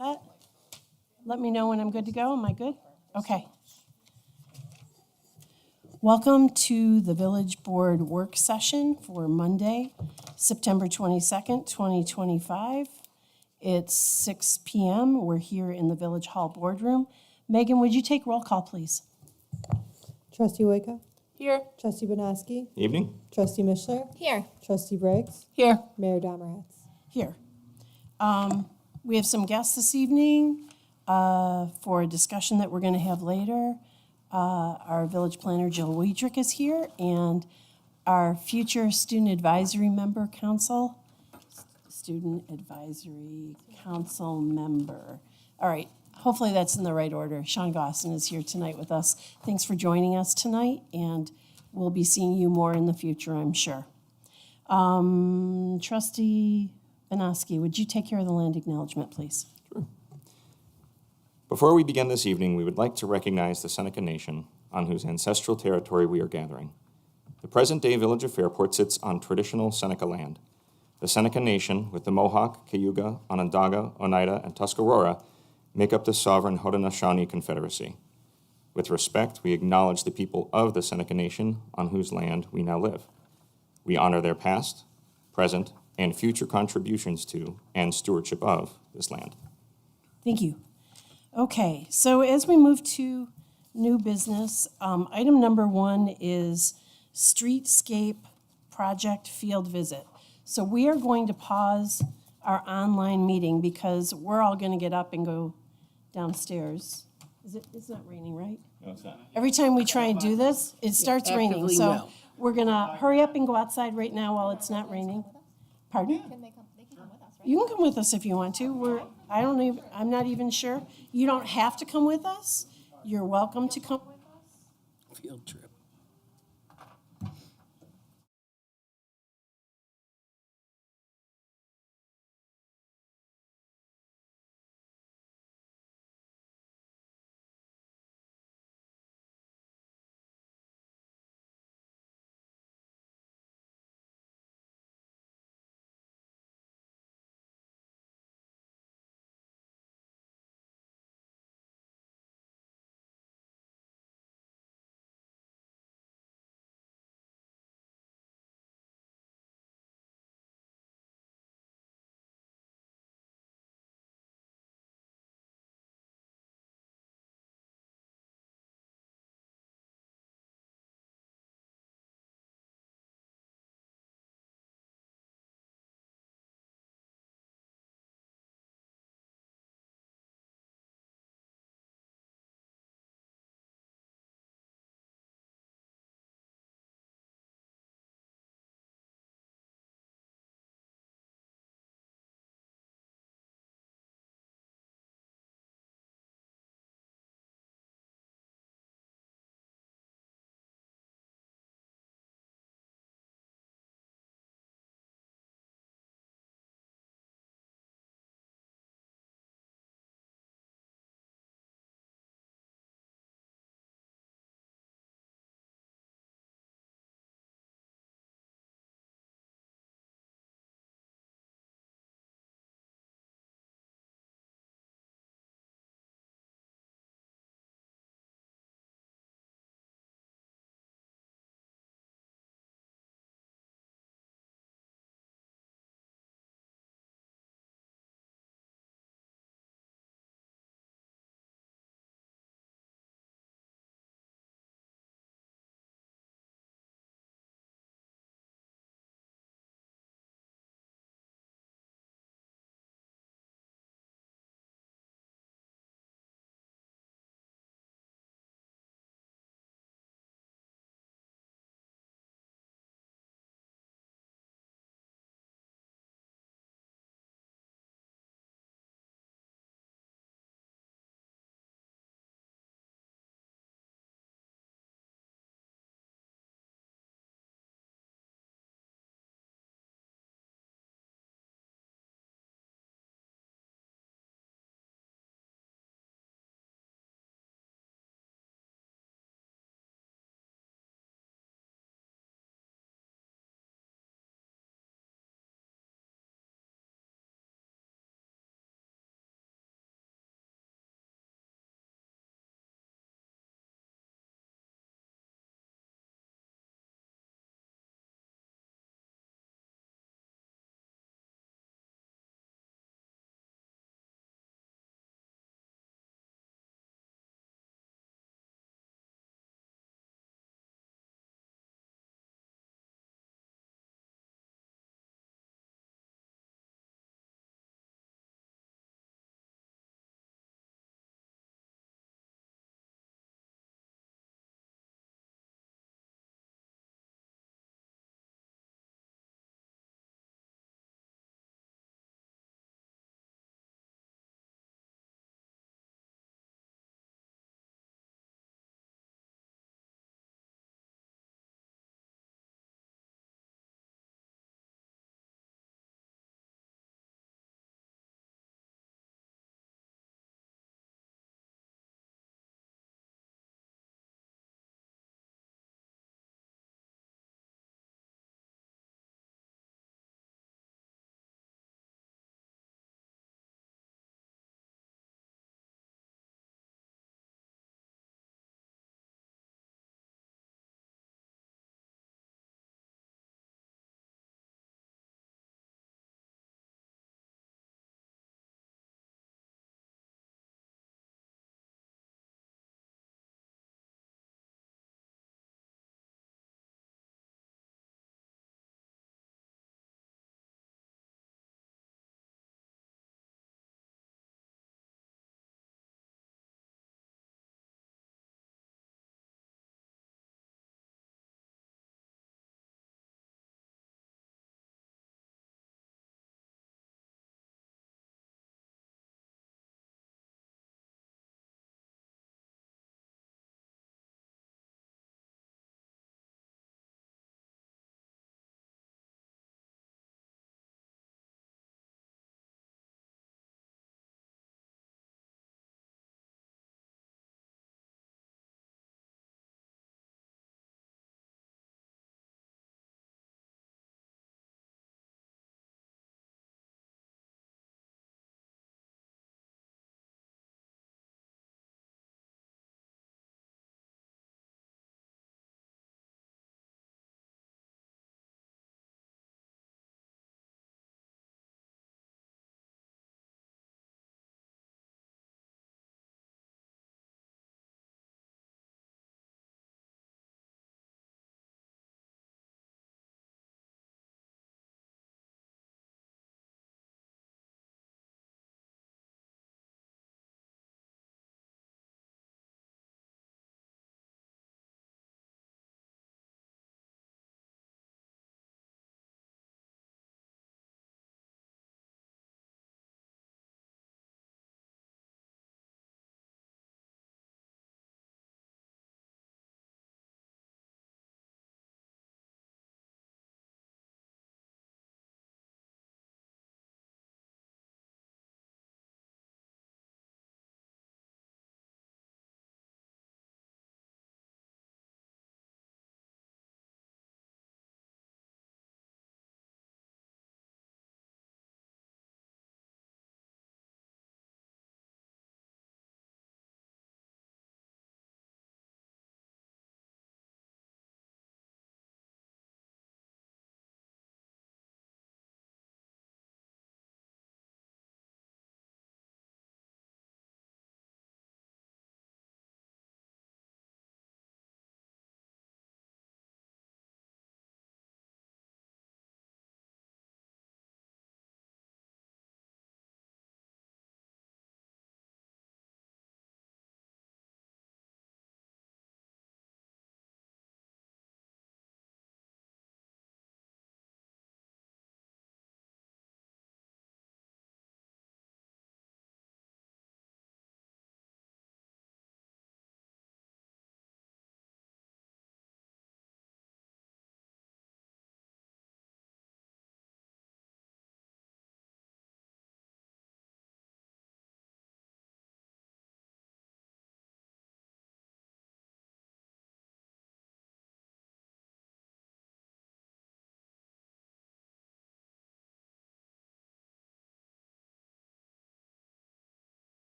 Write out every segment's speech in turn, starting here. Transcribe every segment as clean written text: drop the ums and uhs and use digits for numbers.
That? Let me know when I'm good to go. Am I good? Okay. Welcome to the Village Board Work Session for Monday, September 22nd, 2025. It's 6 p.m. We're here in the Village Hall Boardroom. Megan, would you take roll call, please? Trustee Wicca? Here. Trustee Banaski? Evening. Trustee Mishler? Here. Trustee Briggs? Here. Mayor Domerhatz? Here. We have some guests this evening for a discussion that we're going to have later. Our village planner, Jill Weidrich, is here, and our future student advisory member council, student advisory council member. All right, hopefully that's in the right order. Sean Gosson is here tonight with us. Thanks for joining us tonight, and we'll be seeing you more in the future, I'm sure. Trustee Banaski, would you take care of the land acknowledgement, please? Before we begin this evening, we would like to recognize the Seneca Nation, on whose ancestral territory we are gathering. The present-day village of Fairport sits on traditional Seneca land. The Seneca Nation, with the Mohawk, Cayuga, Onondaga, Oneida, and Tuscarora, make up the sovereign Haudenosaunee Confederacy. With respect, we acknowledge the people of the Seneca Nation on whose land we now live. We honor their past, present, and future contributions to and stewardship of this land. Thank you. Okay, so as we move to new business, item number 1 is streetscape project field visit. So we are going to pause our online meeting because we're all going to get up and go downstairs. It's not raining, right? No, it's not. Every time we try and do this, it starts raining. actively So will. we're going to hurry up and go outside right now while it's not raining. Pardon? They can come with us, right? You can come with us if you want to. I'm not even sure. You don't have to come with us. You're welcome to come with us. Field trip.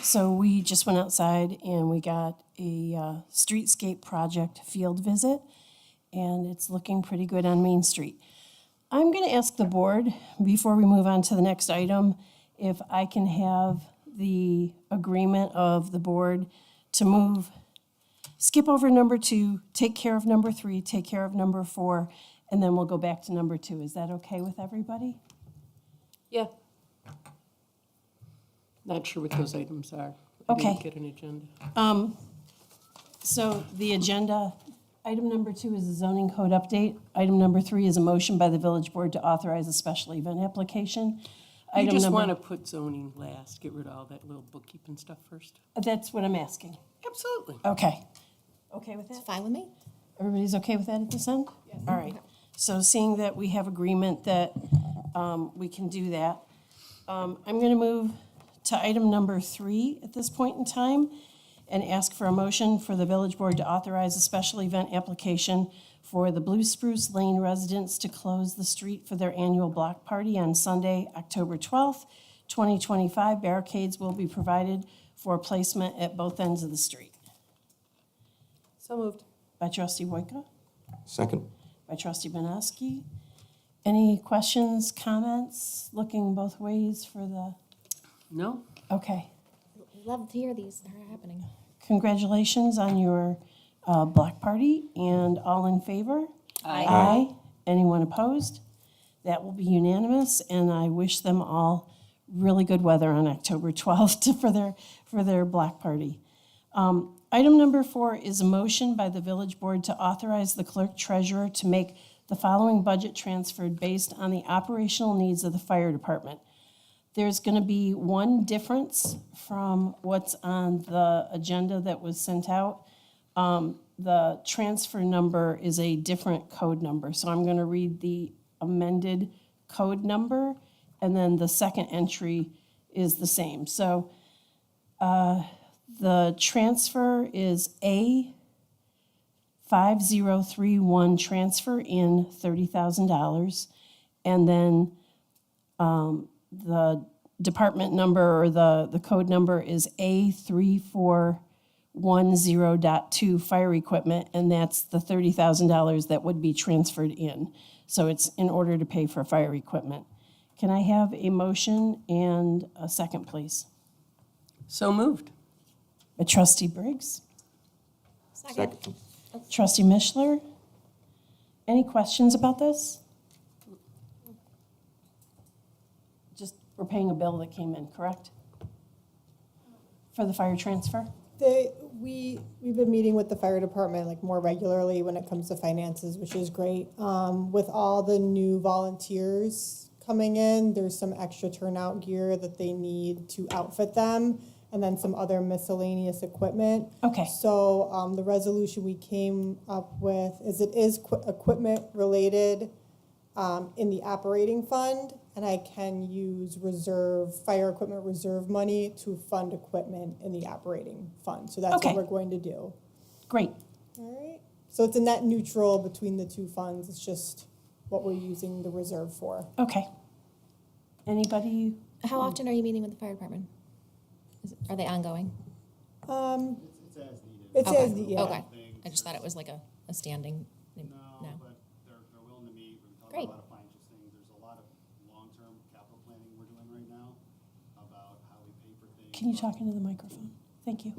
So we just went outside and we got a streetscape project field visit, and it's looking pretty good on Main Street. I'm going to ask the board, before we move on to the next item, if I can have the agreement of the board to skip over number 2, take care of number 3, take care of number 4, and then we'll go back to number 2. Is that okay with everybody? Yeah. Not sure what those items are. Okay. I didn't get an agenda. So the agenda, item number 2 is a zoning code update. Item number 3 is a motion by the village board to authorize a special event application. You Item just number- want to put zoning last, get rid of all that little bookkeeping stuff first? That's what I'm asking. Absolutely. Okay. Okay with It's that? fine with me. Everybody's okay with that at this end? Yes. All right. So seeing that we have agreement that we can do that, I'm going to move to item number 3 at this point in time and ask for a motion for the village board to authorize a special event application for the Blue Spruce Lane residents to close the street for their annual block party on Sunday, October 12th, 2025. Barricades will be provided for placement at both ends of the street. So moved. By trustee Wojtka, Second. by trustee Banowski. Any questions, comments, looking both ways for the, No? okay. We love to hear these. They're happening. Congratulations on your block party, and all in favor? Aye. Aye. Anyone opposed? That will be unanimous, and I wish them all really good weather on October 12th for their block party. Item number 4 is a motion by the village board to authorize the clerk treasurer to make the following budget transfer based on the operational needs of the fire department. There's going to be one difference from what's on the agenda that was sent out. The transfer number is a different code number, so I'm going to read the amended code number, and then the second entry is the same. So the transfer is A5031, transfer in $30,000, and then the department number or the code number is A3410.2, fire equipment, and that's the $30,000 that would be transferred in. So it's in order to pay for fire equipment. Can I have a motion and a second, please? So moved. By trustee Briggs, Second. trustee Mishler. Any questions about this? Just, we're paying a bill that came in, correct? For the fire transfer? We've been meeting with the fire department like more regularly when it comes to finances, which is great. With all the new volunteers coming in, there's some extra turnout gear that they need to outfit them, and then some other miscellaneous equipment. Okay. So the resolution we came up with is it is equipment related in the operating fund, and I can use fire equipment reserve money to fund equipment in the operating fund. So that's Okay. what we're going to do. Great. All right. So it's a net neutral between the two funds. It's just what we're using the reserve for. Okay. Anybody? How often are you meeting with the fire department? Are they ongoing? It's Okay. as yeah. Okay. I just thought it was like a standing. No. But they're willing to meet. We're talking Great. about a lot of financial things. There's a lot of long-term capital planning we're doing right now about how we pay for things. Can you talk into the microphone? Thank you.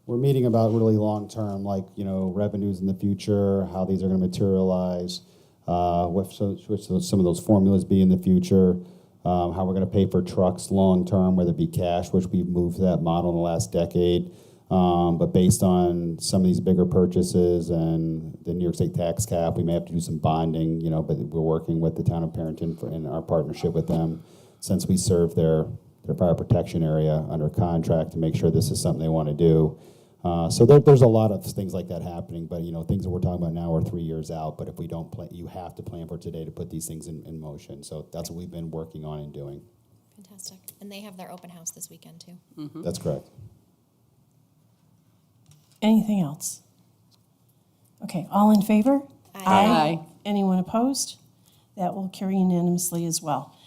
We're meeting about really long-term, like, revenues in the future, how these are going to materialize, what some of those formulas be in the future, how we're going to pay for trucks long-term, whether it be cash, which we've moved to that model in the last decade. But based on some of these bigger purchases and the New York State tax cap, we may have to do some bonding, but we're working with the town of Parrington in our partnership with them, since we serve their fire protection area under contract, to make sure this is something they want to do. So there's a lot of things like that happening, but things that we're talking about now are 3 years out. But if we don't plan, you have to plan for today to put these things in motion. So that's what we've been working on and doing. Fantastic. And they have their open house this weekend too. That's correct. Anything else? Okay, all in favor? Aye. Anyone opposed? That will carry unanimously as well.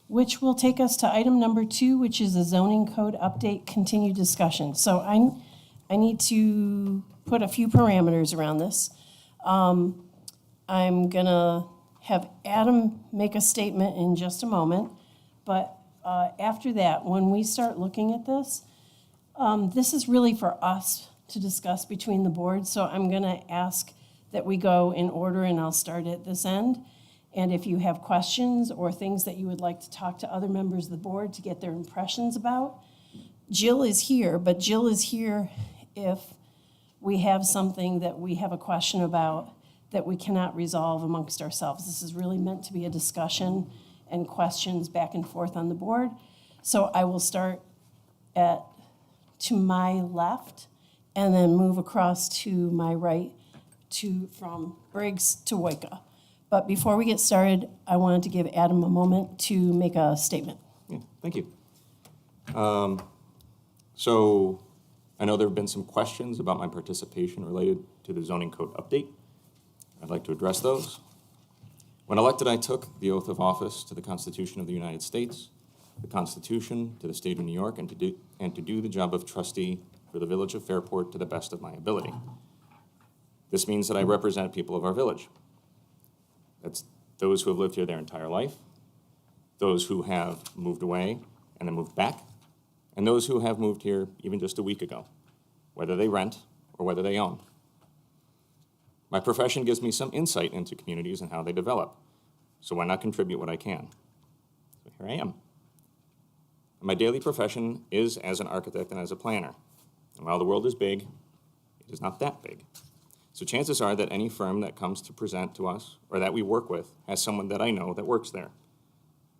which will take us to item number 2, which is a zoning code update, continued discussion. So I need to put a few parameters around this. I'm gonna have Adam make a statement in just a moment, but after that, when we start looking at this, this is really for us to discuss between the boards, so I'm gonna ask that we go in order, and I'll start at this end. And if you have questions or things that you would like to talk to other members of the board to get their impressions about, Jill is here, but Jill is here if we have something that we have a question about that we cannot resolve amongst ourselves. This is really meant to be a discussion and questions back and forth on the board. So I will start to my left and then move across to my right from Briggs to Woika. But before we get started, I wanted to give Adam a moment to make a statement. Yeah, thank you. So I know there have been some questions about my participation related to the zoning code update. I'd like to address those. When elected, I took the oath of office to the Constitution of the United States, the Constitution to the State of New York, and to do the job of trustee for the Village of Fairport to the best of my ability. This means that I represent people of our village. That's those who have lived here their entire life, those who have moved away and then moved back, and those who have moved here even just a week ago, whether they rent or whether they own. My profession gives me some insight into communities and how they develop, so why not contribute what I can? So here I am. My daily profession is as an architect and as a planner. And while the world is big, it is not that big. So chances are that any firm that comes to present to us or that we work with has someone that I know that works there.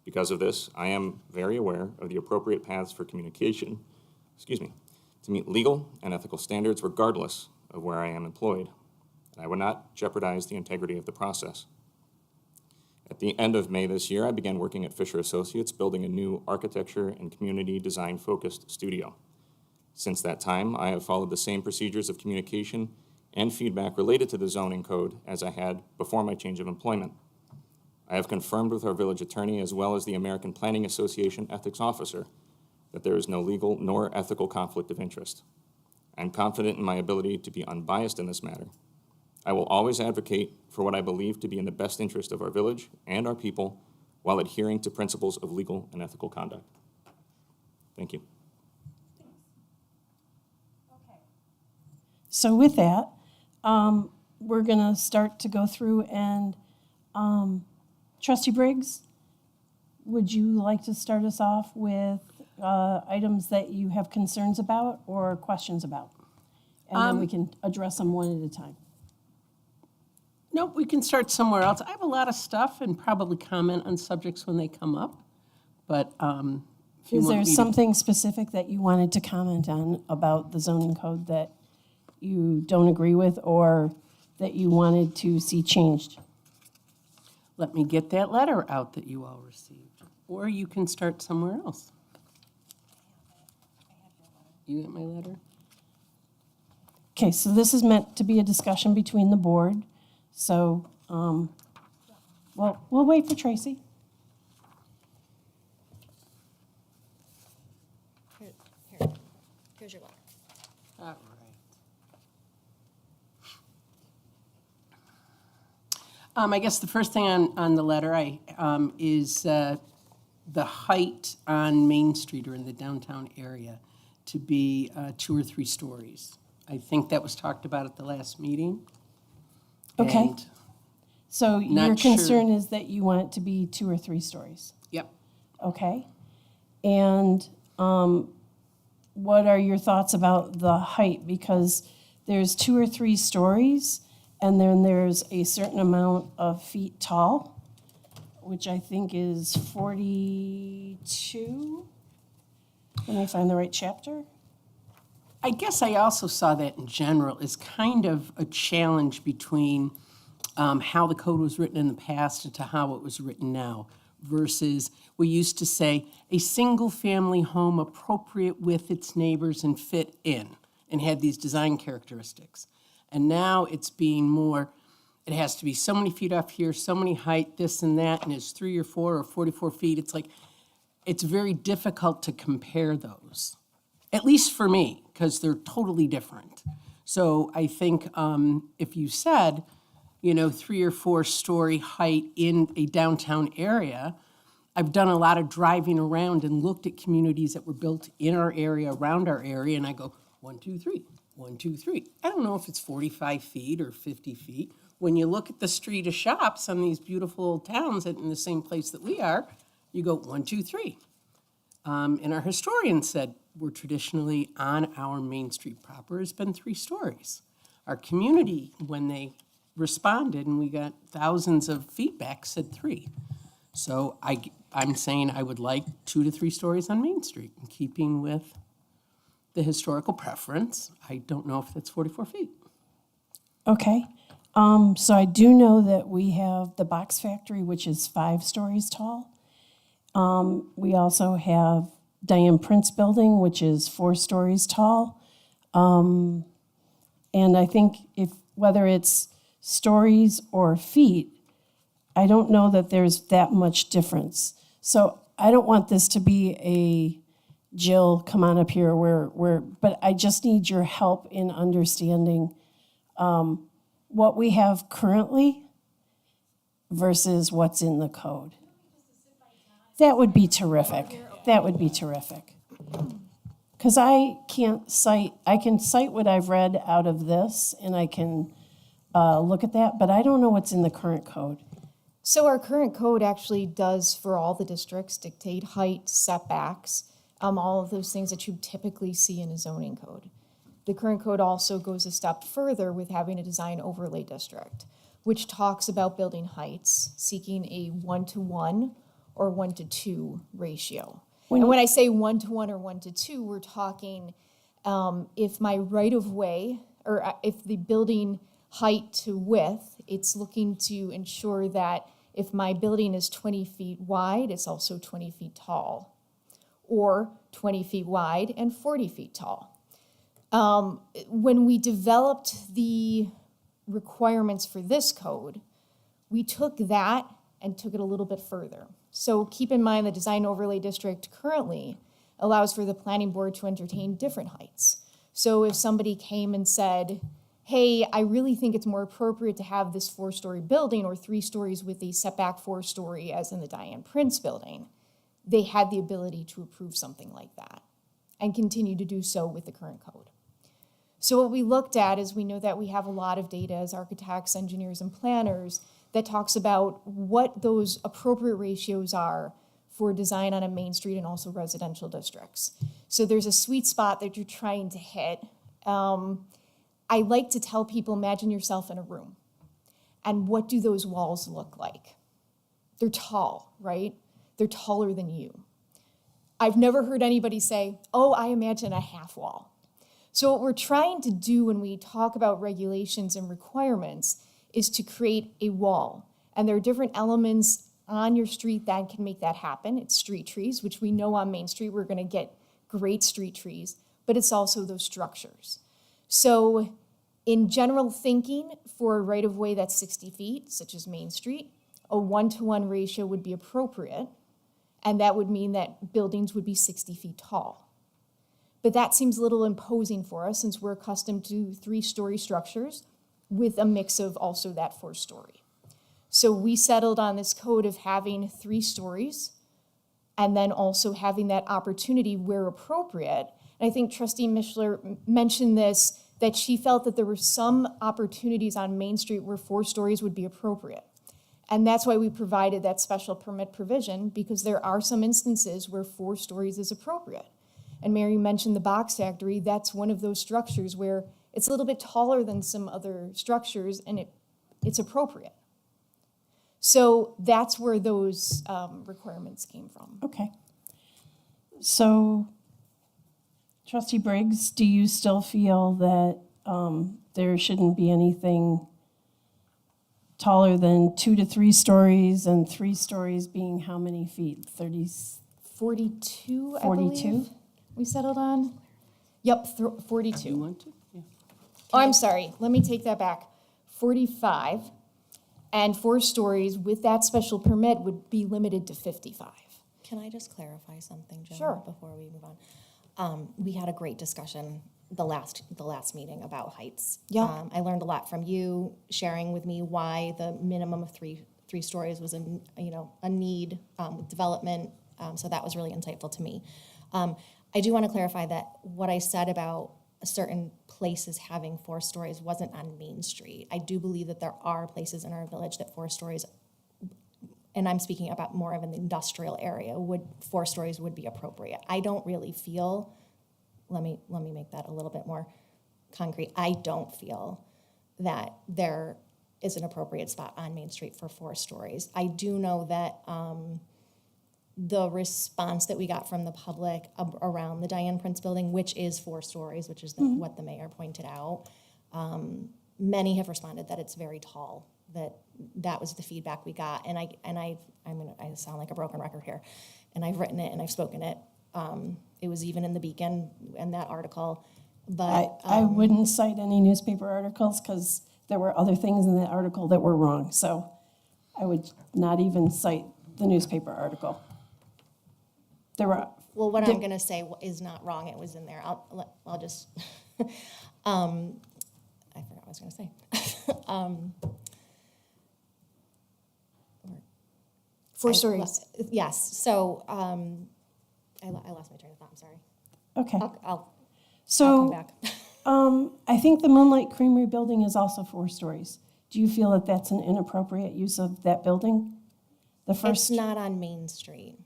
Because of this, I am very aware of the appropriate paths for communication, to meet legal and ethical standards regardless of where I am employed. And I would not jeopardize the integrity of the process. At the end of May this year, I began working at Fisher Associates, building a new architecture and community design-focused studio. Since that time, I have followed the same procedures of communication and feedback related to the zoning code as I had before my change of employment. I have confirmed with our village attorney as well as the American Planning Association ethics officer that there is no legal nor ethical conflict of interest. I am confident in my ability to be unbiased in this matter. I will always advocate for what I believe to be in the best interest of our village and our people while adhering to principles of legal and ethical conduct. Thank you. So with that, we're going to start to go through and Trustee Briggs, would you like to start us off with items that you have concerns about or questions about? And then we can address them one at a time. Nope, we can start somewhere else. I have a lot of stuff and probably comment on subjects when they come up, but if you Is want there me to- something specific that you wanted to comment on about the zoning code that you don't agree with or that you wanted to see changed? Let me get that letter out that you all received, or you can start somewhere else. You get my letter? Okay, so this is meant to be a discussion between the board. So, well, we'll wait for Tracy. Here's your letter. All right. I guess the first thing on the letter is the height on Main Street or in the downtown area to be 2 or 3 stories. I think that was talked about at the last meeting. Okay. And- So your Not sure. concern is that you want it to be 2 or 3 stories? Yep. Okay. And what are your thoughts about the height? Because there's 2 or 3 stories, and then there's a certain amount of feet tall, which I think is 42. Let me find the right chapter. I guess I also saw that in general as kind of a challenge between how the code was written in the past and to how it was written now, versus we used to say a single-family home appropriate with its neighbors and fit in, and had these design characteristics. And now it's being more, it has to be so many feet off here, so many height, this and that, and it's 3 or 4 or 44 feet. It's like, it's very difficult to compare those, at least for me, because they're totally different. So I think if you said, 3 or 4 story height in a downtown area, I've done a lot of driving around and looked at communities that were built in our area, around our area, and I go, 1, 2, 3, 1, 2, 3. I don't know if it's 45 feet or 50 feet. When you look at the street of shops on these beautiful towns in the same place that we are, you go 1, 2, 3. And our historian said we're traditionally on our Main Street proper has been 3 stories. Our community, when they responded and we got thousands of feedback, said 3. So I'm saying I would like 2 to 3 stories on Main Street, in keeping with the historical preference. I don't know if that's 44 feet. Okay. So I do know that we have the Box Factory, which is 5 stories tall. We also have Diane Prince Building, which is 4 stories tall. And I think whether it's stories or feet, I don't know that there's that much difference. So I don't want this to be a Jill, come on up here, but I just need your help in understanding what we have currently versus what's in the code. That would be terrific. That would be terrific. Because I can cite what I've read out of this, and I can look at that, but I don't know what's in the current code. So our current code actually does, for all the districts, dictate height, setbacks, all of those things that you typically see in a zoning code. The current code also goes a step further with having a design overlay district, which talks about building heights, seeking a 1-to-1 or 1-to-2 ratio. And when I say 1-to-1 or 1-to-2, we're talking if my right-of-way, or if the building height to width, it's looking to ensure that if my building is 20 feet wide, it's also 20 feet tall, or 20 feet wide and 40 feet tall. When we developed the requirements for this code, we took that and took it a little bit further. So keep in mind the design overlay district currently allows for the planning board to entertain different heights. So if somebody came and said, hey, I really think it's more appropriate to have this 4-story building or 3 stories with a setback 4-story as in the Diane Prince building, they had the ability to approve something like that and continue to do so with the current code. So what we looked at is we know that we have a lot of data as architects, engineers, and planners that talks about what those appropriate ratios are for design on a main street and also residential districts. So there's a sweet spot that you're trying to hit. I like to tell people, imagine yourself in a room. And what do those walls look like? They're tall, right? They're taller than you. I've never heard anybody say, oh, I imagine a half wall. So what we're trying to do when we talk about regulations and requirements is to create a wall. And there are different elements on your street that can make that happen. It's street trees, which we know on Main Street we're going to get great street trees, but it's also those structures. So in general thinking, for a right-of-way that's 60 feet, such as Main Street, a 1-to-1 ratio would be appropriate, and that would mean that buildings would be 60 feet tall. But that seems a little imposing for us since we're accustomed to 3-story structures with a mix of also that 4-story. So we settled on this code of having 3 stories and then also having that opportunity where appropriate. And I think Trustee Mishler mentioned this, that she felt that there were some opportunities on Main Street where 4 stories would be appropriate. And that's why we provided that special permit provision, because there are some instances where 4 stories is appropriate. And Mary mentioned the Box Factory. That's one of those structures where it's a little bit taller than some other structures, and it's appropriate. So that's where those requirements came from. Okay. So, Trustee Briggs, do you still feel that there shouldn't be anything taller than 2 to 3 stories, and 3 stories being how many feet? 42, I 42? believe we settled on. Yep, 42. You want to? Yeah. Oh, I'm sorry, let me take that back. 45, and 4 stories with that special permit would be limited to 55. Can I just clarify something, Jill? Sure. Before we move on. We had a great discussion the last meeting about heights. Yeah. I learned a lot from you, sharing with me why the minimum of three stories was a need with development. So that was really insightful to me. I do want to clarify that what I said about certain places having 4 stories wasn't on Main Street. I do believe that there are places in our village that 4 stories, and I'm speaking about more of an industrial area, 4 stories would be appropriate. I don't really feel, let me make that a little bit more concrete. I don't feel that there is an appropriate spot on Main Street for 4 stories. I do know that the response that we got from the public around the Diane Prince building, which is 4 stories, which is what the mayor pointed out, many have responded that it's very tall. That was the feedback we got, and I sound like a broken record here, and I've written it and I've spoken it. It was even in the Beacon in that article, but I wouldn't cite any newspaper articles because there were other things in that article that were wrong. So I would not even cite the newspaper article. There were. well, what I'm going to say is not wrong. It was in there. I'll just. I forgot what I was going to say. 4 stories. Yes. So I lost my train of thought. I'm sorry. Okay. I'll come So back. I think the Moonlight Creamery building is also 4 stories. Do you feel that that's an inappropriate use of that building? The It's first. not on Main Street.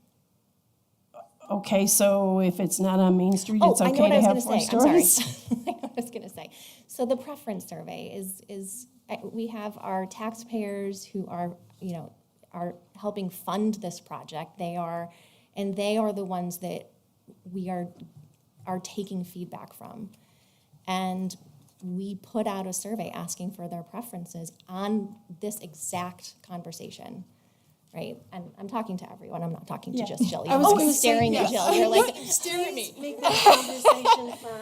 Okay, so if it's not on Main Street, it's I know okay what to I was have going 4 to say. I'm stories? sorry. I know what I was going to say. So the preference survey is we have our taxpayers who are helping fund this project. They are the ones that we are taking feedback from. And we put out a survey asking for their preferences on this exact conversation, right? And I'm talking to everyone. I'm not talking to Yeah. just Jill. I was You're gonna always say, staring at yes. Jill. You're like, Stare at me. Make that conversation for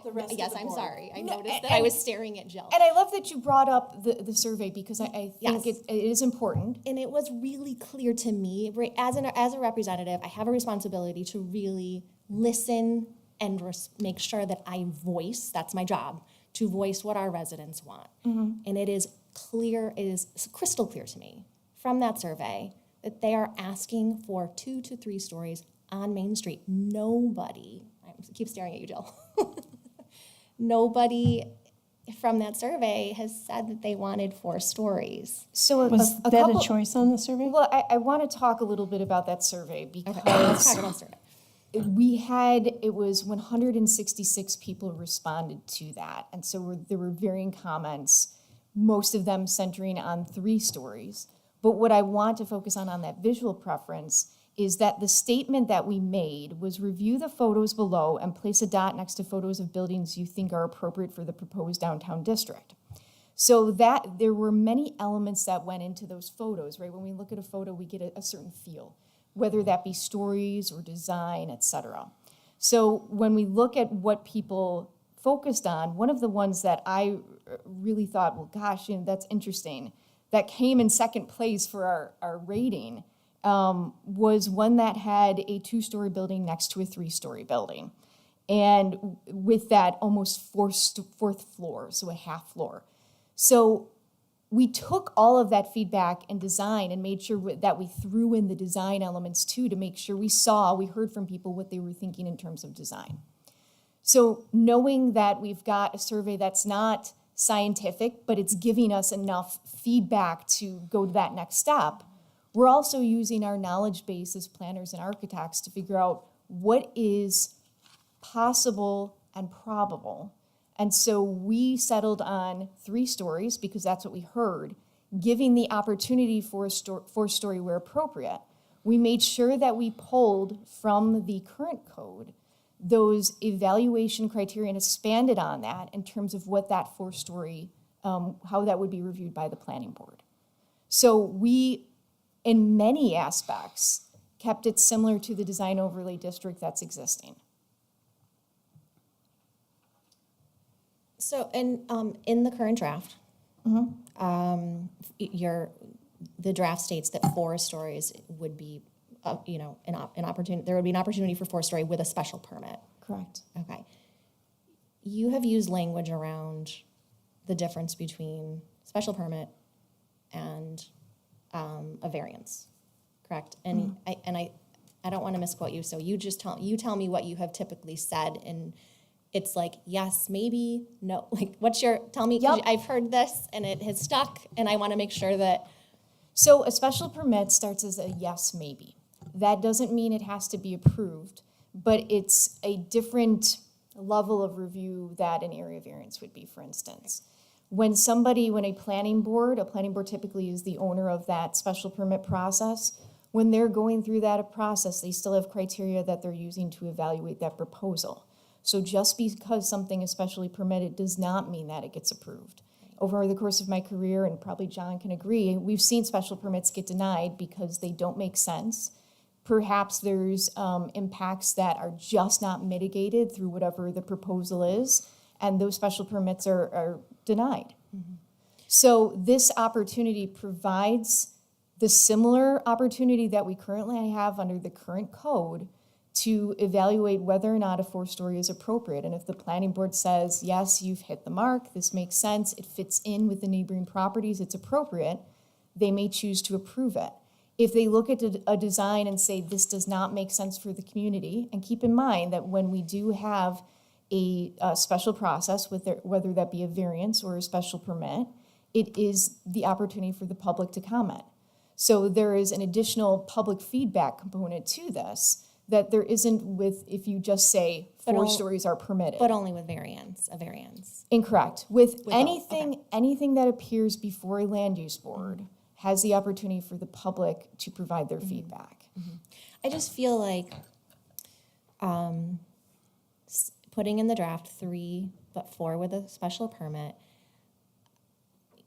the rest of yes, the I'm board. sorry. I noticed that I was staring at Jill. And I love that you brought up the survey because I think Yes. it is important. And it was really clear to me, right, as a representative, I have a responsibility to really listen and make sure that I voice, that's my job, to voice what our residents want. And it is crystal clear to me from that survey that they are asking for 2 to 3 stories on Main Street. Nobody, I keep staring at you, Jill. Nobody from that survey has said that they wanted 4 stories. So Was a that couple, a choice on the survey? Well, I want to talk a little bit about that survey Let's because talk about survey. it was 166 people responded to that. And so there were varying comments, most of them centering on 3 stories. But what I want to focus on that visual preference is that the statement that we made was review the photos below and place a dot next to photos of buildings you think are appropriate for the proposed downtown district. So that there were many elements that went into those photos, right? When we look at a photo, we get a certain feel, whether that be stories or design, et cetera. So when we look at what people focused on, one of the ones that I really thought, well, gosh, that's interesting, that came in second place for our rating, was one that had a 2-story building next to a 3-story building. And with that almost fourth floor, so a half floor. So we took all of that feedback and design and made sure that we threw in the design elements too to make sure we heard from people what they were thinking in terms of design. So knowing that we've got a survey that's not scientific, but it's giving us enough feedback to go to that next step, we're also using our knowledge base as planners and architects to figure out what is possible and probable. And so we settled on 3 stories because that's what we heard, giving the opportunity for a 4-story where appropriate. We made sure that we pulled from the current code those evaluation criteria and expanded on that in terms of what that 4-story, how that would be reviewed by the planning board. So we, in many aspects, kept it similar to the design overlay district that's existing. So, in the current draft, the draft states that 4 stories would be an opportunity, there would be an opportunity for 4-story with a special permit. Correct. Okay. You have used language around the difference between special permit and a variance, correct? And I don't want to misquote you, so you tell me what you have typically said, and it's like yes, maybe, no. Like, tell me? 'Cause Yep. I've heard this and it has stuck, and I want to make sure that. So a special permit starts as a yes, maybe. That doesn't mean it has to be approved, but it's a different level of review that an area variance would be, for instance. When a planning board typically is the owner of that special permit process, when they're going through that process, they still have criteria that they're using to evaluate that proposal. So just because something is specially permitted does not mean that it gets approved. Over the course of my career, and probably John can agree, we've seen special permits get denied because they don't make sense. Perhaps there's impacts that are just not mitigated through whatever the proposal is, and those special permits are denied. So this opportunity provides the similar opportunity that we currently have under the current code to evaluate whether or not a 4-story is appropriate. And if the planning board says, yes, you've hit the mark, this makes sense, it fits in with the neighboring properties, it's appropriate, they may choose to approve it. If they look at a design and say, this does not make sense for the community, and keep in mind that when we do have a special process, whether that be a variance or a special permit, it is the opportunity for the public to comment. So there is an additional public feedback component to this that there isn't if you just say But 4 all- stories are permitted. But only with a variance. Incorrect. With With anything that appears before a land use board has the opportunity for the public to provide their feedback. I just feel like putting in the draft 3, but 4 with a special permit,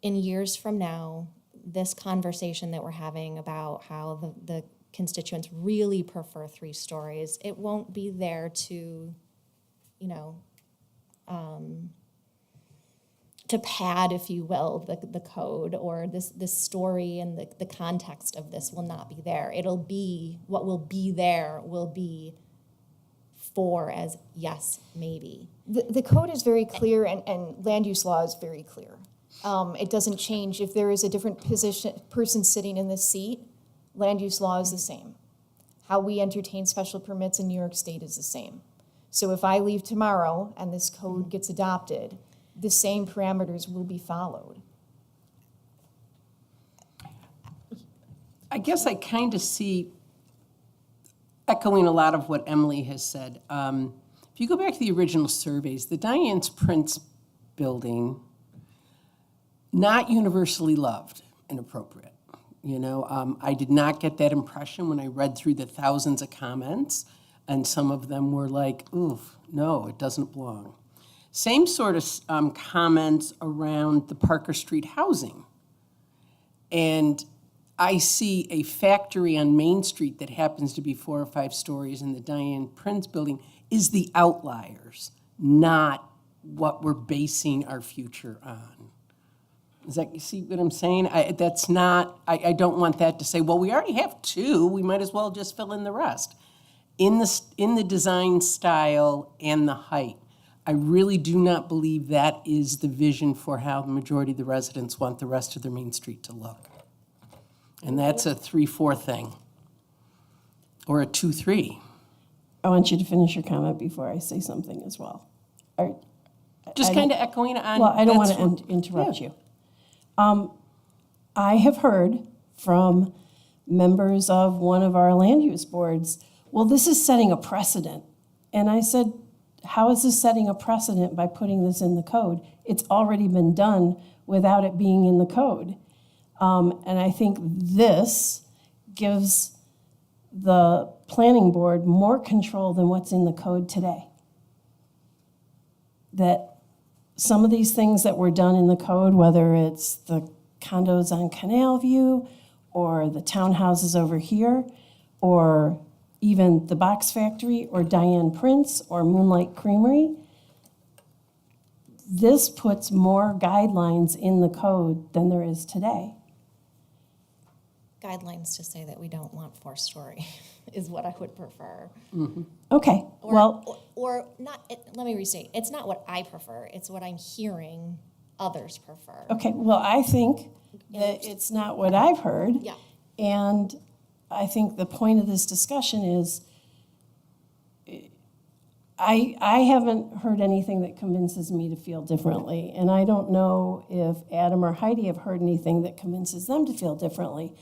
in years from now, this conversation that we're having about how the constituents really prefer 3 stories, it won't be there to, to pad, if you will, the code, or this story and the context of this will not be there. It'll be, what will be there will be 4 as yes, maybe. The code is very clear and land use law is very clear. It doesn't change. If there is a different person sitting in this seat, land use law is the same. How we entertain special permits in New York State is the same. So if I leave tomorrow and this code gets adopted, the same parameters will be followed. I guess I kind of see, echoing a lot of what Emily has said. If you go back to the original surveys, the Diane's Prince building, not universally loved and appropriate. I did not get that impression when I read through the thousands of comments, and some of them were like, oof, no, it doesn't belong. Same sort of comments around the Parker Street housing. And I see a factory on Main Street that happens to be 4 or 5 stories in the Diane Prince building is the outliers, not what we're basing our future on. You see what I'm saying? I don't want that to say, well, we already have 2, we might as well just fill in the rest. In the design style and the height, I really do not believe that is the vision for how the majority of the residents want the rest of their Main Street to look. And that's a 3-4 thing, or a 2-3. I want you to finish your comment before I say something as well. Just kind of echoing on. Well, I don't that's want to what- interrupt yeah. you. I have heard from members of one of our land use boards, well, this is setting a precedent. And I said, how is this setting a precedent by putting this in the code? It's already been done without it being in the code. And I think this gives the planning board more control than what's in the code today. That some of these things that were done in the code, whether it's the condos on Canal View or the townhouses over here, or even the Box Factory or Diane Prince or Moonlight Creamery, this puts more guidelines in the code than there is today. guidelines to say that we don't want 4-story is what I would prefer. Okay, well, Or not, let me restate, it's not what I prefer, it's what I'm hearing others prefer. okay, well, I think that it's not what I've heard. Yeah. And I think the point of this discussion is, I haven't heard anything that convinces me to feel differently. And I don't know if Adam or Heidi have heard anything that convinces them to feel differently.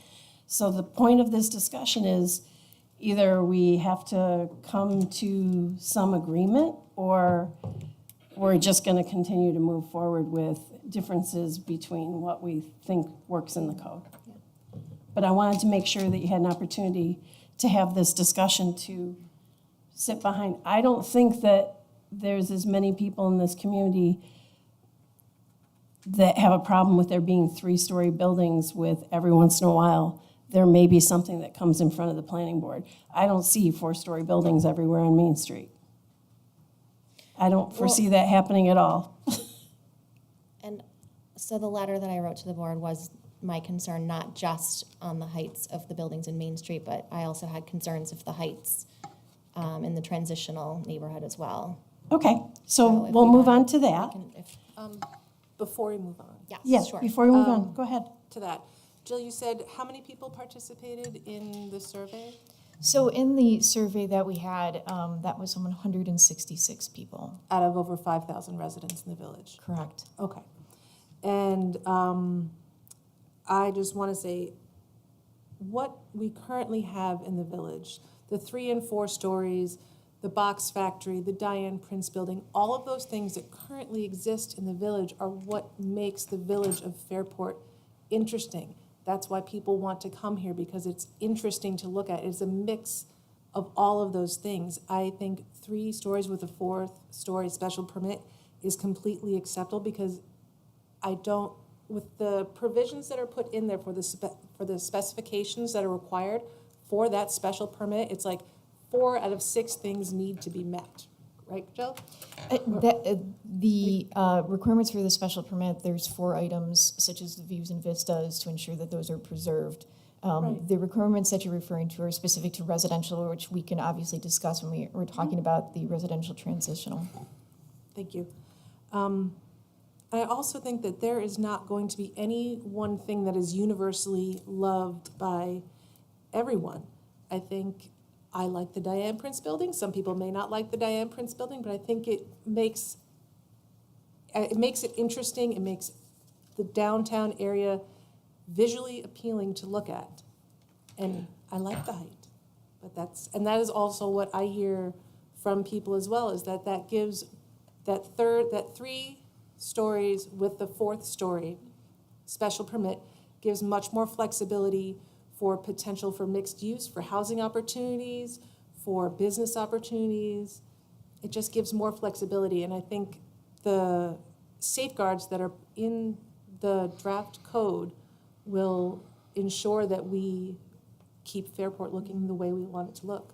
So the point of this discussion is either we have to come to some agreement, or we're just going to continue to move forward with differences between what we think works in the code. But I wanted to make sure that you had an opportunity to have this discussion, to sit behind. I don't think that there's as many people in this community that have a problem with there being 3-story buildings with every once in a while there may be something that comes in front of the planning board. I don't see 4-story buildings everywhere on Main Street. I don't foresee that happening at all. And so the letter that I wrote to the board was my concern, not just on the heights of the buildings in Main Street, but I also had concerns of the heights in the transitional neighborhood as well. Okay, so if we'll we move want- on to that. Before we move on Yes, Yeah, sure. before we move on, go ahead. to that, Jill, you said how many people participated in the survey? So in the survey that we had, that was 166 people, Out of over 5,000 residents in the village. correct? Okay. And I just want to say, what we currently have in the village, the 3 and 4 stories, the box factory, the Diane Prince building, all of those things that currently exist in the village are what makes the village of Fairport interesting. That's why people want to come here, because it's interesting to look at. It's a mix of all of those things. I think 3 stories with a 4th story special permit is completely acceptable, because I don't, with the provisions that are put in there for the specifications that are required for that special permit, it's like 4 out of 6 things need to be met. Right, Jill? The requirements for the special permit, there's 4 items, such as the views and vistas, to ensure that those are preserved. Right. The requirements that you're referring to are specific to residential, which we can obviously discuss when we're talking about the residential transitional. Thank you. I also think that there is not going to be any one thing that is universally loved by everyone. I think I like the Diane Prince building. Some people may not like the Diane Prince building, but I think it makes it interesting. It makes the downtown area visually appealing to look at. And I like the height. But that is also what I hear from people as well, is that gives that 3 stories with the 4th story special permit gives much more flexibility for potential for mixed use, for housing opportunities, for business opportunities. It just gives more flexibility, and I think the safeguards that are in the draft code will ensure that we keep Fairport looking the way we want it to look.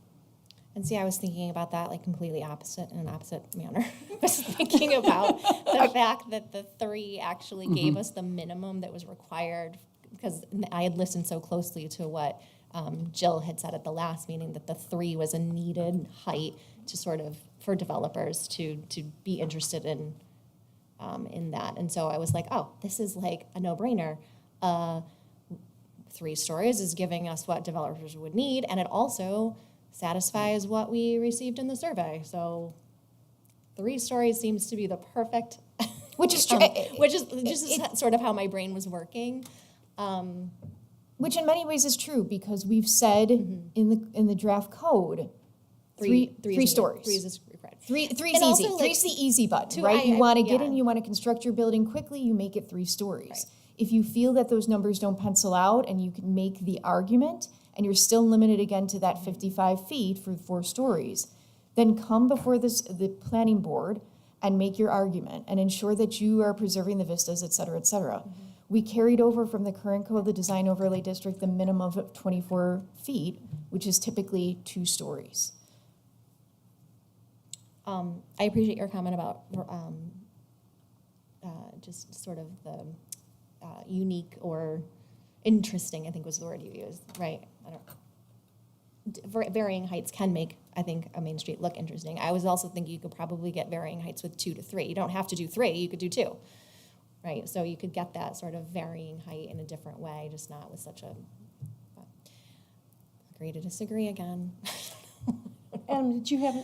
And see, I was thinking about that like completely opposite, in an opposite manner. I was thinking about the fact that the 3 actually gave us the minimum that was required, because I had listened so closely to what Jill had said at the last meeting, that the 3 was a needed height to sort of, for developers to be interested in that. And so I was like, oh, this is like a no-brainer. 3 stories is giving us what developers would need, and it also satisfies what we received in the survey. So 3 stories seems to be the perfect, Which is true. which is just sort of how my brain was working. Which in many ways is true, because we've said in the draft code, three is stories. 3 is required. Three's And also, easy. like, Three's the easy button, 2, right? You want to get yeah. in, you want to construct your building quickly, you make it 3 stories. Right. If you feel that those numbers don't pencil out and you can make the argument, and you're still limited again to that 55 feet for 4 stories, then come before the planning board and make your argument and ensure that you are preserving the vistas, et cetera, et cetera. We carried over from the current code, the design overlay district, the minimum of 24 feet, which is typically 2 stories. I appreciate your comment about just sort of the unique or interesting, I think was the word you used, right? I don't, varying heights can make, I think, a main street look interesting. I was also thinking you could probably get varying heights with 2 to 3. You don't have to do 3, you could do 2, right? So you could get that sort of varying height in a different way, just not with such a, but agree to disagree again. Adam, did you have,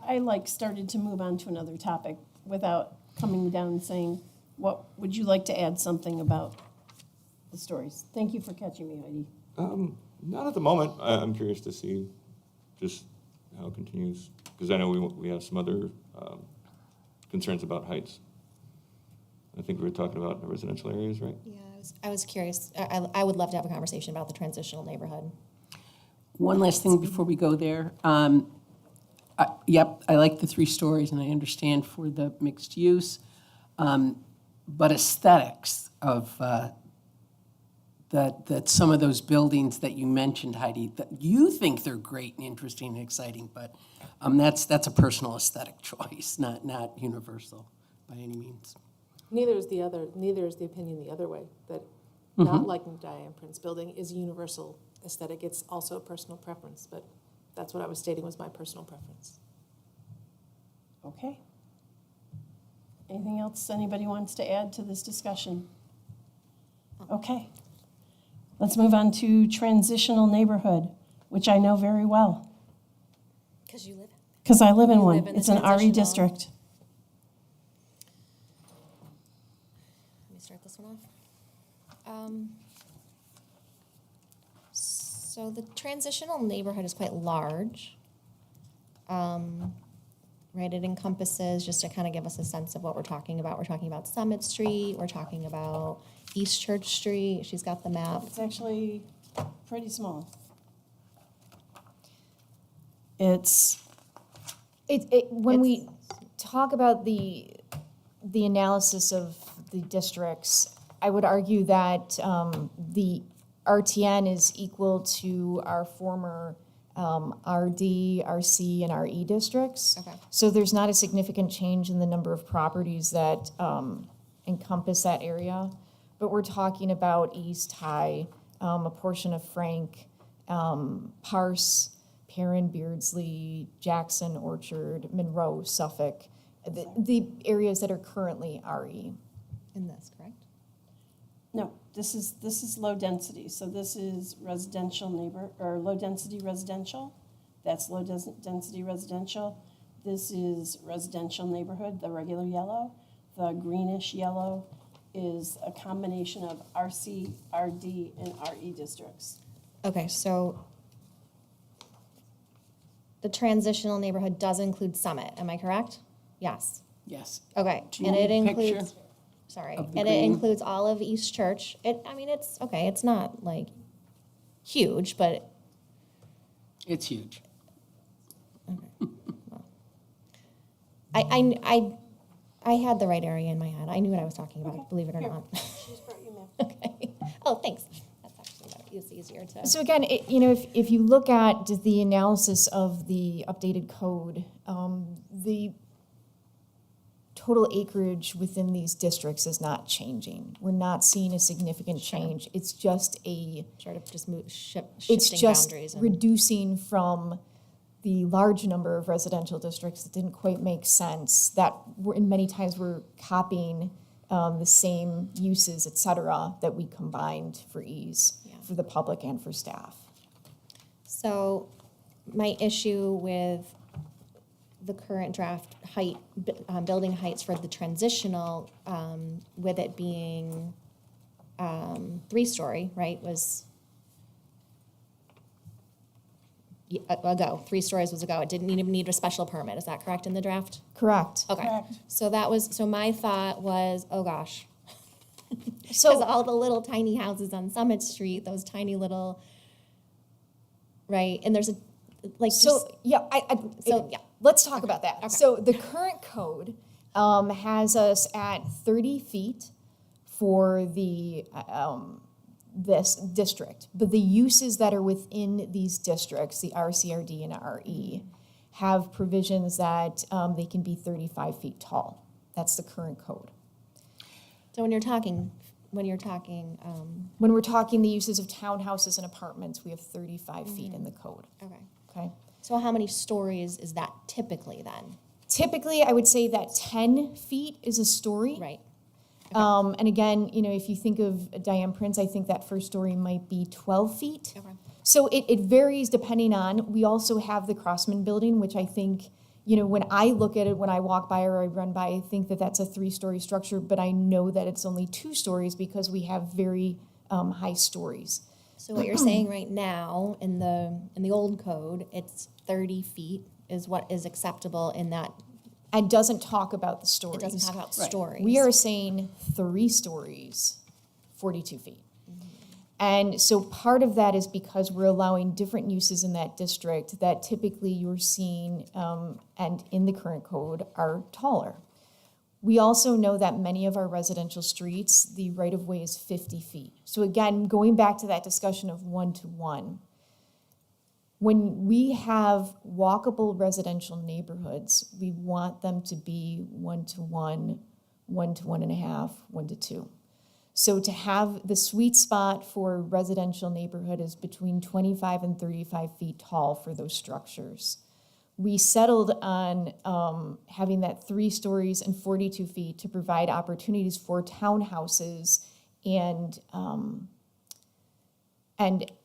I like started to move on to another topic without coming down and saying, what, would you like to add something about the stories? Thank you for catching me, Heidi. Not at the moment. I'm curious to see just how it continues, because I know we have some other concerns about heights. I think we were talking about the residential areas, right? Yeah, I was curious. I would love to have a conversation about the transitional neighborhood. One last thing before we go there. Yep, I like the 3 stories, and I understand for the mixed use. But aesthetics of that some of those buildings that you mentioned, Heidi, that you think they're great and interesting and exciting, but that's a personal aesthetic choice, not universal by any means. Neither is the opinion the other way, that not liking Diane Prince Building is a universal aesthetic. It's also a personal preference, but that's what I was stating was my personal preference. Okay. Anything else anybody wants to add to this discussion? Okay. Let's move on to transitional neighborhood, which I know very well, Because you live in. because I live in You one. live in the It's an RE transitional. district. Let me start this one off. So the transitional neighborhood is quite large. Right, it encompasses, just to kind of give us a sense of what we're talking about Summit Street, we're talking about East Church Street, she's got the map. It's actually pretty small. It's, When we talk about the analysis of the districts, I would argue that the RTN is equal to our former RD, RC, and RE districts. Okay. So there's not a significant change in the number of properties that encompass that area. But we're talking about East High, a portion of Frank, Parse, Perrin, Beardsley, Jackson, Orchard, Monroe, Suffolk, the areas that are currently RE. In this, correct? no, this is low density. So this is residential or low density residential. That's low density residential. This is residential neighborhood, the regular yellow. The greenish yellow is a combination of RC, RD, and RE districts. Okay, so the transitional neighborhood does include Summit, am I correct? Yes. Yes. Okay, Do you and need it a picture includes, sorry, of the and it green? includes all of East Church. It's, okay, it's not like huge, but It's huge. I had the right area in my head. I knew what I was talking about, believe it or Here. not. She's brought you a map. Okay. Oh, thanks. That's actually better. It's easier to. So again, if you look at the analysis of the updated code, the total acreage within these districts is not changing. We're not seeing a significant change. It's just Sort of just shifting it's just boundaries. And reducing from the large number of residential districts that didn't quite make sense, that were, in many times we're copying the same uses, et cetera, that we combined for ease Yeah. for the public and for staff. So my issue with the current draft building heights for the transitional, with it being 3-story, right, was ago. 3 stories was ago. It didn't even need a special permit. Is that correct in the draft? Correct. Okay. Correct. So my thought was, oh gosh. Because So, all the little tiny houses on Summit Street, those tiny little, right? And there's yeah. let's talk about that. Okay. So the current code has us at 30 feet for the this district, but the uses that are within these districts, the RCRD and RE, have provisions that they can be 35 feet tall. That's the current code. So when you're talking When you're talking, When we're talking the uses of townhouses and apartments, we have 35 feet in the code, okay. okay? So how many stories is that typically then? Typically, I would say that 10 feet is a story. Right. And again, you know, if you think of Diane Prince, I think that first story might be 12 feet. Okay. So it varies depending on, we also have the Crossman Building, which I think, you know, when I look at it, when I walk by or I run by, I think that that's a 3-story structure, but I know that it's only 2 stories because we have very high stories. So what you're saying right now in the old code, it's 30 feet is what is acceptable in that. And doesn't talk about the stories. It doesn't talk about stories. We are saying 3 stories, 42 feet. And so part of that is because we're allowing different uses in that district that typically you're seeing, and in the current code, are taller. We also know that many of our residential streets, the right-of-way is 50 feet. So again, going back to that discussion of 1-to-1, when we have walkable residential neighborhoods, we want them to be 1-to-1, 1-to-1.5, 1-to-2. So to have the sweet spot for a residential neighborhood is between 25 and 35 feet tall for those structures. We settled on having that 3 stories and 42 feet to provide opportunities for townhouses and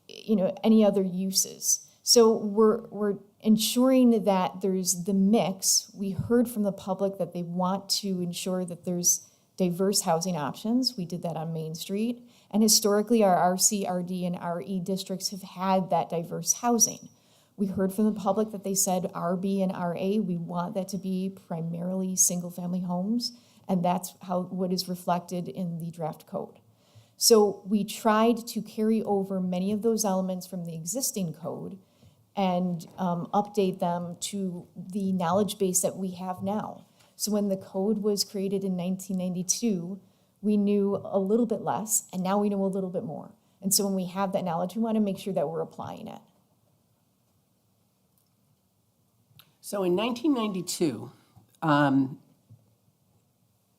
you know, any other uses. So we're ensuring that there's the mix. We heard from the public that they want to ensure that there's diverse housing options. We did that on Main Street. And historically, our RC, RD, and RE districts have had that diverse housing. We heard from the public that they said RB and RA, we want that to be primarily single-family homes, and that's what is reflected in the draft code. So we tried to carry over many of those elements from the existing code and update them to the knowledge base that we have now. So when the code was created in 1992, we knew a little bit less, and now we know a little bit more. And so when we have that knowledge, we want to make sure that we're applying it. So in 1992,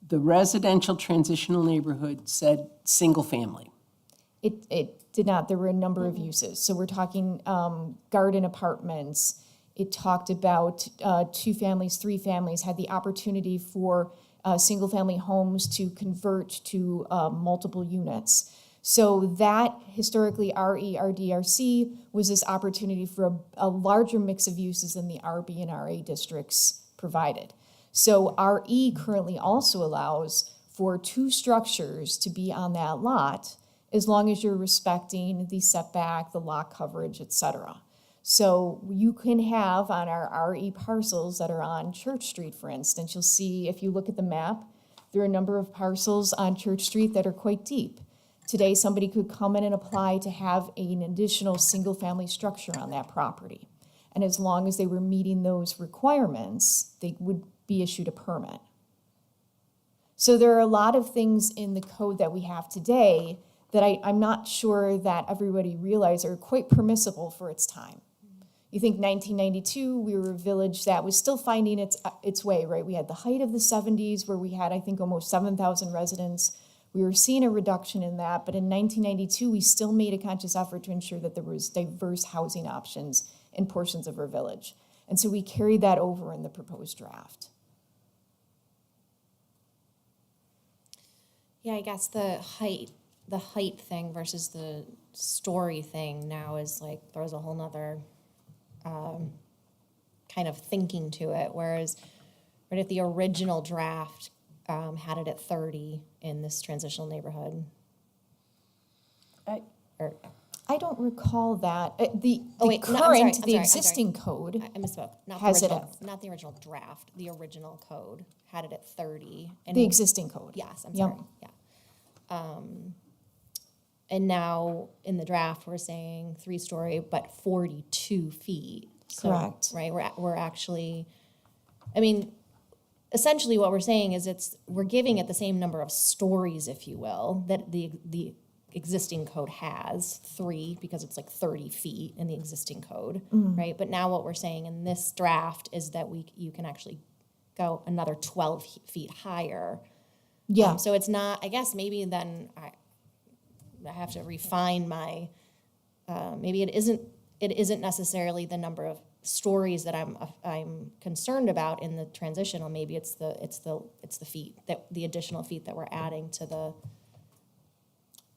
the residential transitional neighborhood said single family. It did not. There were a number of uses. So we're talking garden apartments. It talked about 2 families, 3 families, had the opportunity for single-family homes to convert to multiple units. So that historically RE, RD, RC was this opportunity for a larger mix of uses than the RB and RA districts provided. So RE currently also allows for 2 structures to be on that lot as long as you're respecting the setback, the lot coverage, et cetera. So you can have on our RE parcels that are on Church Street, for instance, you'll see if you look at the map, there are a number of parcels on Church Street that are quite deep. Today, somebody could come in and apply to have an additional single-family structure on that property. And as long as they were meeting those requirements, they would be issued a permit. So there are a lot of things in the code that we have today that I'm not sure that everybody realized are quite permissible for its time. You think 1992, we were a village that was still finding its way, right? We had the height of the 70s where we had, I think, almost 7,000 residents. We were seeing a reduction in that, but in 1992, we still made a conscious effort to ensure that there was diverse housing options in portions of our village. And so we carried that over in the proposed draft. Yeah, I guess the height thing versus the story thing now is like, throws a whole nother kind of thinking to it. Whereas, right at the original draft had it at 30 in this transitional neighborhood. I don't recall that. The existing code I misspoke. Not has the it original, not the original draft. The original code had it at 30. And the existing code. Yes, I'm Yep. sorry. Yeah. And now in the draft, we're saying 3-story, but 42 feet. So, Correct. right, we're actually, I mean, essentially what we're saying is we're giving it the same number of stories, if you will, that the existing code has, 3, because it's like 30 feet in the existing code, right? But now what we're saying in this draft is that you can actually go another 12 feet higher Yeah. So it's not, I guess maybe then I have to refine my, maybe it isn't necessarily the number of stories that I'm concerned about in the transitional. Maybe it's the feet, that the additional feet that we're adding to the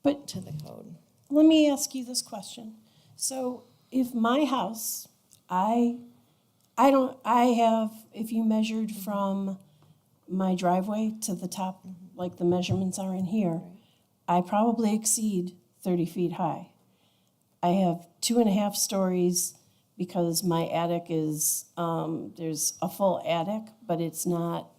But code. let me ask you this question. So if my house, I have, if you measured from my driveway to the top, like the measurements are in here, I probably exceed 30 feet high. I have 2.5 stories because my attic is, there's a full attic, but it's not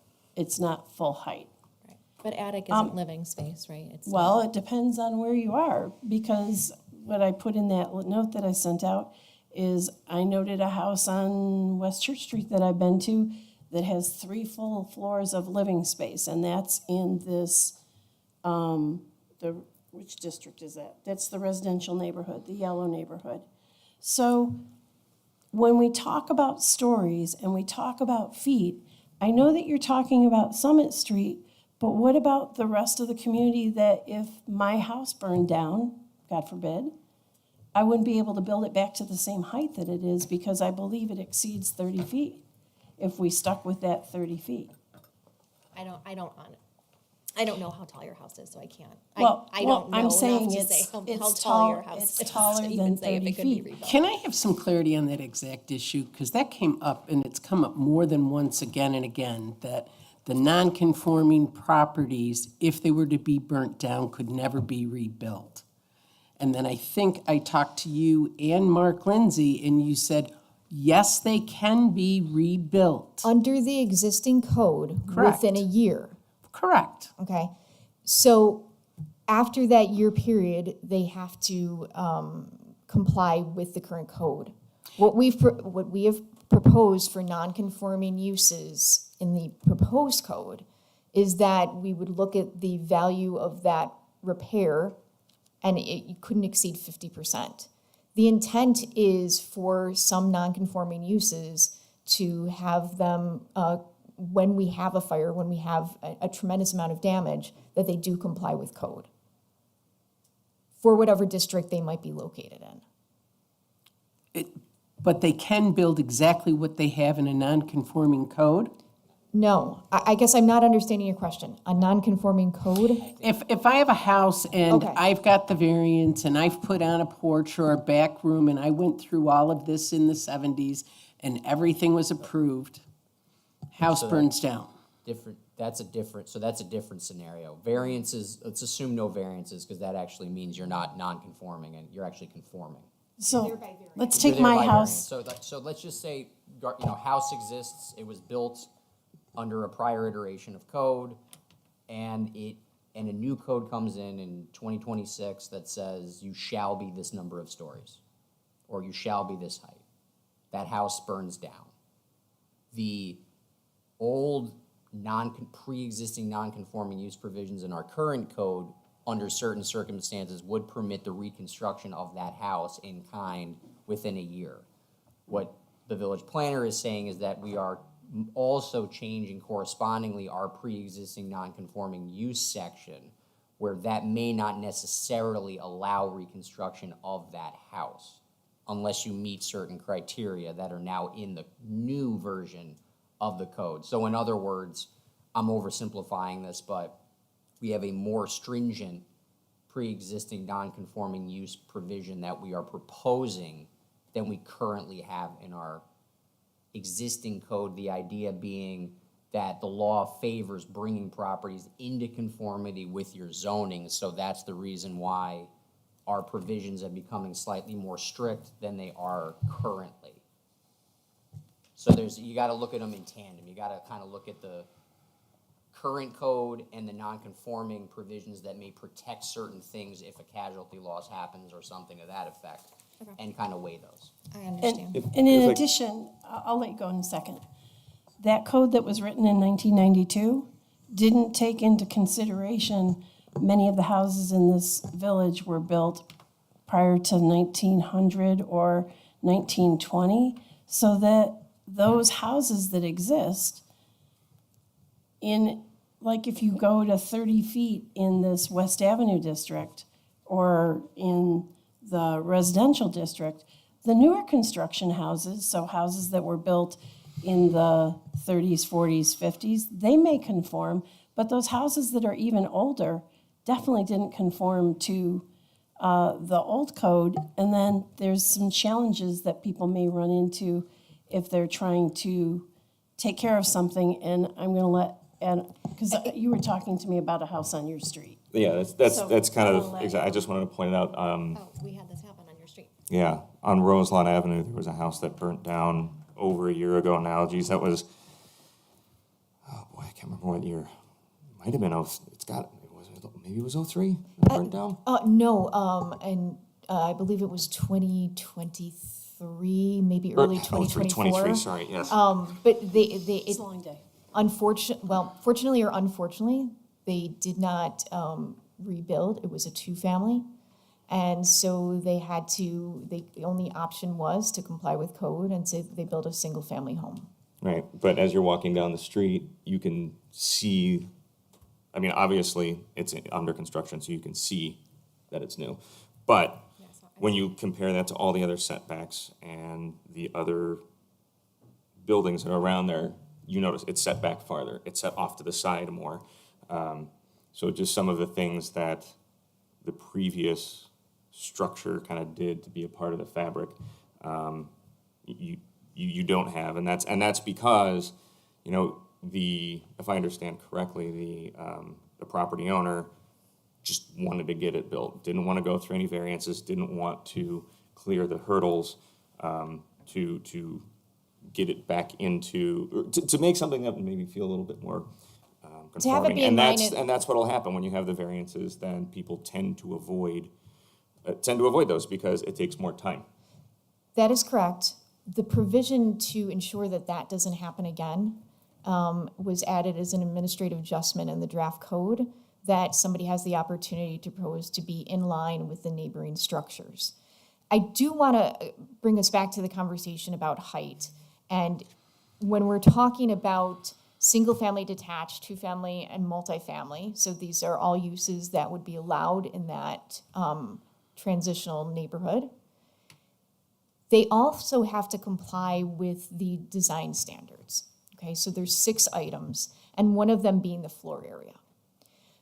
full height. Right. But attic isn't living space, right? It's Well, it depends on where you are, because what I put in that note that I sent out is I noted a house on West Church Street that I've been to that has 3 full floors of living space, and that's in this, which district is that? That's the residential neighborhood, the yellow neighborhood. So when we talk about stories and we talk about feet, I know that you're talking about Summit Street, but what about the rest of the community that if my house burned down, God forbid, I wouldn't be able to build it back to the same height that it is because I believe it exceeds 30 feet if we stuck with that 30 feet. I don't know how tall your house is, so I can't. Well, I don't know I'm enough saying to it's- say how it's tall your tall- house it's is. taller to even than say if 30 it could be feet. rebuilt. Can I have some clarity on that exact issue? Because that came up, and it's come up more than once again and again, that the non-conforming properties, if they were to be burnt down, could never be rebuilt. And then I think I talked to you and Mark Lindsay, and you said, yes, they can be rebuilt. Under the existing code, Correct. within a year, Correct. okay? So after that year period, they have to comply with the current code. What we have proposed for non-conforming uses in the proposed code is that we would look at the value of that repair, and it couldn't exceed 50%. The intent is for some non-conforming uses to have them, when we have a fire, when we have a tremendous amount of damage, that they do comply with code for whatever district they might be located in. But they can build exactly what they have in a non-conforming code? No, I guess I'm not understanding your question. A non-conforming code? If I have a house and Okay. I've got the variance and I've put on a porch or a back room and I went through all of this in the 70s and everything was approved, house burns down. That's a different scenario. Variances, let's assume no variances, because that actually means you're not non-conforming and you're actually conforming. So let's You're take there my by house. variance. So let's just say, house exists, it was built under a prior iteration of code, and a new code comes in 2026 that says you shall be this number of stories, or you shall be this height. That house burns down. The old pre-existing non-conforming use provisions in our current code, under certain circumstances, would permit the reconstruction of that house in kind within a year. What the village planner is saying is that we are also changing correspondingly our pre-existing non-conforming use section, where that may not necessarily allow reconstruction of that house unless you meet certain criteria that are now in the new version of the code. So in other words, I'm oversimplifying this, but we have a more stringent pre-existing non-conforming use provision that we are proposing than we currently have in our existing code, the idea being that the law favors bringing properties into conformity with your zoning, so that's the reason why our provisions are becoming slightly more strict than they are currently. So you gotta look at them in tandem. You gotta kind of look at the current code and the non-conforming provisions that may protect certain things if a casualty loss happens or something of that effect, and kind of weigh those. I understand. And in addition, I'll let you go in a second. That code that was written in 1992 didn't take into consideration many of the houses in this village were built prior to 1900 or 1920, so that those houses that exist in like if you go to 30 feet in this West Avenue district or in the residential district, the newer construction houses, so houses that were built in the 30s, 40s, 50s, they may conform, but those houses that are even older definitely didn't conform to the old code. And then there's some challenges that people may run into if they're trying to take care of something. And I'm going to let, because you were talking to me about a house on your street. Yeah, So, that's kind I'll of, let- I just wanted to point it out. Oh, we had this happen on your street. Yeah, on Roselawn Avenue, there was a house that burnt down over a year ago now. Geez, that was, oh boy, I can't remember what year. Might have been, maybe it was 03 that burnt down? No, and I believe it was 2023, maybe early 2024. 23, sorry, yes. But It's a long day. fortunately or unfortunately, they did not rebuild. It was a two-family. And so they had to, the only option was to comply with code and say they built a single-family home. Right, but as you're walking down the street, you can see, I mean, obviously, it's under construction, so you can see that it's new. But when you compare that to all the other setbacks and the other buildings that are around there, you notice it's set back farther, it's set off to the side more. So just some of the things that the previous structure kind of did to be a part of the fabric, you don't have, and that's because, you know, if I understand correctly, the property owner just wanted to get it built, didn't want to go through any variances, didn't want to clear the hurdles to get it back into, to make something that would maybe feel a little bit more To have it conforming. be in And line that's what'll happen when you have the variances. Then people tend to avoid those because it takes more time. That is correct. The provision to ensure that that doesn't happen again was added as an administrative adjustment in the draft code, that somebody has the opportunity to propose to be in line with the neighboring structures. I do want to bring us back to the conversation about height. And when we're talking about single-family detached, two-family, and multifamily, so these are all uses that would be allowed in that transitional neighborhood, they also have to comply with the design standards. Okay, so there's 6 items, and one of them being the floor area.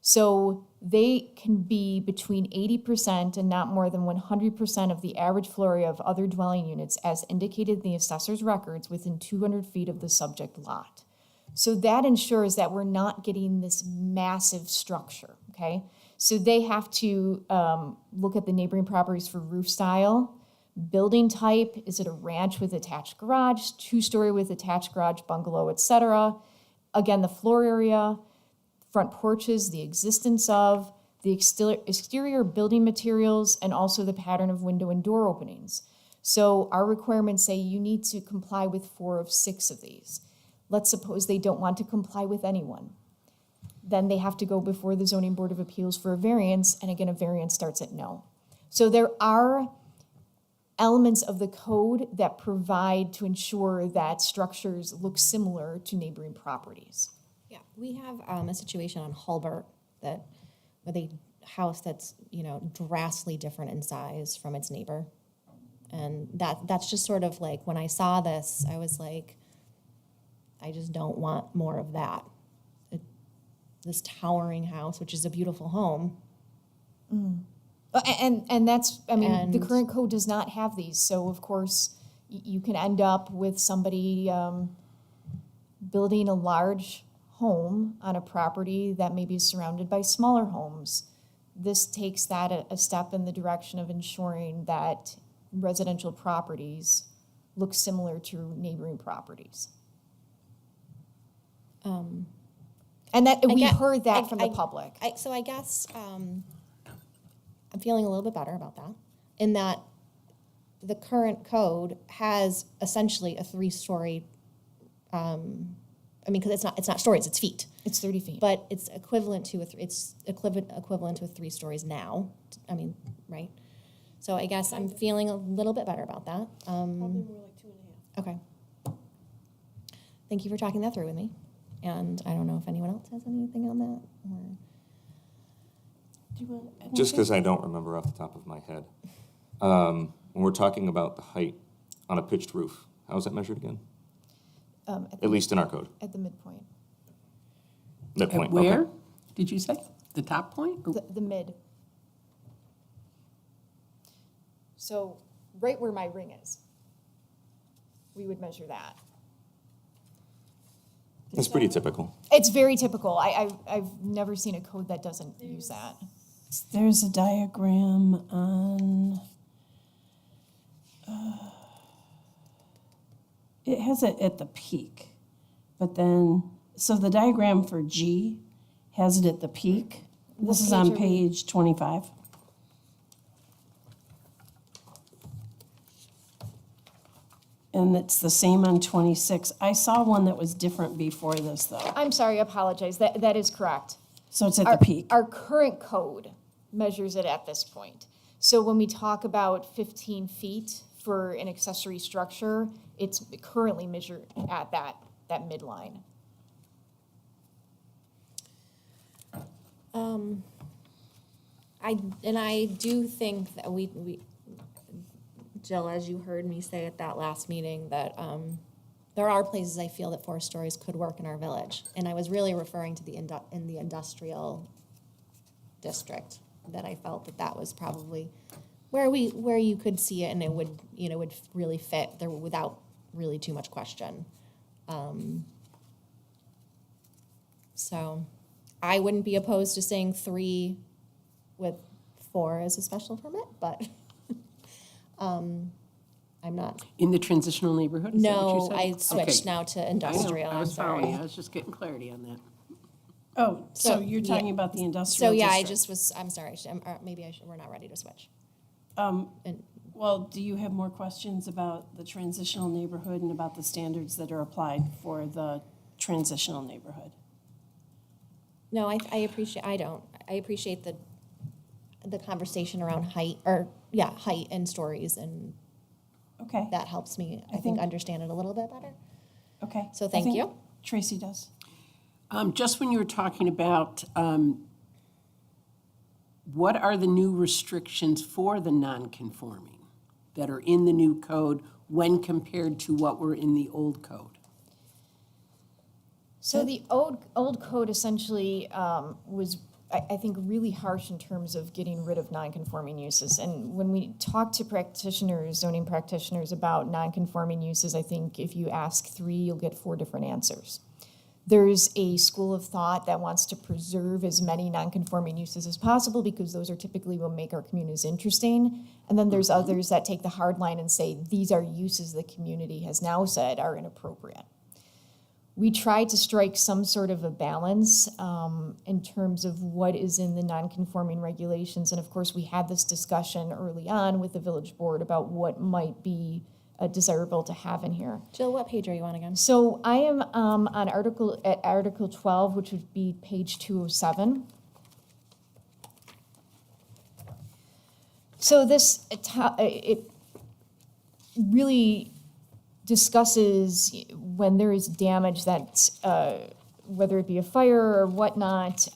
So they can be between 80% and not more than 100% of the average floor area of other dwelling units as indicated in the assessor's records within 200 feet of the subject lot. So that ensures that we're not getting this massive structure, okay? So they have to look at the neighboring properties for roof style, building type, is it a ranch with attached garage, 2-story with attached garage, bungalow, etc. Again, the floor area, front porches, the existence of, the exterior building materials, and also the pattern of window and door openings. So our requirements say you need to comply with 4 of 6 of these. Let's suppose they don't want to comply with any one. Then they have to go before the Zoning Board of Appeals for a variance, and again, a variance starts at no. So there are elements of the code that provide to ensure that structures look similar to neighboring properties. Yeah, we have a situation on Hulbert with a house that's, you know, drastically different in size from its neighbor. And that's just sort of like, when I saw this, I was like, I just don't want more of that. This towering house, which is a beautiful home. And that's, I mean, the And- current code does not have these, so of course, you can end up with somebody building a large home on a property that may be surrounded by smaller homes. This takes that a step in the direction of ensuring that residential properties look similar to neighboring properties. And that, we heard that from the public. So I guess I'm feeling a little bit better about that, in that the current code has essentially a 3-story, I mean, because it's not stories, it's feet. It's 30 feet. But it's equivalent to it's equivalent to 3 stories now. I mean, right? So I guess I'm feeling a little bit better about that. Probably more like 2.5. Okay. Thank you for talking that through with me. And I don't know if anyone else has anything on that, or. Do you want to add Just anything? because I don't remember off the top of my head. When we're talking about the height on a pitched roof, how is that measured again? At least in our code. At the midpoint, Midpoint, At where, okay. did you say? The top point? Or- the mid. So right where my ring is, we would measure that. It's pretty typical. It's very typical. I've never seen a code that doesn't use that. There's a diagram on, it has it at the peak, but then, so the diagram for G has it at the peak. This is on page are we- page 25. And it's the same on 26. I saw one that was different before this, though. I'm sorry, I apologize. That is correct. So it's at Our- the peak. Our current code measures it at this point. So when we talk about 15 feet for an accessory structure, it's currently measured at that midline. I do think that we, Jill, as you heard me say at that last meeting, that there are places I feel that 4 stories could work in our village. And I was really referring to in the industrial district, that I felt that was probably where you could see it and it would, would really fit there without really too much question. So I wouldn't be opposed to saying 3 with 4 as a special permit, but I'm not. In the transitional neighborhood, is that what you No, said? I switched Okay. now to I know, industrial, I I'm was following you. sorry. I was just getting clarity on that. Oh, so So, you're yeah. talking about the So, industrial yeah, I district. just was, I'm sorry, we're not ready to switch. Um, And Well, do you have more questions about the transitional neighborhood and about the standards that are applied for the transitional neighborhood? no, I appreciate the conversation around height, height and stories, and Okay, that helps me, I think, think- understand it a little bit better. okay. So I thank think you. Tracy does. Just when you were talking about what are the new restrictions for the non-conforming that are in the new code when compared to what were in the old code? So the old code essentially was, I think, really harsh in terms of getting rid of non-conforming uses. And when we talk to practitioners, zoning practitioners about non-conforming uses, I think if you ask 3, you'll get 4 different answers. There's a school of thought that wants to preserve as many non-conforming uses as possible because those are typically what make our communities interesting. And then there's others that take the hard line and say, these are uses the community has now said are inappropriate. We tried to strike some sort of a balance in terms of what is in the non-conforming regulations. And of course, we had this discussion early on with the village board about what might be desirable to have in here. Jill, what page are you on again? So I am on Article 12, which would be page 207. So this, it really discusses when there is damage that, whether it be a fire or whatnot,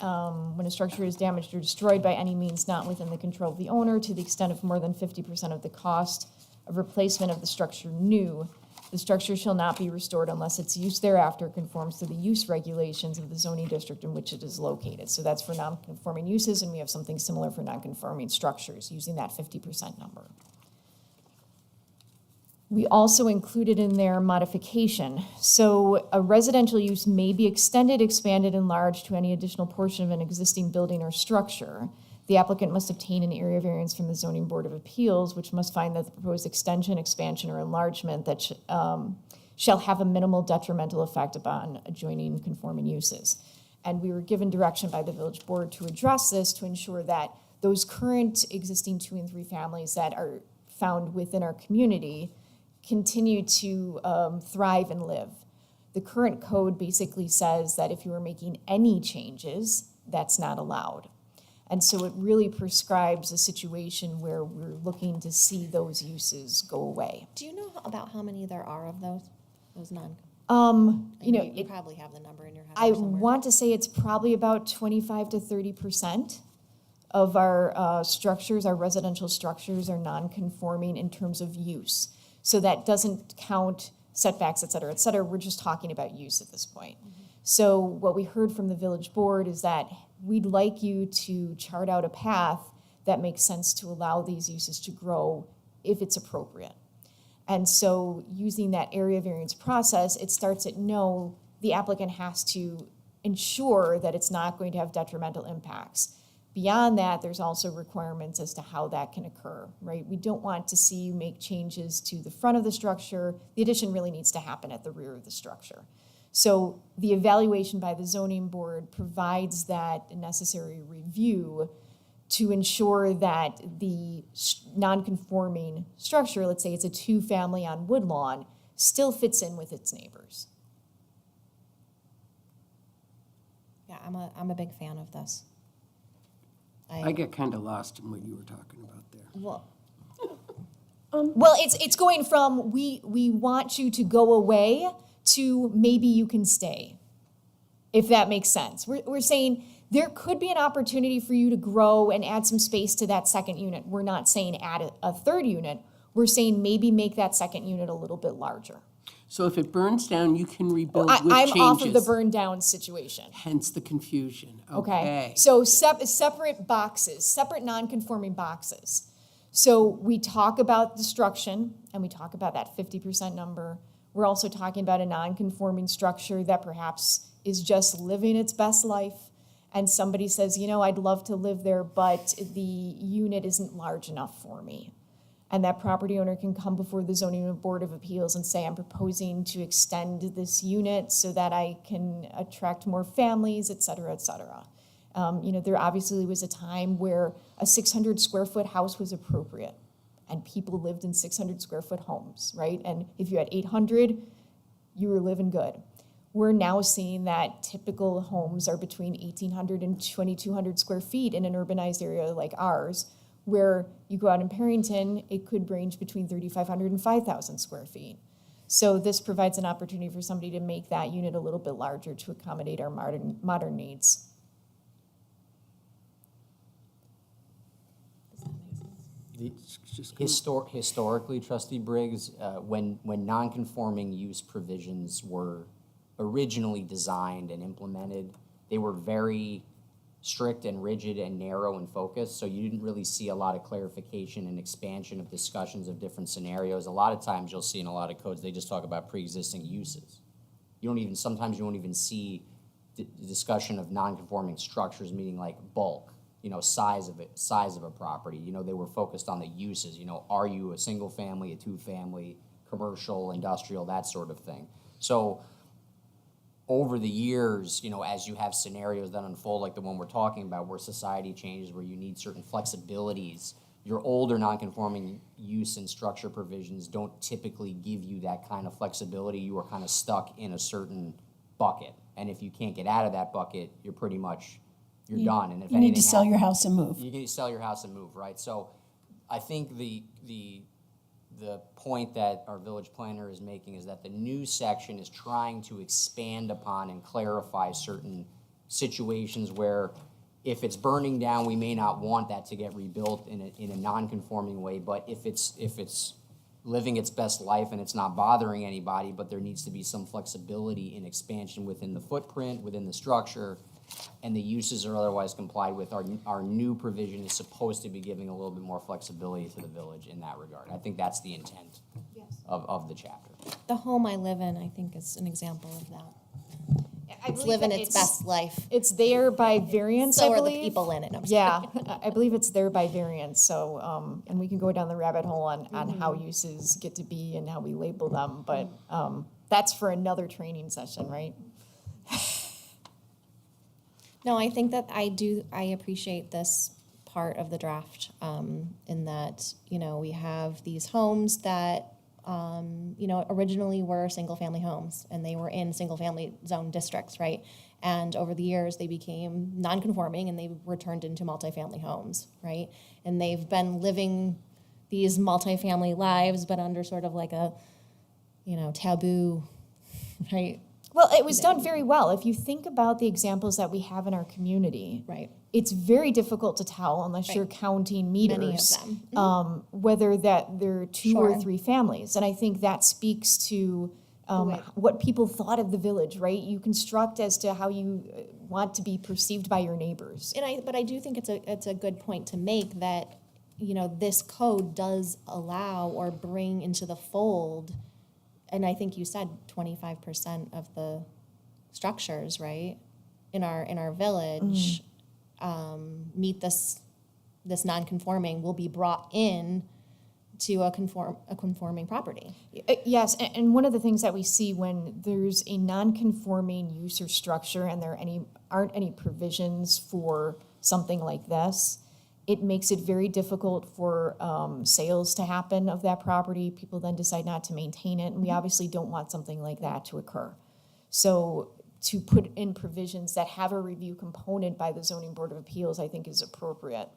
when a structure is damaged or destroyed by any means not within the control of the owner to the extent of more than 50% of the cost of replacement of the structure new, the structure shall not be restored unless its use thereafter conforms to the use regulations of the zoning district in which it is located. So that's for non-conforming uses, and we have something similar for non-conforming structures, using that 50% number. We also included in there modification. So a residential use may be extended, expanded, enlarged to any additional portion of an existing building or structure. The applicant must obtain an area variance from the Zoning Board of Appeals, which must find that the proposed extension, expansion, or enlargement that shall have a minimal detrimental effect upon adjoining conforming uses. And we were given direction by the village board to address this to ensure that those current existing 2 and 3 families that are found within our community continue to thrive and live. The current code basically says that if you are making any changes, that's not allowed. And so it really prescribes a situation where we're looking to see those uses go away. Do you know about how many there are of those non? You know, You probably have the number in your head I somewhere. want to say it's probably about 25 to 30% of our structures, our residential structures are non-conforming in terms of use. So that doesn't count setbacks, et cetera, et cetera. We're just talking about use at this point. So what we heard from the village board is that we'd like you to chart out a path that makes sense to allow these uses to grow if it's appropriate. And so using that area variance process, it starts at no, the applicant has to ensure that it's not going to have detrimental impacts. Beyond that, there's also requirements as to how that can occur, right? We don't want to see you make changes to the front of the structure. The addition really needs to happen at the rear of the structure. So the evaluation by the zoning board provides that necessary review to ensure that the non-conforming structure, let's say it's a 2-family on Woodlawn, still fits in with its neighbors. Yeah, I'm a big fan of this. I get kind of lost in what you were talking about there. Well, it's going from we want you to go away to maybe you can stay, if that makes sense. We're saying there could be an opportunity for you to grow and add some space to that second unit. We're not saying add a third unit. We're saying maybe make that second unit a little bit larger. So if it burns down, you can rebuild with I'm changes. off of the burn down situation. Hence the confusion. Okay. So separate boxes, separate non-conforming boxes. So we talk about destruction and we talk about that 50% number. We're also talking about a non-conforming structure that perhaps is just living its best life. And somebody says, you know, I'd love to live there, but the unit isn't large enough for me. And that property owner can come before the zoning board of appeals and say, I'm proposing to extend this unit so that I can attract more families, et cetera, et cetera. You know, there obviously was a time where a 600 square foot house was appropriate and people lived in 600 square foot homes, right? And if you had 800, you were living good. We're now seeing that typical homes are between 1,800 and 2,200 square feet in an urbanized area like ours, where you go out in Perrington, it could range between 3,500 and 5,000 square feet. So this provides an opportunity for somebody to make that unit a little bit larger to accommodate our modern needs. Historically, Trustee Briggs, when non-conforming use provisions were originally designed and implemented, they were very strict and rigid and narrow in focus, so you didn't really see a lot of clarification and expansion of discussions of different scenarios. A lot of times you'll see in a lot of codes, they just talk about pre-existing uses. Sometimes you won't even see the discussion of non-conforming structures, meaning like bulk, size of a property. They were focused on the uses, are you a single family, a 2-family, commercial, industrial, that sort of thing. So over the years, as you have scenarios that unfold like the one we're talking about, where society changes, where you need certain flexibilities, your older non-conforming use and structure provisions don't typically give you that kind of flexibility. You are kind of stuck in a certain bucket. And if you can't get out of that bucket, you're pretty much, you're done. And if You need to anything sell your happens- house and move. You need to sell your house and move, right? So I think the point that our village planner is making is that the new section is trying to expand upon and clarify certain situations where if it's burning down, we may not want that to get rebuilt in a non-conforming way, but if it's living its best life and it's not bothering anybody, but there needs to be some flexibility in expansion within the footprint, within the structure, and the uses are otherwise complied with, our new provision is supposed to be giving a little bit more flexibility to the village in that regard. I think that's the intent of the chapter. The home I live in, I think, is an example of that. I It's believe living that its best life. It's there by variance, So I are the believe. people in it. I'm Yeah, I believe it's there by variance, so, and we can go down the rabbit hole on how uses get to be and how we label them, but that's for another training session, right? No, I think that I appreciate this part of the draft, in that, we have these homes that, originally were single-family homes, and they were in single-family zone districts, right? And over the years, they became non-conforming, and they were turned into multifamily homes, right? And they've been living these multifamily lives, but under sort of like a, taboo right? Well, it was done very well. If you think about the examples that we have in our community. Right. It's very difficult to tell unless you're Right. counting Many of meters. them. Whether that there are two or Sure. three families. And I think that speaks to way- what people thought of the village, right? You construct as to how you want to be perceived by your neighbors. But I do think it's a good point to make that, this code does allow or bring into the fold, and I think you said 25% of the structures, right, in our village, meet this non-conforming, will be brought in to a conforming property. Yes, and one of the things that we see when there's a non-conforming use or structure and there aren't any provisions for something like this, it makes it very difficult for sales to happen of that property. People then decide not to maintain it, and we obviously don't want something like that to occur. So to put in provisions that have a review component by the Zoning Board of Appeals, I think is appropriate.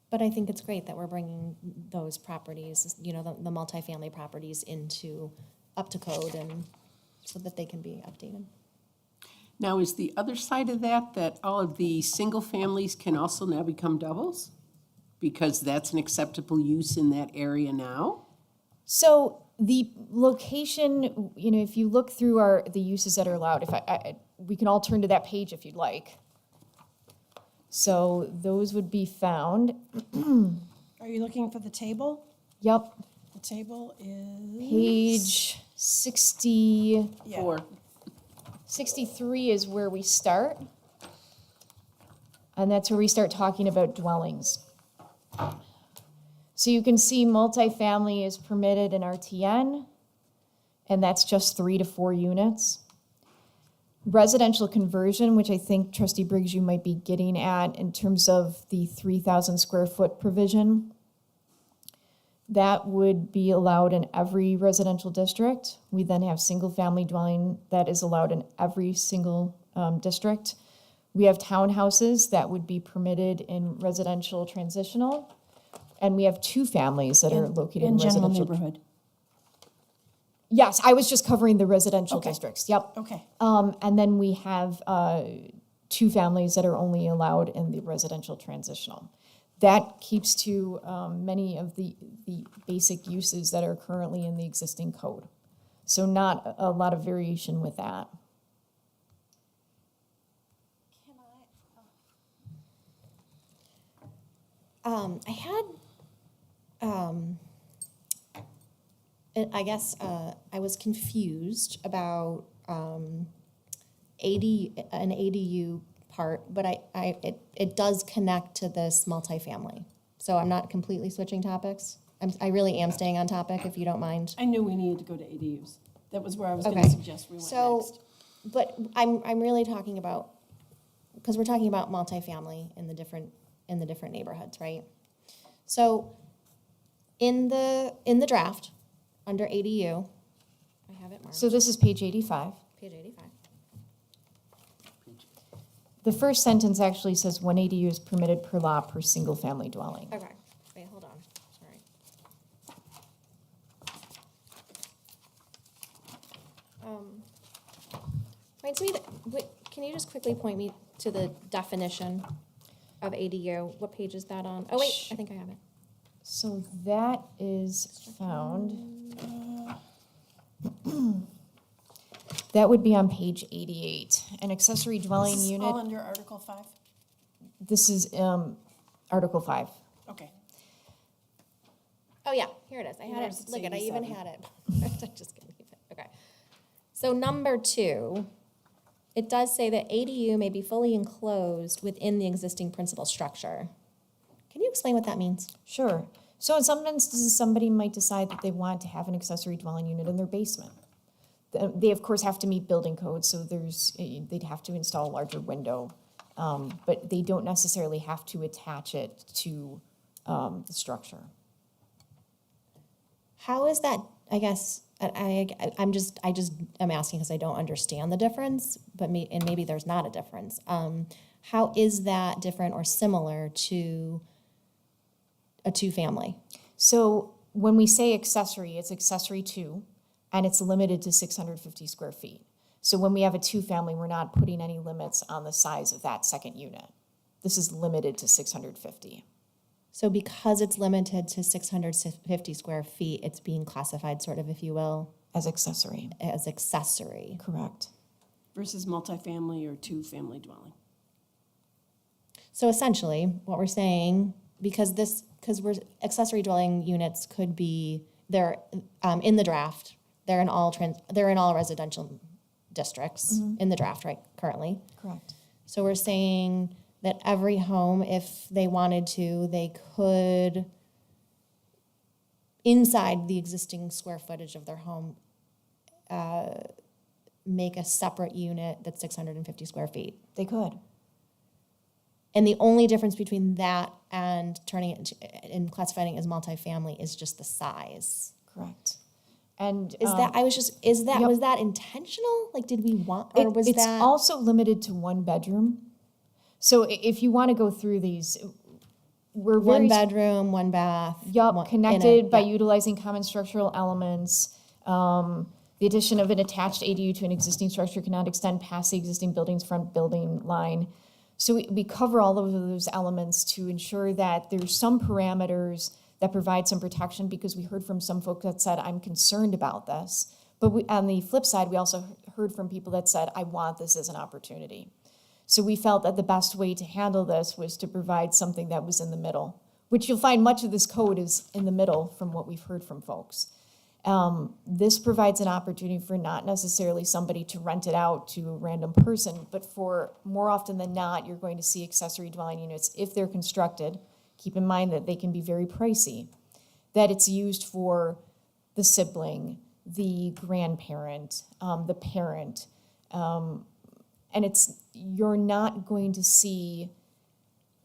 But I think it's great that we're bringing those properties, the multifamily properties up to code and so that they can be updated. Now, is the other side of that all of the single families can also now become doubles? Because that's an acceptable use in that area now? So the location, if you look through the uses that are allowed, we can all turn to that page if you'd like. So those would be found, Are you looking for the table? yep, The table is. page 60, Yeah. 4. 63 is where we start. And that's where we start talking about dwellings. So you can see multifamily is permitted in RTN, and that's just 3 to 4 units. Residential conversion, which I think Trustee Briggs, you might be getting at in terms of the 3,000 square foot provision, that would be allowed in every residential district. We then have single-family dwelling that is allowed in every single district. We have townhouses that would be permitted in residential transitional. And we have 2 families that are located in In general residential. neighborhood. Yes, I was just covering the residential Okay. districts, yep. Okay. And then we have 2 families that are only allowed in the residential transitional. That keeps to many of the basic uses that are currently in the existing code. So not a lot of variation with that. I had, I guess, I was confused about an ADU part, but it does connect to this multifamily. So I'm not completely switching topics. I really am staying on topic, if you don't mind. I knew we needed to go to ADUs. That was where I was going to Okay. suggest we went So, next. but I'm really talking about, because we're talking about multifamily in the different neighborhoods, right? So, in the draft, under ADU, I have it marked, So this is page 85. page 85. The first sentence actually says 1 ADU is permitted per lot per single-family dwelling. Okay, wait, hold on, sorry. Point to me, can you just quickly point me to the definition of ADU? What page is that on? Oh, wait, I think I have it. So that is found. That would be on page 88. An accessory dwelling Is this unit, all under Article 5? this is Article 5. Okay. Oh, yeah, here it is. I had Yours it, is look at, I even 87. had it. I'm just kidding. Okay. So number 2, it does say that ADU may be fully enclosed within the existing principal structure. Can you explain what that means? Sure. So in some instances, somebody might decide that they want to have an accessory dwelling unit in their basement. They, of course, have to meet building codes, so they'd have to install a larger window. But they don't necessarily have to attach it to the structure. How is that, I guess, I'm asking because I don't understand the difference, but maybe there's not a difference. How is that different or similar to a 2-family? So when we say accessory, it's accessory to. and it's limited to 650 square feet. So when we have a two-family, we're not putting any limits on the size of that second unit. This is limited to 650. So because it's limited to 650 square feet, it's being classified sort of, if you will, As accessory, as accessory. correct. Versus multifamily or two-family dwelling. So essentially, what we're saying, because accessory dwelling units could be, they're in the draft, they're in all residential districts in the draft, right, currently. Correct. So we're saying that every home, if they wanted to, they could, inside the existing square footage of their home, make a separate unit that's 650 square feet. They could. And the only difference between that and turning it and classifying it as multifamily is just the size. Correct. And Is that, Yep. was that intentional? Like, did we want, or was it's that? also limited to one bedroom. So if you want to go through these, we're One very bedroom, one bath. Yup, connected by yeah. utilizing common structural elements. The addition of an attached ADU to an existing structure cannot extend past the existing building's front building line. So we cover all of those elements to ensure that there's some parameters that provide some protection, because we heard from some folks that said, I'm concerned about this. But on the flip side, we also heard from people that said, I want this as an opportunity. So we felt that the best way to handle this was to provide something that was in the middle, which you'll find much of this code is in the middle from what we've heard from folks. This provides an opportunity for not necessarily somebody to rent it out to a random person, but for more often than not, you're going to see accessory dwelling units, if they're constructed, keep in mind that they can be very pricey, that it's used for the sibling, the grandparent, the parent, and you're not going to see,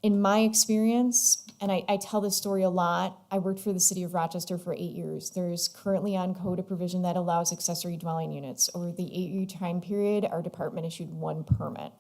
in my experience, and I tell this story a lot, I worked for the city of Rochester for 8 years. There's currently on code a provision that allows accessory dwelling units. Over the 8-year time period, our department issued 1 permit.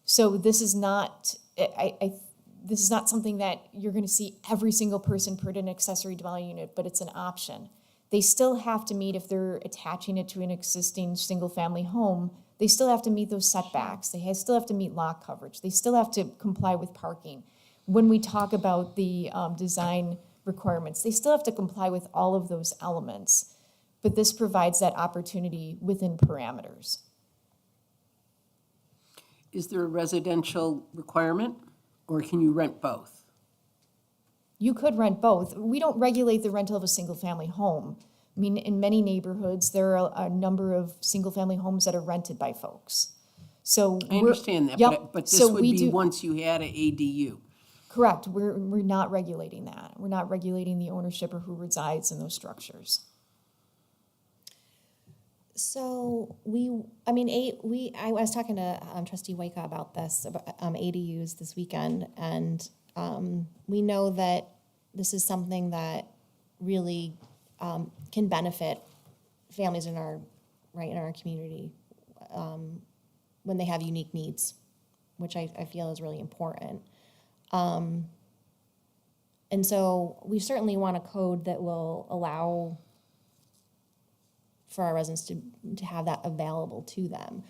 So this is not, this is not something that you're gonna see every single person put an accessory dwelling unit, but it's an option. They still have to meet, if they're attaching it to an existing single-family home, they still have to meet those setbacks. They still have to meet lot coverage. They still have to comply with parking. When we talk about the design requirements, they still have to comply with all of those elements. But this provides that opportunity within parameters. Is there a residential requirement, or can you rent both? You could rent both. We don't regulate the rental of a single-family home. I mean, in many neighborhoods, there are a number of single-family homes that are rented by folks. So I understand that, Yep. but this So would we be do- once you had an ADU. Correct. We're not regulating that. We're not regulating the ownership or who resides in those structures. So I was talking to Trustee Waika about this, about ADUs this weekend, and we know that this is something that really can benefit families in our community when they have unique needs, which I feel is really important. And so we certainly want a code that will allow for our residents to have that available to them.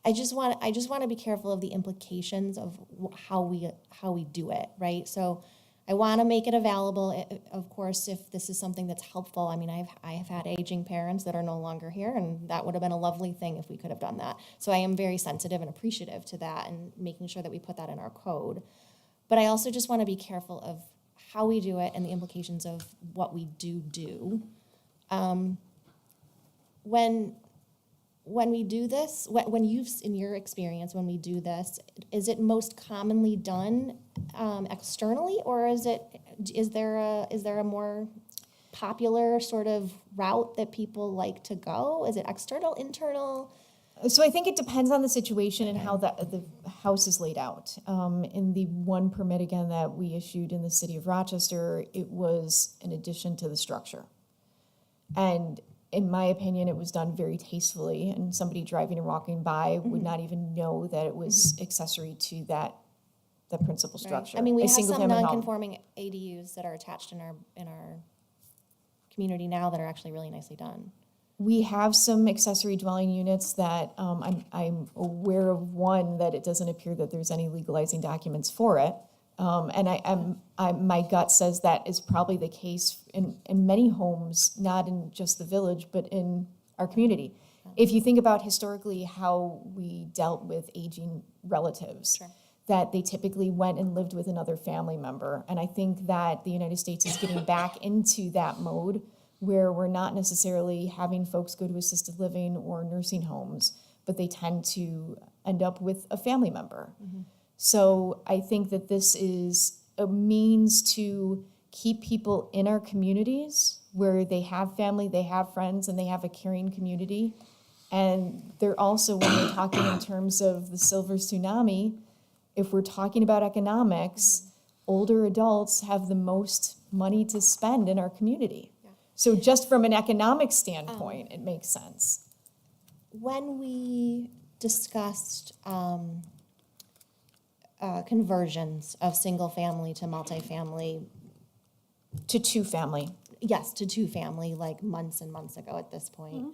I just want to be careful of the implications of how we do it, right? So I want to make it available, of course, if this is something that's helpful. I mean, I have had aging parents that are no longer here, and that would have been a lovely thing if we could have done that. So I am very sensitive and appreciative to that, and making sure that we put that in our code. But I also just want to be careful of how we do it and the implications of what we do. When we do this, when you've, in your experience, when we do this, is it most commonly done externally, or is there a more popular sort of route that people like to go? Is it external, internal? So I think it depends on the situation and how the house is laid out. In the 1 permit, again, that we issued in the city of Rochester, it was an addition to the structure. And in my opinion, it was done very tastefully, and somebody driving and walking by would not even know that it was accessory to that the principal Right. structure. I mean, we a have some single-family home. non-conforming ADUs that are attached in our community now that are actually really nicely done. We have some accessory dwelling units that, I'm aware of one that it doesn't appear that there's any legalizing documents for it. And my gut says that is probably the case in many homes, not in just the village, but in our community. If you think about historically how we dealt with aging relatives, Sure. that they typically went and lived with another family member. And I think that the United States is getting back into that mode where we're not necessarily having folks go to assisted living or nursing homes, but they tend to end up with a family member. So I think that this is a means to keep people in our communities where they have family, they have friends, and they have a caring community. And they're also, when we're talking in terms of the silver tsunami, if we're talking about economics, older adults have the most money to spend in our community. So just from an economic standpoint, it makes sense. When we discussed conversions of single-family to multifamily, To two-family. yes, to two-family, like months and months ago at this point,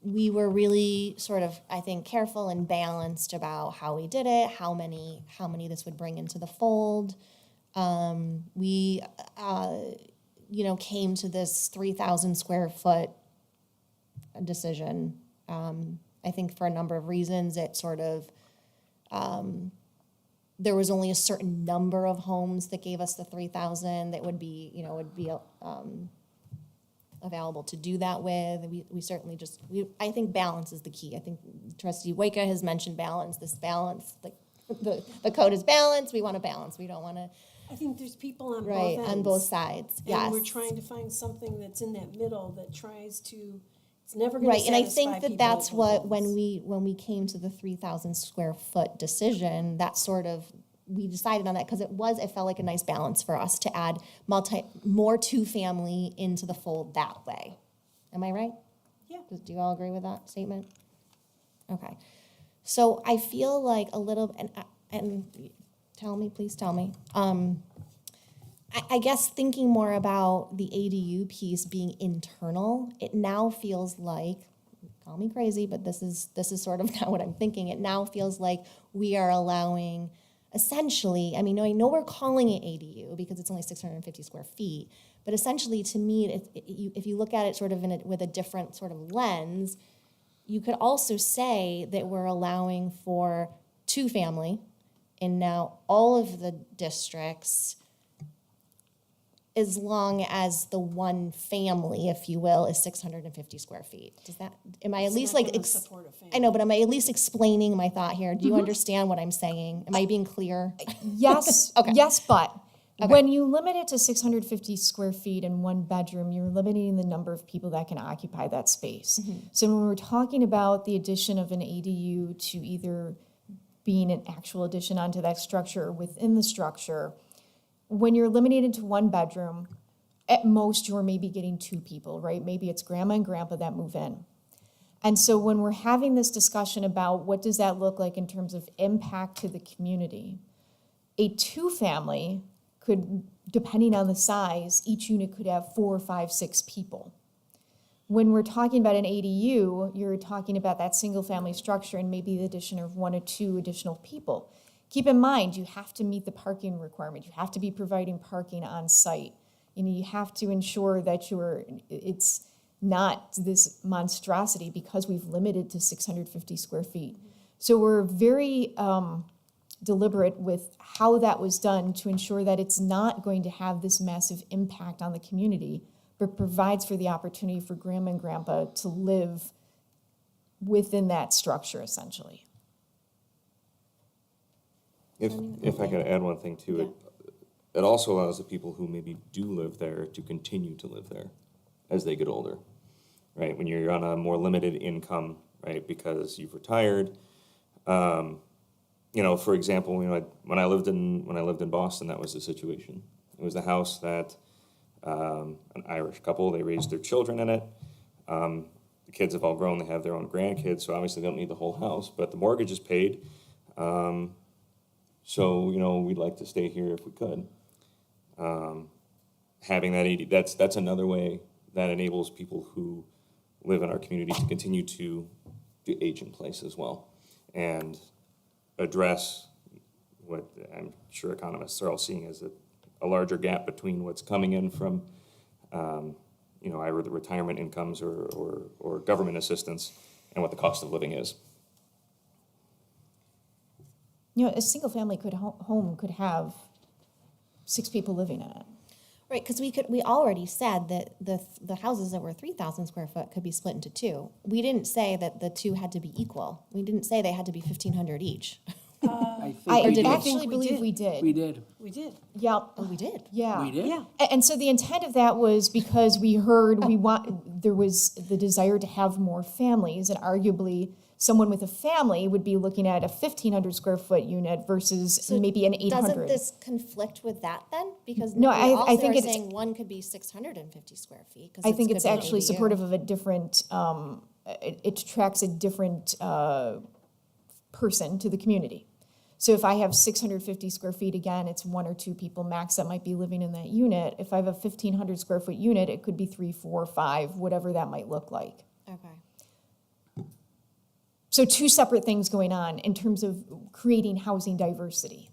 we were really sort of, I think, careful and balanced about how we did it, how many this would bring into the fold. We, came to this 3,000 square foot decision. I think for a number of reasons, it sort of, there was only a certain number of homes that gave us the 3,000 that would be, available to do that with. We certainly I think balance is the key. I think Trustee Waika has mentioned balance, like the code is balanced, we want to balance, we don't want to, I think there's people on both right, ends. on both sides, yes. And we're trying to find something that's in that middle that tries to, it's never going to Right, and I satisfy think that people that's at both what, ends. when we came to the 3,000 square foot decision, that sort of, we decided on that because it felt like a nice balance for us to add more two-family into the fold that way. Am I right? Yeah. Do you all agree with that statement? Okay. So I feel like a little, and please tell me. I guess thinking more about the ADU piece being internal, it now feels like, call me crazy, but this is sort of now what I'm thinking. It now feels like we are allowing, essentially, I mean, I know we're calling it ADU because it's only 650 square feet, but essentially, to me, if you look at it sort of with a different sort of lens, you could also say that we're allowing for two-family in now all of the districts, as long as the one family, if you will, is 650 square feet. Does that, am I at It's least not like, gonna support a family. I know, but am I at least explaining my thought here? Do you understand what I'm saying? Am I being clear? Yes, Okay. yes, but when you limit it to 650 square feet in one bedroom, you're limiting the number of people that can occupy that space. So when we're talking about the addition of an ADU to either being an actual addition onto that structure or within the structure, when you're limited to one bedroom, at most you're maybe getting two people, right? Maybe it's grandma and grandpa that move in. And so when we're having this discussion about what does that look like in terms of impact to the community, a two-family could, depending on the size, each unit could have 4, 5, 6 people. When we're talking about an ADU, you're talking about that single-family structure and maybe the addition of 1 or 2 additional people. Keep in mind, you have to meet the parking requirement. You have to be providing parking on site. You have to ensure that it's not this monstrosity because we've limited to 650 square feet. So we're very deliberate with how that was done to ensure that it's not going to have this massive impact on the community, but provides for the opportunity for grandma and grandpa to live within that structure, essentially. If I could add one thing to it, it also allows the people who maybe do live there to continue to live there as they get older, right? When you're on a more limited income, right, because you've retired. For example, when I lived in Boston, that was the situation. It was the house that an Irish couple, they raised their children in it. The kids have all grown, they have their own grandkids, so obviously they don't need the whole house, but the mortgage is paid. So, we'd like to stay here if we could. Having that 80, that's another way that enables people who live in our community to continue to age in place as well and address what I'm sure economists are all seeing as a larger gap between what's coming in from, either the retirement incomes or government assistance and what the cost of living is. A single-family home could have 6 people living in it. Right, because we already said that the houses that were 3,000 square foot could be split into 2. We didn't say that the 2 had to be equal. We didn't say they had to be 1,500 each. I think I we did. actually believe we did. We did. We did. Yep. Oh, we did? Yeah. We did? Yeah. And so the intent of that was because we heard there was the desire to have more families, and arguably someone with a family would be looking at a 1,500 square foot unit versus maybe an 800. Doesn't this conflict with that then? Because No, we I also think are it's- saying one could be 650 square feet. 'Cause I think could it's be an actually ADU. supportive of a different, it attracts a different person to the community. So if I have 650 square feet, again, it's 1 or 2 people max that might be living in that unit. If I have a 1,500 square foot unit, it could be 3, 4, 5, whatever that might look like. Okay. So 2 separate things going on in terms of creating housing diversity.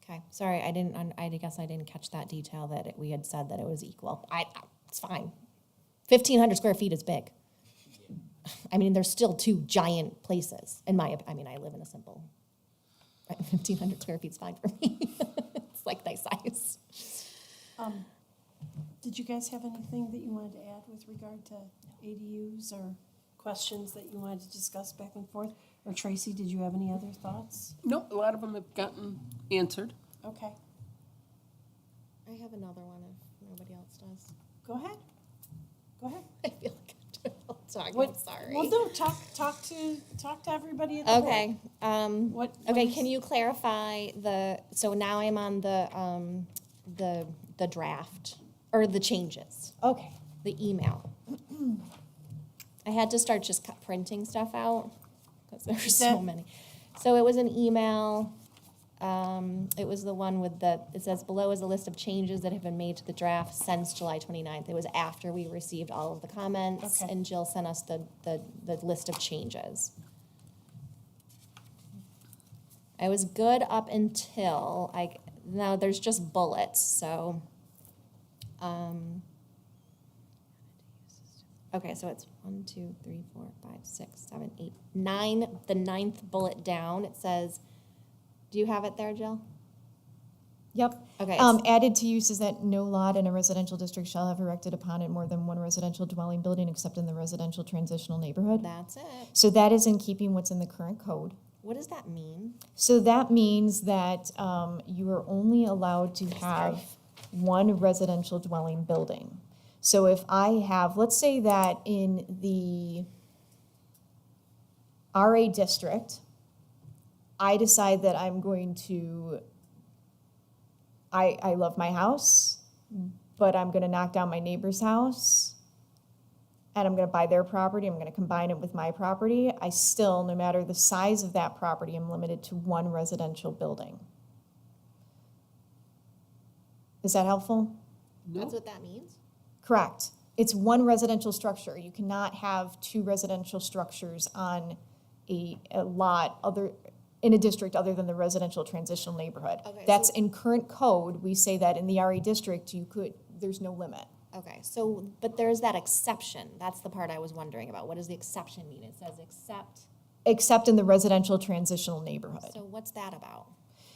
Okay, sorry, I guess I didn't catch that detail that we had said that it was equal. It's fine. 1,500 square feet is big. I mean, there's still 2 giant places I live in a simple, 1,500 square feet's fine for me. It's like nice size. Did you guys have anything that you wanted to add with regard to ADUs or questions that you wanted to discuss back and forth? Or Tracy, did you have any other thoughts? Nope, a lot of them have gotten answered. Okay, I have another one if nobody else does. go ahead. Go ahead. I feel like I'm talking, What- I'm sorry. Well, no, talk to everybody at the board. Okay, What okay, is- can you clarify so now I'm on the draft, or the changes, Okay. the email. I had to start just printing stuff out, because there were so that- many. So it was an email, it was the one with it says below is a list of changes that have been made to the draft since July 29th. It was after we received all of the comments, Okay. and Jill sent us the list of changes. I was good up until now there's just bullets, so. Okay, so it's 1, 2, 3, 4, 5, 6, 7, 8, 9. The 9th bullet down, it says, do you have it there, Jill? Yep. Okay. Added to use is that no lot in a residential district shall have erected upon it more than one residential dwelling building except in the residential transitional neighborhood. That's it. So that is in keeping what's in the current code. What does that mean? So that means that you are only allowed to have one residential dwelling building. So if I have, let's say that in the RA district, I decide that I'm going to, I love my house, but I'm gonna knock down my neighbor's house, and I'm gonna buy their property, I'm gonna combine it with my property, I still, no matter the size of that property, I'm limited to one residential building. Is that helpful? That's what that means? Correct. It's one residential structure. You cannot have 2 residential structures on a lot in a district other than the residential transitional neighborhood. Okay, That's so- in current code, we say that in the RA district, there's no limit. Okay, so, but there's that exception. That's the part I was wondering about. What does the exception mean? It says Except in the residential transitional neighborhood. So what's that about?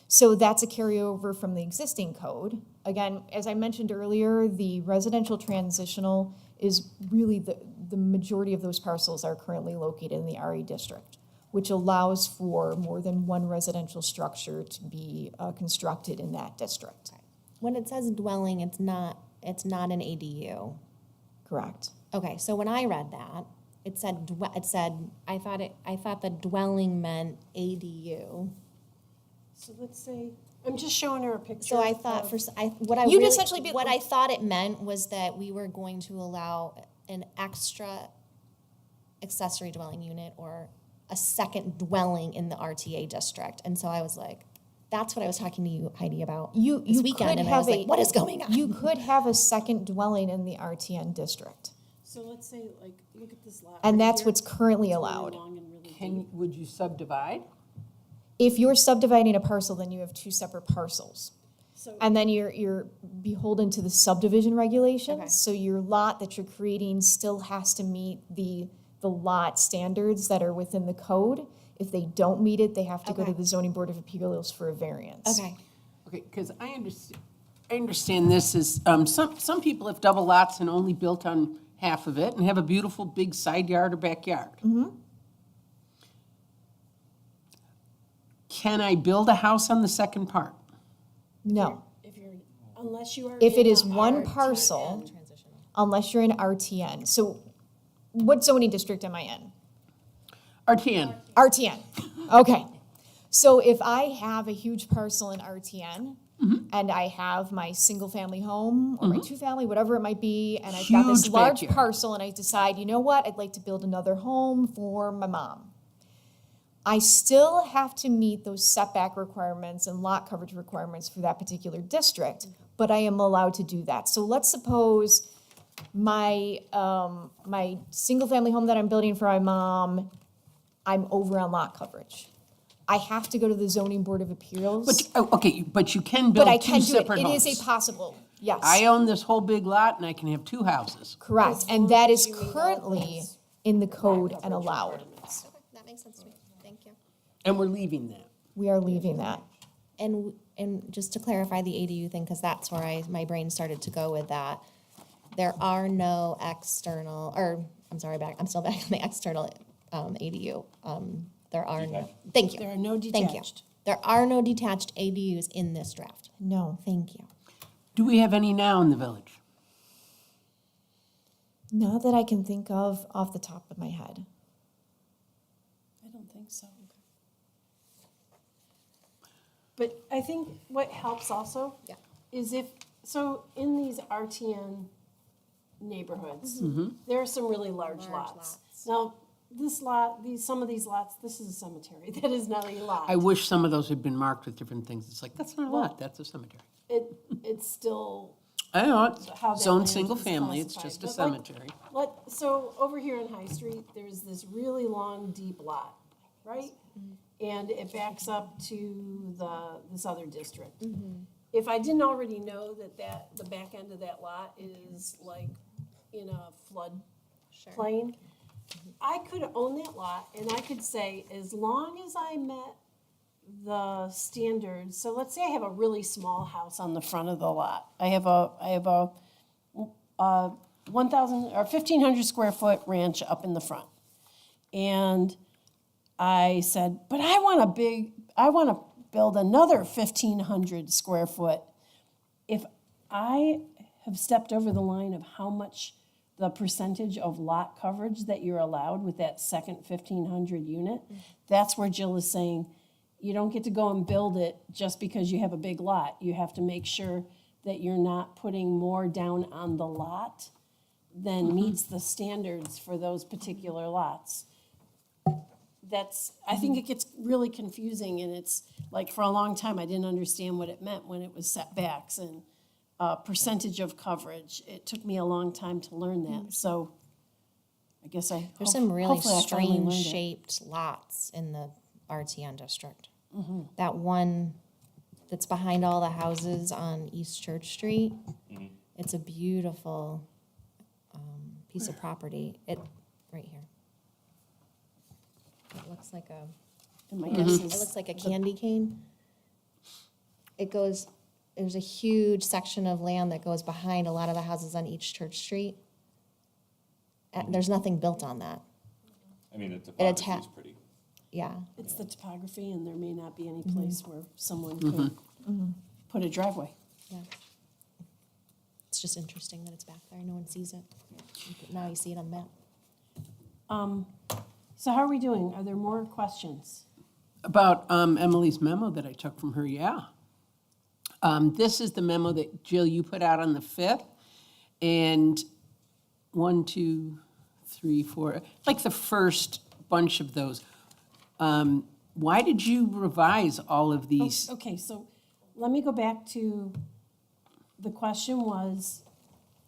So that's a carryover from the existing code. Again, as I mentioned earlier, the residential transitional is really the majority of those parcels are currently located in the RE district, which allows for more than one residential structure to be constructed in that district. When it says dwelling, it's not an ADU. Correct. Okay, so when I read that, it said I thought the dwelling meant ADU. So let's say, I'm just showing her a picture. So I thought of- You'd essentially be- what I thought it meant was that we were going to allow an extra accessory dwelling unit or a second dwelling in the RTA district. And so I was like, that's what I was talking to you, Heidi, about You this could weekend. And I have was like, what is going on? You could have a second dwelling in the RTN district, So let's say, like, look at this lot. and right that's here. what's currently It's really allowed. long and really deep. Would you subdivide? If you're subdividing a parcel, then you have two separate parcels. So, And then you're beholden to the subdivision regulations. Okay. So your lot that you're creating still has to meet the lot standards that are within the code. If they don't meet it, they have to go to Okay. the zoning board of appeals for a variance. Okay. Okay, because I understand this is, some people have double lots and only built on half of it and have a beautiful big side yard or backyard. Can I build a house on the second part? No. if you're, unless you are. If it in is a one RTN. parcel, unless you're in RTN. So what zoning district am I in? RTN, RTN. Okay. So if I have a huge parcel in RTN and I have my single family home or my two family, whatever it might be, and I've got this Huge large backyard. parcel and I decide, you know what, I'd like to build another home for my mom. I still have to meet those setback requirements and lot coverage requirements for that particular district, but I am allowed to do that. So let's suppose my single family home that I'm building for my mom, I'm over on lot coverage. I have to go to the zoning board of appeals, but you can but I build can two do it. separate It homes. is a possible, yes. I own this whole big lot and I can have two houses. Correct, and that is currently in the code and allowed. Okay, that makes sense to me. Thank you. And we're leaving that. We are leaving that. And just to clarify the ADU thing, because that's where my brain started to go with that. There are no external, or, I'm sorry, I'm still back on the external ADU. There are no, thank you. There are no Thank you. detached. There are no detached ADUs in this draft. No. Thank you. Do we have any now in the village? Not that I can think of off the top of my head. I don't think so. But I think what helps also Yeah. is if, so in these RTN neighborhoods, there are some really large lots. lots. Now, this lot, some of these lots, this is a cemetery. That is not a lot. I wish some of those had been marked with different things. It's like, that's not a lot, that's a cemetery. It's still I know, it's how that zone land single is family, it's classified. just a But like, cemetery. So over here in High Street, there's this really long, deep lot, right? And it backs up to this other district. If I didn't already know that the back end of that lot is like in a flood plain, I could own that lot and I could say, as long as I met the standards, so let's say I have a really small house on the front of the lot. I have a 1,000 or 1,500 square foot ranch up in the front. And I said, but I want to build another 1,500 square foot. If I have stepped over the line of how much the percentage of lot coverage that you're allowed with that second 1,500 unit, that's where Jill is saying, you don't get to go and build it just because you have a big lot. You have to make sure that you're not putting more down on the lot than meets the standards for those particular lots. I think it gets really confusing, and it's, like, for a long time, I didn't understand what it meant when it was setbacks and percentage of coverage. It took me a long time to learn that, so I guess There's some really hopefully I finally strange learned it. shaped lots in the RTN district. That one that's behind all the houses on East Church Street, it's a beautiful piece of property. Right here. It looks like And my guess is it looks like a candy cane. There's a huge section of land that goes behind a lot of the houses on East Church Street. And there's nothing built on that. I mean, the topography topography is is pretty. Yeah. it's the topography, and there may not be any place where someone could put a driveway. Yeah. It's just interesting that it's back there. No one sees it. Now you see it on the map. So how are we doing? Are there more questions? About Emily's memo that I took from her, yeah. This is the memo that, Jill, you put out on the 5th. And 1, 2, 3, 4, like the first bunch of those. Why did you revise all of these? Okay, so let me go back to, the question was,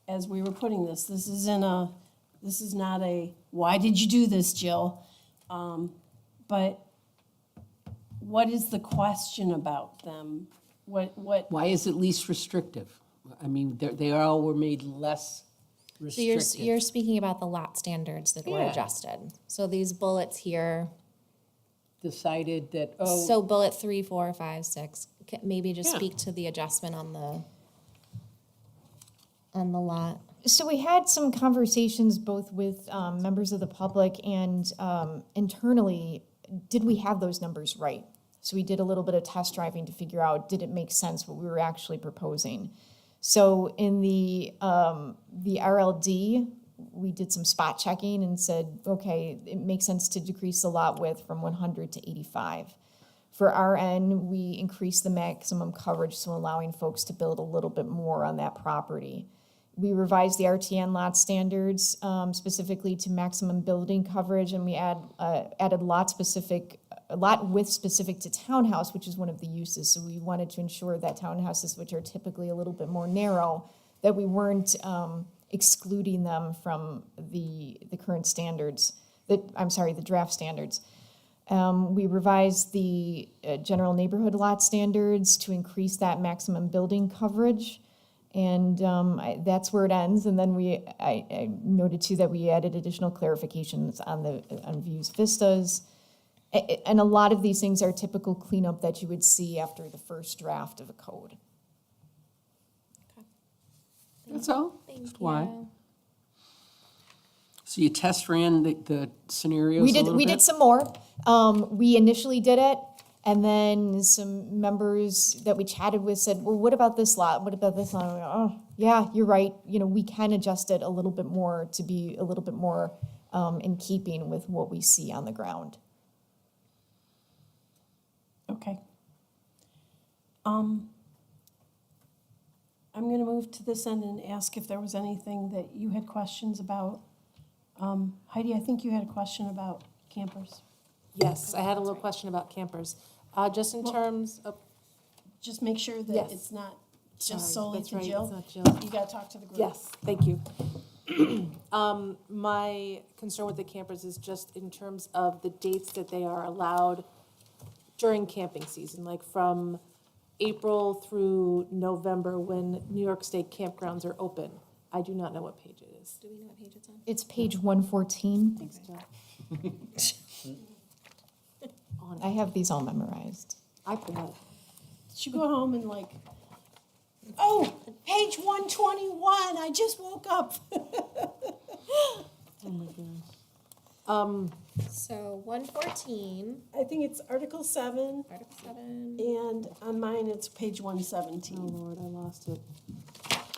as we were putting this is not a, why did you do this, Jill? But what is the question about them? What, Why is it least restrictive? I mean, they all were made less So you're restrictive. speaking about the lot standards that were Yeah. adjusted. So these bullets here, Decided that, oh, so bullet 3, 4, 5, 6, maybe just Yeah. speak to the adjustment on the lot. So we had some conversations both with members of the public and internally, did we have those numbers right? So we did a little bit of test driving to figure out, did it make sense what we were actually proposing? So in the RLD, we did some spot checking and said, okay, it makes sense to decrease the lot width from 100 to 85. For RN, we increased the maximum coverage, so allowing folks to build a little bit more on that property. We revised the RTN lot standards specifically to maximum building coverage, and we added lot width specific to townhouse, which is one of the uses. So we wanted to ensure that townhouses, which are typically a little bit more narrow, that we weren't excluding them from the current standards, the draft standards. We revised the general neighborhood lot standards to increase that maximum building coverage. And that's where it ends. And then I noted too that we added additional clarifications on views vistas. And a lot of these things are typical cleanup that you would see after the first draft of a code. that's all? Thank Just why? you. So you test ran the scenarios a We little bit? did some more. We initially did it, and then some members that we chatted with said, well, what about this lot? What about this lot? And we go, oh, yeah, you're right. You know, we can adjust it a little bit more to be a little bit more in keeping with what we see on the ground. okay. I'm gonna move to this end and ask if there was anything that you had questions about. Heidi, I think you had a question about campers. Yes, I had a little question about campers. Just in terms of, Just make sure that Yes. it's not just Sorry, solely that's to right, Jill. it's not Jill. You gotta talk to the group. yes, thank you. My concern with the campers is just in terms of the dates that they are allowed during camping season, like from April through November when New York State campgrounds are open. I do not know what page it is. Do we know what page it's on? It's page 114. Thanks, Jill. I have these all memorized. I forgot. Did you go home and like, oh, page 121, I just woke up. So 114, I think it's Article 7, Article 7. and on mine, it's page 117. Oh, Lord, I lost it.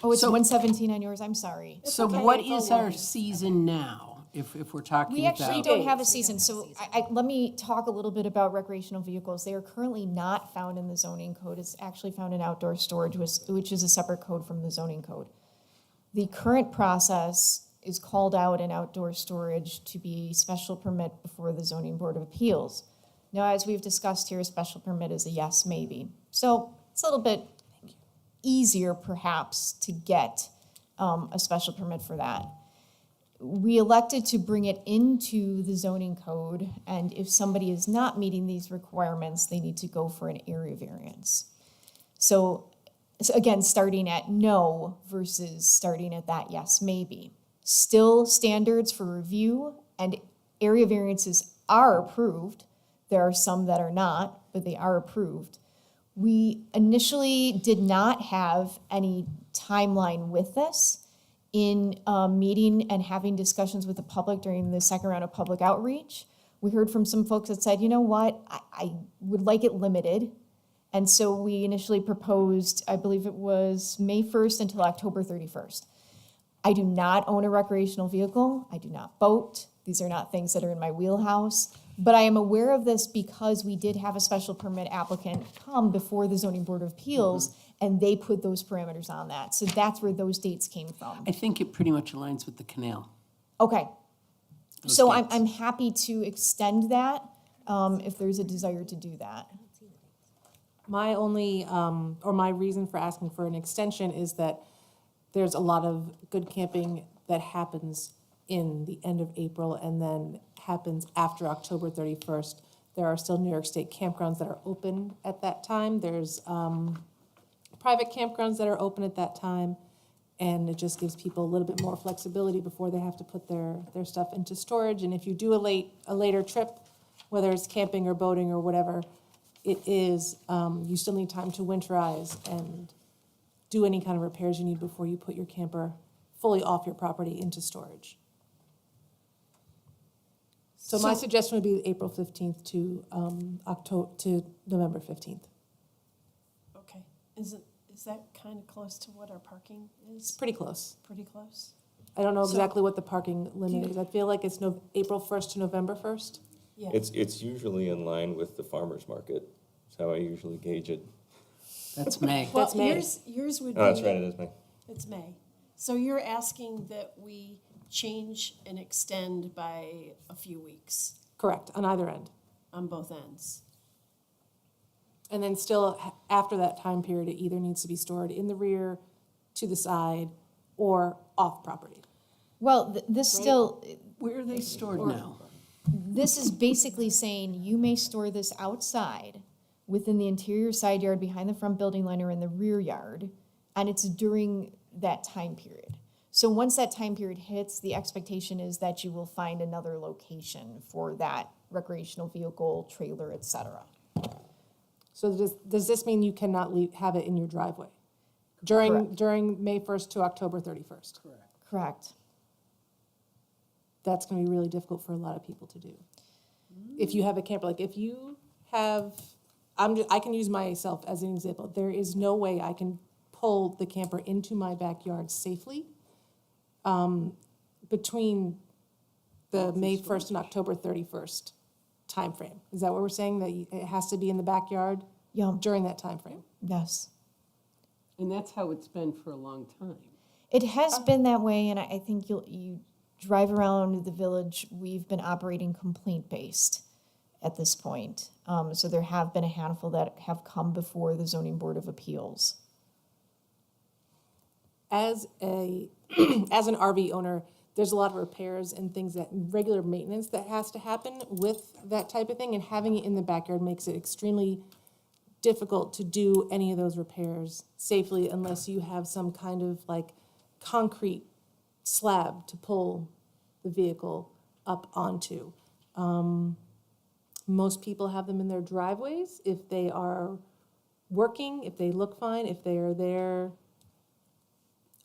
Oh, it's So- 117 on yours, I'm sorry. So okay, what it's all is our yours. season now, if we're talking We about? actually don't have a season, so let me talk a little bit about recreational vehicles. They are currently not found in the zoning code. It's actually found in outdoor storage, which is a separate code from the zoning code. The current process is called out in outdoor storage to be special permit before the zoning board of appeals. Now, as we've discussed here, a special permit is a yes, maybe. So it's a little bit easier perhaps to get a special permit for that. We elected to bring it into the zoning code, and if somebody is not meeting these requirements, they need to go for an area variance. So again, starting at no versus starting at that yes, maybe. Still standards for review, and area variances are approved. There are some that are not, but they are approved. We initially did not have any timeline with this. In meeting and having discussions with the public during the second round of public outreach, we heard from some folks that said, you know what, I would like it limited. And so we initially proposed, I believe it was May 1st until October 31st. I do not own a recreational vehicle. I do not boat. These are not things that are in my wheelhouse. But I am aware of this because we did have a special permit applicant come before the zoning board of appeals, and they put those parameters on that. So that's where those dates came from. I think it pretty much aligns with the canal. Okay. Those So dates. I'm happy to extend that if there's a desire to do that. My only, or my reason for asking for an extension is that there's a lot of good camping that happens in the end of April and then happens after October 31st. There are still New York State campgrounds that are open at that time. There's private campgrounds that are open at that time. And it just gives people a little bit more flexibility before they have to put their stuff into storage. And if you do a later trip, whether it's camping or boating or whatever, it is, you still need time to winterize and do any kind of repairs you need before you put your camper fully off your property into storage. So my suggestion would be April 15th to November 15th. Okay. Is that kind of close to what our parking It's is? pretty close. Pretty close? I don't know So- exactly what the parking limit is. I feel like it's April 1st to November 1st. Yeah. It's usually in line with the farmer's market. That's how I usually gauge it. That's May. Well, That's May. yours would be. Oh, that's right, it is May. It's May. So you're asking that we change and extend by a few weeks Correct, on either end. on both ends? And then still, after that time period, it either needs to be stored in the rear, to the side, or off property. Well, this still, Where are they stored now? this is basically saying you may store this outside within the interior side yard behind the front building line or in the rear yard, and it's during that time period. So once that time period hits, the expectation is that you will find another location for that recreational vehicle, trailer, et cetera. So does this mean you cannot have it in your driveway? Correct. During May 1st to October 31st? Correct. That's gonna be really difficult for a lot of people to do. If you have a camper, like if you have, I can use myself as an example. There is no way I can pull the camper into my backyard safely between the May 1st and October 31st timeframe. Is that what we're saying, that it has to be in the backyard Yeah, during that timeframe? yes. And that's how it's been for a long time. It has been that way, and I think you drive around the village, we've been operating complaint-based at this point. So there have been a handful that have come before the zoning board of appeals. As an RV owner, there's a lot of repairs and things that, regular maintenance that has to happen with that type of thing, and having it in the backyard makes it extremely difficult to do any of those repairs safely unless you have some kind of like concrete slab to pull the vehicle up onto. Most people have them in their driveways if they are working, if they look fine, if they are there.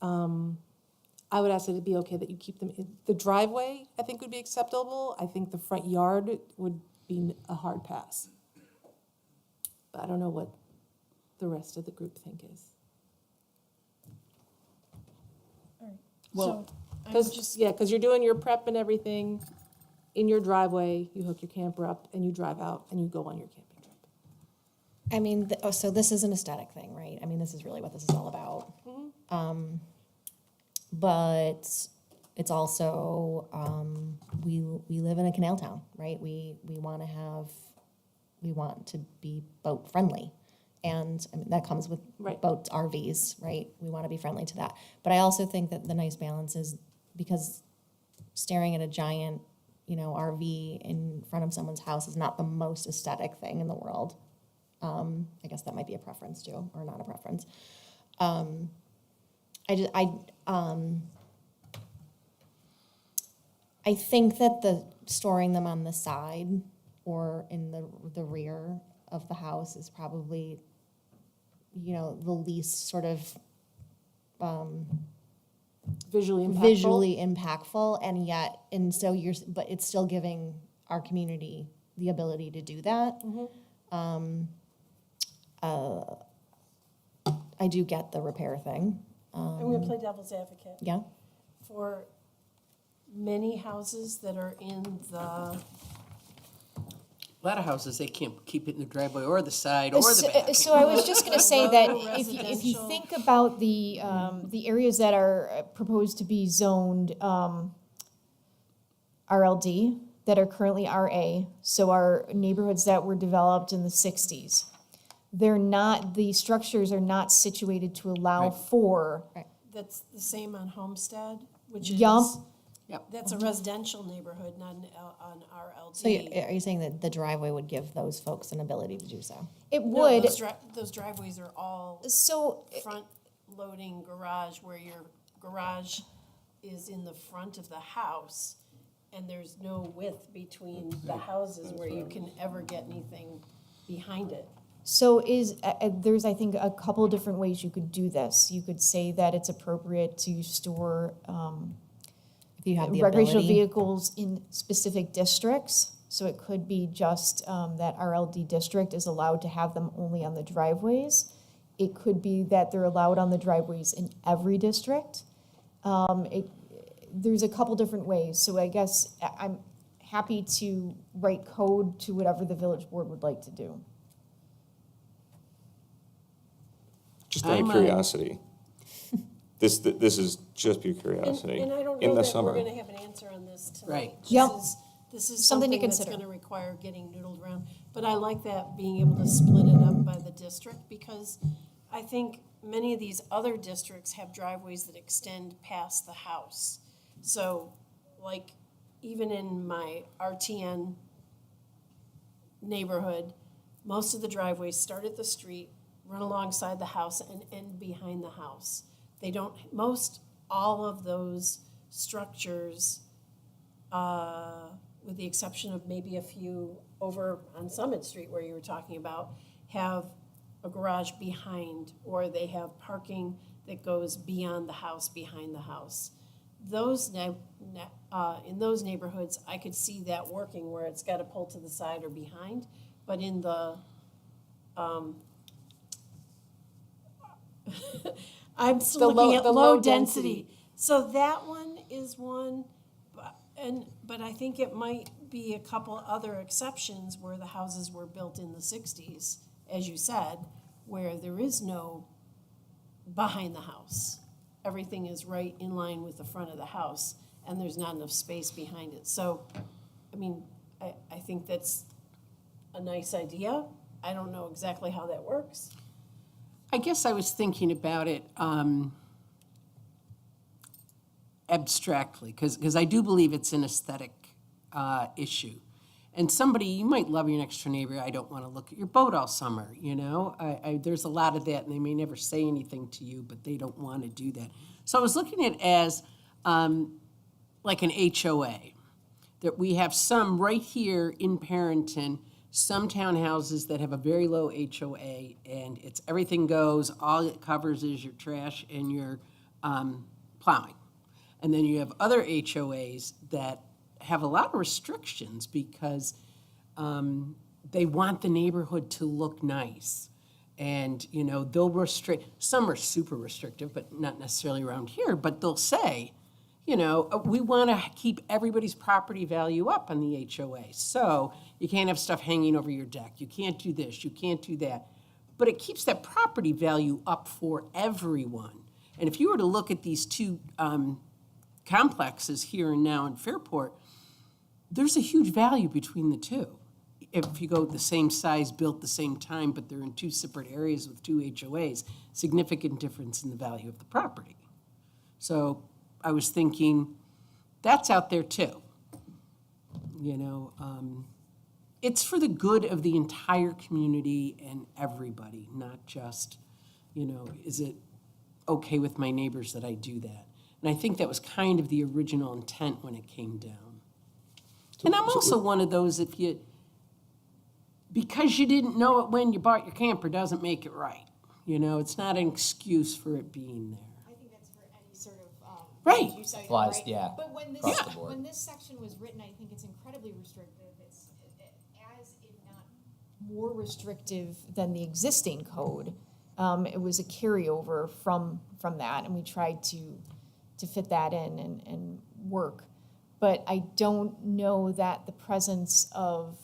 I would ask that it be okay that you keep them in the driveway. I think would be acceptable. I think the front yard would be a hard pass. But I don't know what the rest of the group think is. Well, So I'm Because you're doing your prep and everything in your driveway. You hook your camper up and you drive out and you go on your camping trip. I mean, so this is an aesthetic thing, right? I mean, this is really what this is all about. But it's also, we live in a canal town, right? We want to be boat friendly. And I mean, that comes with Right. boats, RVs, right? We want to be friendly to that. But I also think that the nice balance is, because staring at a giant, RV in front of someone's house is not the most aesthetic thing in the world. I guess that might be a preference too, or not a preference. I think that the storing them on the side or in the rear of the house is probably, the least sort of Visually impactful. visually impactful, but it's still giving our community the ability to do that. I do get the repair thing. I'm going to play devil's advocate. Yeah. For many houses that are in the, A lot of houses, they can't keep it in the driveway or the side or the back. So I was just gonna say that if you Residential. think about the areas that are proposed to be zoned RLD, that are currently RA, so our neighborhoods that were developed in the 60s, the structures are not situated to allow for, That's the same on Homestead, which is. Yup. Yep. That's a residential neighborhood, not an RLD. So are you saying that the driveway would give those folks an ability to do so? it No, would, those driveways are all so, front-loading garage, where your garage is in the front of the house, and there's no width between the houses where you can ever get anything behind it. So there's, I think, a couple of different ways you could do this. You could say that it's appropriate to store If you have the recreational ability. vehicles in specific districts. So it could be just that RLD district is allowed to have them only on the driveways. It could be that they're allowed on the driveways in every district. There's a couple different ways. So I guess I'm happy to write code to whatever the village board would like to do. Just out of I'm, curiosity. This is just pure curiosity. And I don't In know the that summer. we're gonna have an answer on this tonight. Right. Yep. This is Something to something that's consider. gonna require getting noodled around. But I like that, being able to split it up by the district, because I think many of these other districts have driveways that extend past the house. So, like, even in my RTN neighborhood, most of the driveways start at the street, run alongside the house, and end behind the house. They don't, all of those structures, with the exception of maybe a few over on Summit Street where you were talking about, have a garage behind, or they have parking that goes beyond the house, behind the house. In those neighborhoods, I could see that working, where it's got to pull to the side or behind, but in the, I'm still looking at low density. So that one is one, but I think it might be a couple other exceptions where the houses were built in the 60s, as you said, where there is no behind the house. Everything is right in line with the front of the house, and there's not enough space behind it. So, I mean, I think that's a nice idea. I don't know exactly how that works. I guess I was thinking about it abstractly, because I do believe it's an aesthetic issue. And you might love your next door neighbor, I don't want to look at your boat all summer, you know? There's a lot of that, and they may never say anything to you, but they don't want to do that. So I was looking at it as like an HOA, that we have some right here in Parenton, some townhouses that have a very low HOA, and it's everything goes, all it covers is your trash and your plowing. And then you have other HOAs that have a lot of restrictions because they want the neighborhood to look nice. And, you know, they'll restrict, some are super restrictive, but not necessarily around here, but they'll say, you know, we want to keep everybody's property value up on the HOA. So you can't have stuff hanging over your deck. You can't do this, you can't do that. But it keeps that property value up for everyone. And if you were to look at these two complexes here and now in Fairport, there's a huge value between the two. If you go the same size, built the same time, but they're in two separate areas with two HOAs, significant difference in the value of the property. So I was thinking, that's out there too. You know, it's for the good of the entire community and everybody, not just, you know, is it okay with my neighbors that I do that? And I think that was kind of the original intent when it came down. And I'm also one of those, because you didn't know it when you bought your camper doesn't make it right. You know, it's not an excuse for it being there. I think that's for any sort of, Right. you cited, Applies, right? yeah, But when this, across the board. when this section was written, I think it's incredibly restrictive. It's as if not more restrictive than the existing code. It was a carryover from that, and we tried to fit that in and work. But I don't know that the presence of,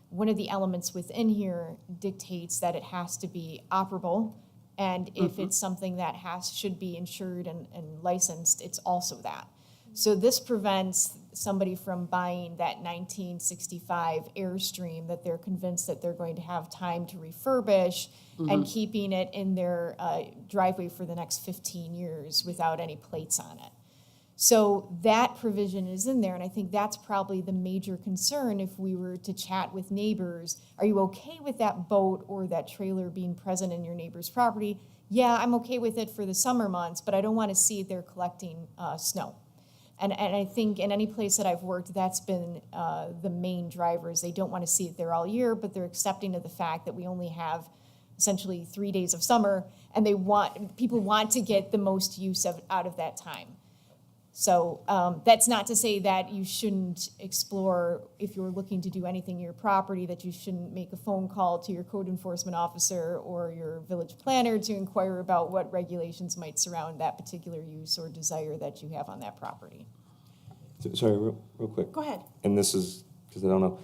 one of the elements within here dictates that it has to be operable. And if it's something that should be insured and licensed, it's also that. So this prevents somebody from buying that 1965 Airstream that they're convinced that they're going to have time to refurbish and keeping it in their driveway for the next 15 years without any plates on it. So that provision is in there, and I think that's probably the major concern if we were to chat with neighbors. Are you okay with that boat or that trailer being present in your neighbor's property? Yeah, I'm okay with it for the summer months, but I don't want to see it there collecting snow. And I think in any place that I've worked, that's been the main driver, is they don't want to see it there all year, but they're accepting of the fact that we only have essentially 3 days of summer, and people want to get the most use out of that time. So that's not to say that you shouldn't explore, if you're looking to do anything in your property, that you shouldn't make a phone call to your code enforcement officer or your village planner to inquire about what regulations might surround that particular use or desire that you have on that property. Sorry, real quick. Go ahead. And this is, because I don't know,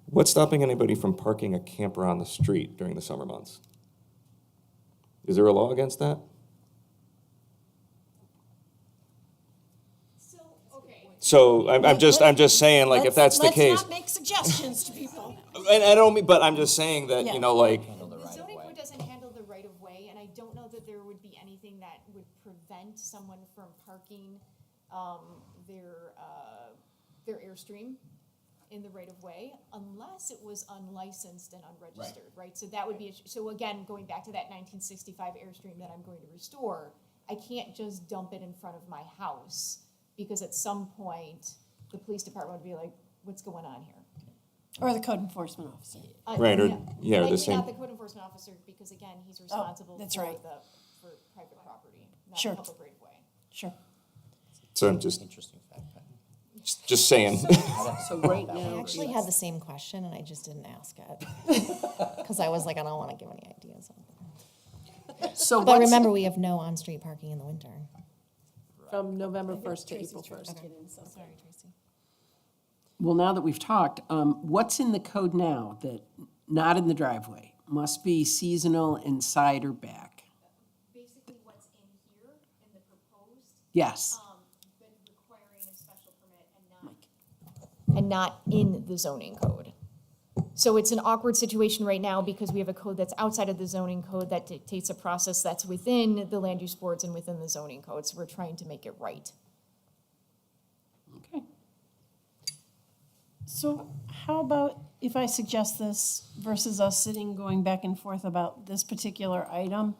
what's stopping anybody from parking a camper on the street during the summer months? Is there a law against that? So I'm just saying, like, if that's the case, Let's not make suggestions to people. and I don't mean, but I'm just saying that, Yeah. you know, like, The zoning code doesn't handle the right of way, and I don't know that there would be anything that would prevent someone from parking their Airstream in the right of way, unless it was unlicensed and unregistered, right? So that would be, so again, going back to that 1965 Airstream that I'm going to restore, I can't just dump it in front of my house, because at some point, the police department would be like, what's going on here? Or the code enforcement officer. Right, or- yeah, or the Maybe same- not the code enforcement officer, because again, he's responsible that's for right. for private property, not Sure. public right of way. Sure. so I'm just Interesting fact. just saying. So right I now, actually had the same question and I just didn't ask it. Because I was like, I don't want to give any ideas. so But what's, remember, we have no on-street parking in the winter. From November 1st to April 1st. Sorry, Tracy. well, now that we've talked, what's in the code now that, not in the driveway, must be seasonal inside or back? Basically, what's in here, in the proposed, Yes. but requiring a special permit and not in the zoning code. So it's an awkward situation right now because we have a code that's outside of the zoning code that dictates a process that's within the land use boards and within the zoning code, so we're trying to make it right. Okay. So how about if I suggest this versus us sitting going back and forth about this particular item?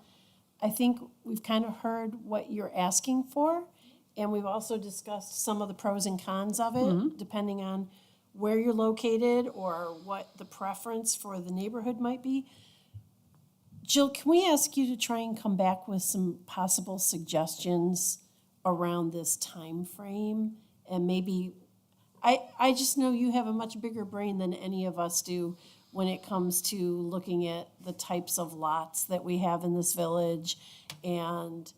I think we've kind of heard what you're asking for, and we've also discussed some of the pros and cons of it, depending on where you're located or what the preference for the neighborhood might be. Jill, can we ask you to try and come back with some possible suggestions around this time frame? And maybe, I just know you have a much bigger brain than any of us do when it comes to looking at the types of lots that we have in this village and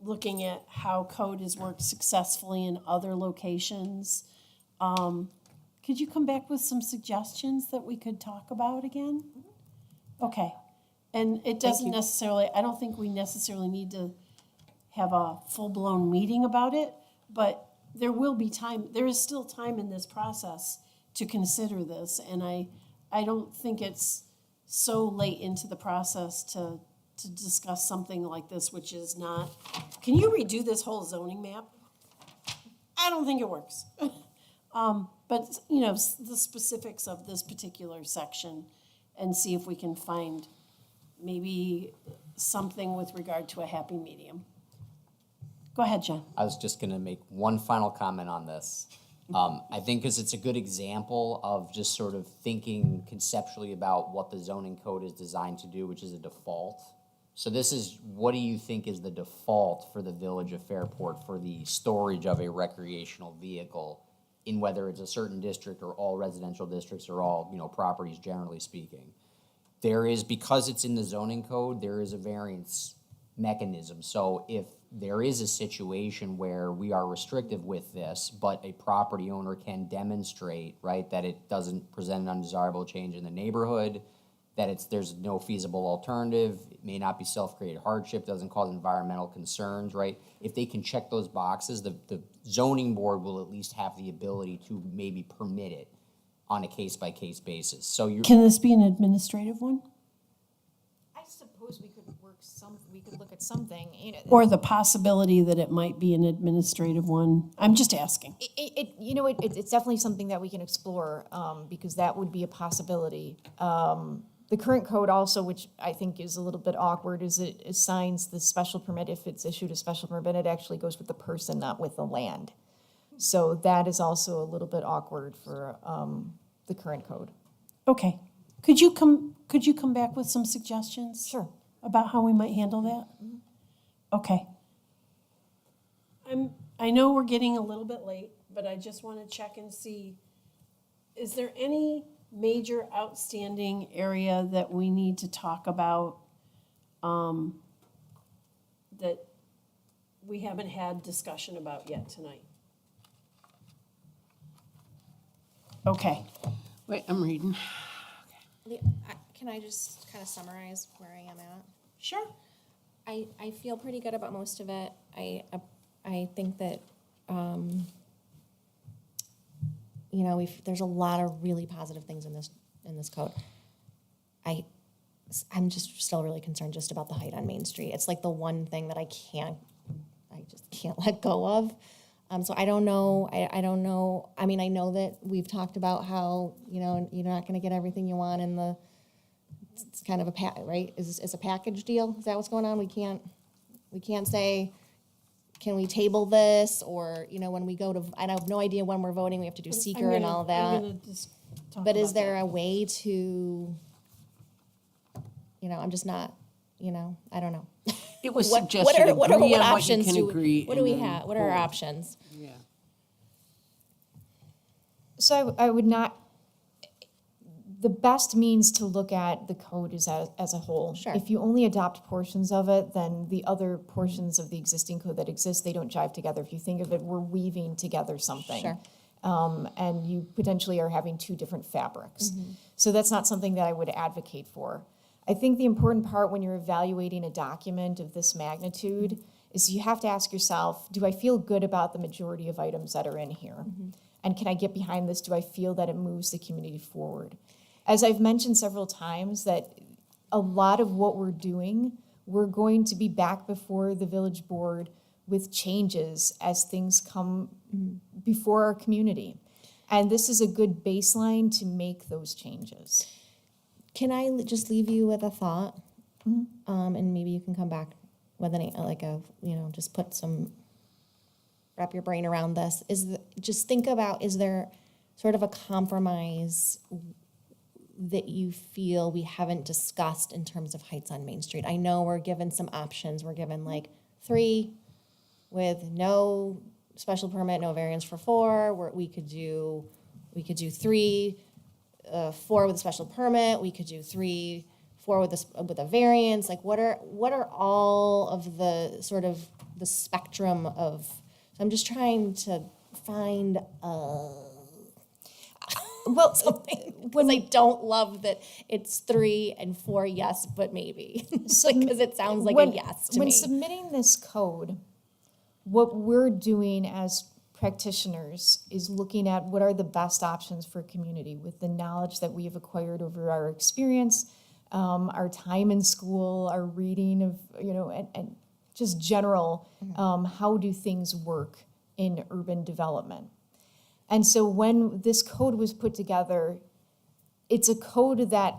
looking at how code has worked successfully in other locations. Could you come back with some suggestions that we could talk about again? Okay. And it doesn't necessarily, I don't think we necessarily need to have a full-blown meeting about it, but there will be time, there is still time in this process to consider this, and I don't think it's so late into the process to discuss something like this, which is not, can you redo this whole zoning map? I don't think it works. But, you know, the specifics of this particular section and see if we can find maybe something with regard to a happy medium. Go ahead, John. I was just gonna make one final comment on this. I think because it's a good example of just sort of thinking conceptually about what the zoning code is designed to do, which is a default. So this is, what do you think is the default for the Village of Fairport for the storage of a recreational vehicle in whether it's a certain district or all residential districts or all, you know, properties generally speaking? There is, because it's in the zoning code, there is a variance mechanism. So if there is a situation where we are restrictive with this, but a property owner can demonstrate, right, that it doesn't present an undesirable change in the neighborhood, that there's no feasible alternative, it may not be self-created hardship, doesn't cause environmental concerns, right? If they can check those boxes, the zoning board will at least have the ability to maybe permit it on a case-by-case basis. So you're, Can this be an administrative one? I suppose we could look at something, you know. Or the possibility that it might be an administrative one? I'm just asking. It's definitely something that we can explore, because that would be a possibility. The current code also, which I think is a little bit awkward, is it assigns the special permit. If it's issued a special permit, it actually goes with the person, not with the land. So that is also a little bit awkward for the current code. Okay. Could you come back with some suggestions? Sure. About how we might handle that? Okay. I know we're getting a little bit late, but I just want to check and see, is there any major outstanding area that we need to talk about that we haven't had discussion about yet tonight? Okay. Wait, I'm reading. Can I just kind of summarize where I am at? Sure. I feel pretty good about most of it. I think that, there's a lot of really positive things in this code. I'm just still really concerned just about the height on Main Street. It's like the one thing that I just can't let go of. So I don't know, I don't know, I mean, I know that we've talked about how, you're not gonna get everything you want in it's kind of right? It's a package deal? Is that what's going on? We can't say, can we table this? Or, when we go to, I have no idea when we're voting, we have to do seeker and all I'm that. gonna just talk But is about there that. a way to, I'm just not, I don't know. It was What suggested are agree what on what you options can agree. what do and we then have? What are our vote. options? Yeah. So I would not, the best means to look at the code is as a whole. Sure. If you only adopt portions of it, then the other portions of the existing code that exist, they don't jive together. If you think of it, we're weaving together something. Sure. And you potentially are having two different fabrics. So that's not something that I would advocate for. I think the important part when you're evaluating a document of this magnitude is you have to ask yourself, do I feel good about the majority of items that are in here? And can I get behind this? Do I feel that it moves the community forward? As I've mentioned several times, that a lot of what we're doing, we're going to be back before the village board with changes as things come before our community. And this is a good baseline to make those changes. Can I just leave you with a thought? And maybe you can come back with just wrap your brain around this. Just think about, is there sort of a compromise that you feel we haven't discussed in terms of heights on Main Street? I know we're given some options. We're given 3 with no special permit, no variance for 4. We could do 3, 4 with a special permit. We could do 3, 4 with a variance. What are all of the sort of the spectrum of? So I'm just trying to find something, because I don't love that it's 3 and 4 yes, but maybe, because it sounds like a yes to When me. submitting this code, what we're doing as practitioners is looking at what are the best options for community with the knowledge that we have acquired over our experience, our time in school, our reading of, and just general, how do things work in urban development. And so when this code was put together, it's a code that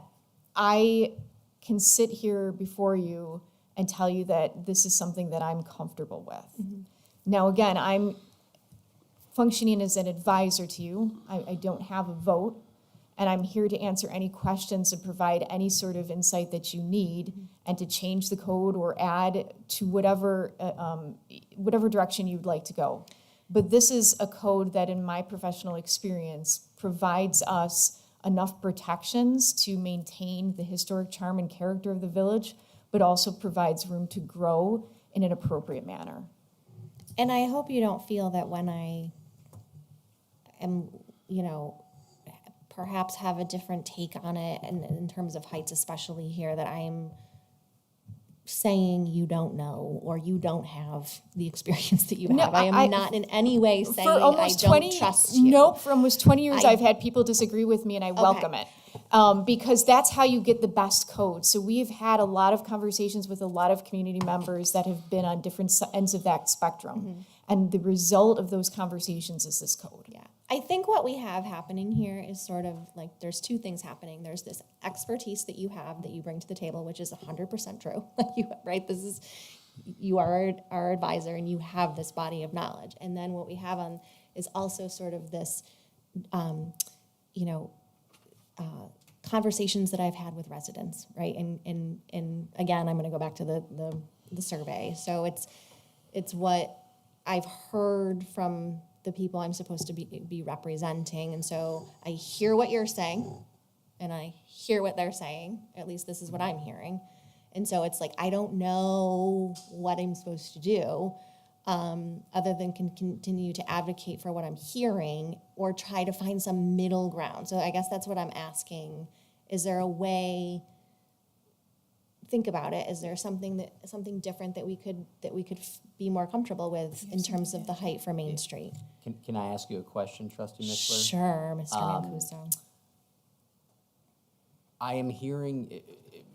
I can sit here before you and tell you that this is something that I'm comfortable with. Now, again, I'm functioning as an advisor to you. I don't have a vote, and I'm here to answer any questions and provide any sort of insight that you need and to change the code or add to whatever direction you'd like to go. But this is a code that, in my professional experience, provides us enough protections to maintain the historic charm and character of the village, but also provides room to grow in an appropriate manner. And I hope you don't feel that when I am, perhaps have a different take on it, and in terms of heights especially here, that I'm saying you don't know, or you don't have the experience that you No, have. I am not in any way saying I don't trust you. Nope, for almost 20 years, I- I've had people disagree with me, and I welcome it. Because that's how you get the best code. So we've had a lot of conversations with a lot of community members that have been on different ends of that spectrum. And the result of those conversations is this code. Yeah. I think what we have happening here is sort of like, there's two things happening. There's this expertise that you have, that you bring to the table, which is 100% true, right? You are our advisor, and you have this body of knowledge. And then what we have on is also sort of this, conversations that I've had with residents, right? And again, I'm gonna go back to the survey. So it's what I've heard from the people I'm supposed to be representing. And so I hear what you're saying, and I hear what they're saying. At least this is what I'm hearing. And so it's like, I don't know what I'm supposed to do, other than continue to advocate for what I'm hearing, or try to find some middle ground. So I guess that's what I'm asking. Is there a way, think about it, is there something different that we could be more comfortable with in terms of the height for Main Street? Can I ask you a question, Trustee Mishler? Sure, Mr. Mancuso. I am hearing,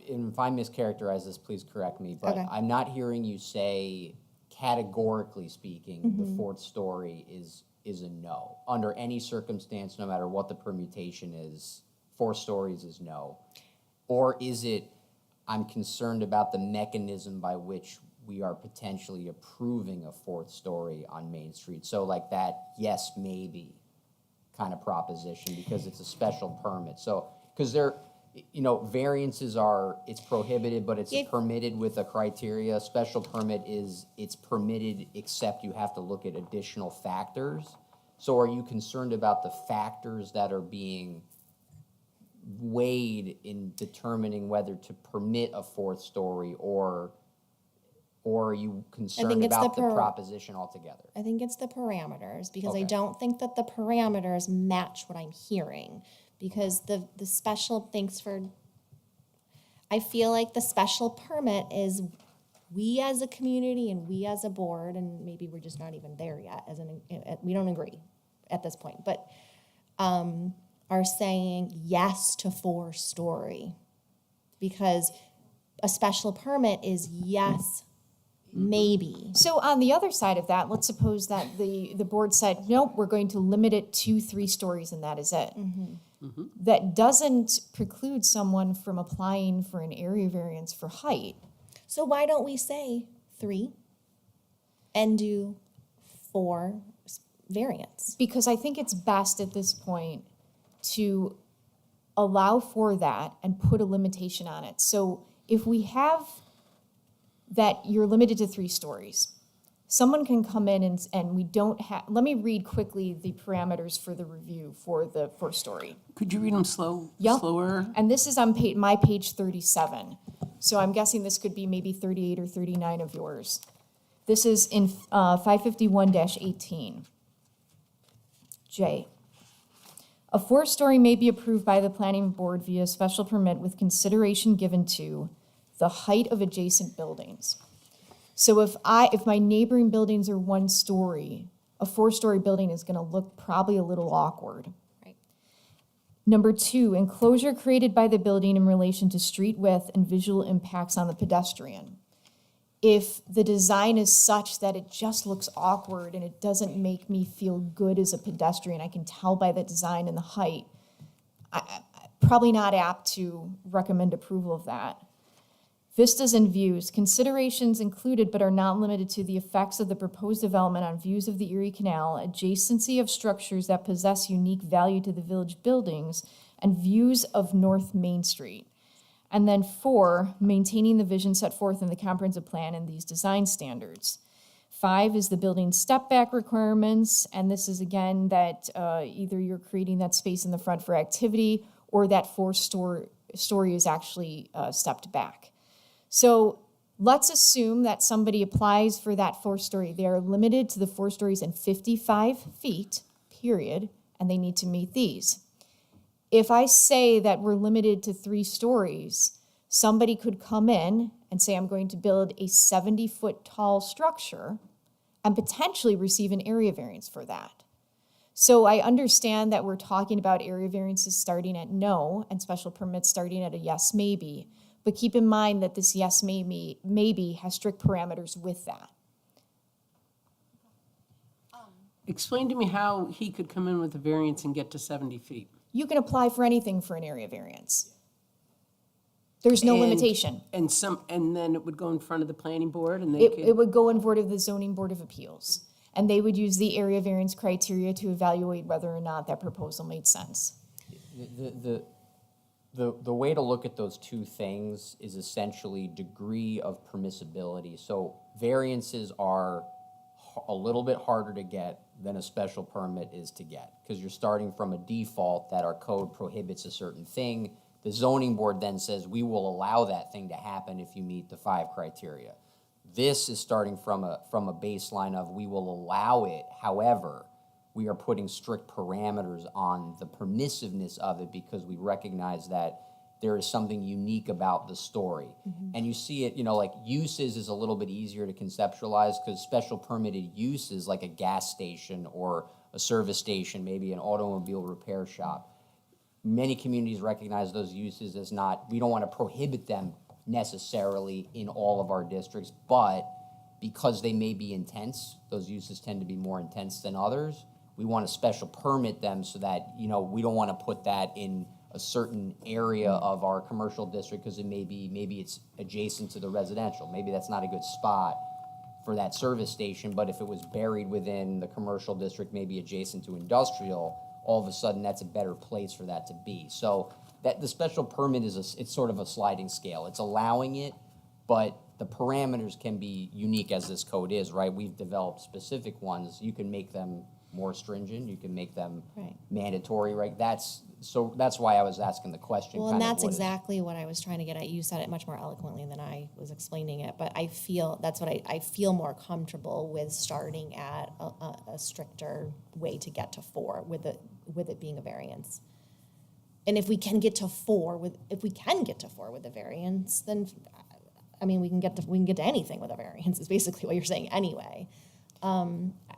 and if I mischaracterize this, please correct me, but Okay. I'm not hearing you say, categorically speaking, the fourth story is a no. Under any circumstance, no matter what the permutation is, 4 stories is no. Or is it, I'm concerned about the mechanism by which we are potentially approving a 4th story on Main Street? So like that, yes, maybe kind of proposition, because it's a special permit. So, because variances are, it's prohibited, but it's permitted with a criteria. Special permit is, it's permitted, except you have to look at additional factors. So are you concerned about the factors that are being weighed in determining whether to permit a 4th story, or are you concerned it's about the the proposition altogether? I think it's the parameters, because I Okay. don't think that the parameters match what I'm hearing. Because the special, I feel like the special permit is, we as a community and we as a board, and maybe we're just not even there yet, we don't agree at this point, but are saying yes to 4-story. Because a special permit is yes, maybe. So on the other side of that, let's suppose that the board said, nope, we're going to limit it to 3 stories, and that is it. That doesn't preclude someone from applying for an area variance for height. So why don't we say 3 and do 4 variants? Because I think it's best at this point to allow for that and put a limitation on it. So if we have that you're limited to 3 stories, someone can come in and we don't have, let me read quickly the parameters for the review for the 4th story. Could you read them Yep. slower? And this is on my page 37. So I'm guessing this could be maybe 38 or 39 of yours. This is in 551-18. J. A 4-story may be approved by the planning board via special permit with consideration given to the height of adjacent buildings. So if my neighboring buildings are 1 story, a 4-story building is gonna look probably a little awkward. Right. Number 2, enclosure created by the building in relation to street width and visual impacts on the pedestrian. If the design is such that it just looks awkward and it doesn't make me feel good as a pedestrian, I can tell by the design and the height, I'm probably not apt to recommend approval of that. Vistas and views, considerations included but are not limited to the effects of the proposed development on views of the Erie Canal, adjacency of structures that possess unique value to the village buildings, and views of North Main Street. And then 4, maintaining the vision set forth in the comprehensive plan and these design standards. 5 is the building step back requirements, and this is again that either you're creating that space in the front for activity or that 4-story is actually stepped back. So let's assume that somebody applies for that 4-story. They are limited to the 4 stories and 55 feet, period, and they need to meet these. If I say that we're limited to 3 stories, somebody could come in and say, I'm going to build a 70-foot tall structure and potentially receive an area variance for that. So I understand that we're talking about area variances starting at no and special permits starting at a yes, maybe. But keep in mind that this yes, maybe has strict parameters with that. Explain to me how he could come in with a variance and get to 70 feet. You can apply for anything for an area variance. There's no And- limitation. And then it would go in front of the planning board and they It could, would go in board of the zoning board of appeals. And they would use the area variance criteria to evaluate whether or not that proposal made sense. The way to look at those two things is essentially degree of permissibility. So variances are a little bit harder to get than a special permit is to get, because you're starting from a default that our code prohibits a certain thing. The zoning board then says, we will allow that thing to happen if you meet the 5 criteria. This is starting from a baseline of we will allow it, however, we are putting strict parameters on the permissiveness of it because we recognize that there is something unique about the story. And you see it, like uses is a little bit easier to conceptualize because special permitted uses like a gas station or a service station, maybe an automobile repair shop. Many communities recognize those uses as not, we don't want to prohibit them necessarily in all of our districts, but because they may be intense, those uses tend to be more intense than others. We want to special permit them so that, we don't want to put that in a certain area of our commercial district because maybe it's adjacent to the residential. Maybe that's not a good spot for that service station, but if it was buried within the commercial district, maybe adjacent to industrial, all of a sudden that's a better place for that to be. So that the special permit it's sort of a sliding scale. It's allowing it, but the parameters can be unique as this code is, right? We've developed specific ones. You can make them more stringent. You can make them Right. mandatory, right? That's why I was asking the question. Well, and kind of that's what is- exactly what I was trying to get at. You said it much more eloquently than I was explaining it, but I feel, that's what I feel more comfortable with starting at a stricter way to get to 4 with it being a variance. And if we can get to 4 with a variance, then, I mean, we can get to anything with a variance is basically what you're saying anyway.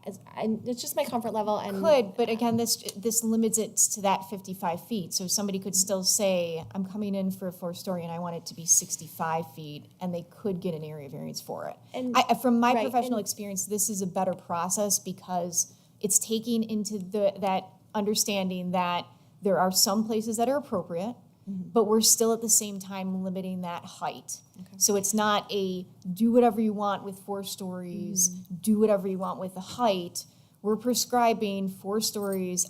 It's just my comfort level and. Could, but again, this limits it to that 55 feet. So somebody could still say, I'm coming in for a 4-story and I want it to be 65 feet, and they could get an area variance for it. And- From my right, professional and- experience, this is a better process because it's taking into that understanding that there are some places that are appropriate, but we're still at the same time limiting that height. So it's not a do whatever you want with 4 stories, do whatever you want with the height. We're prescribing 4 stories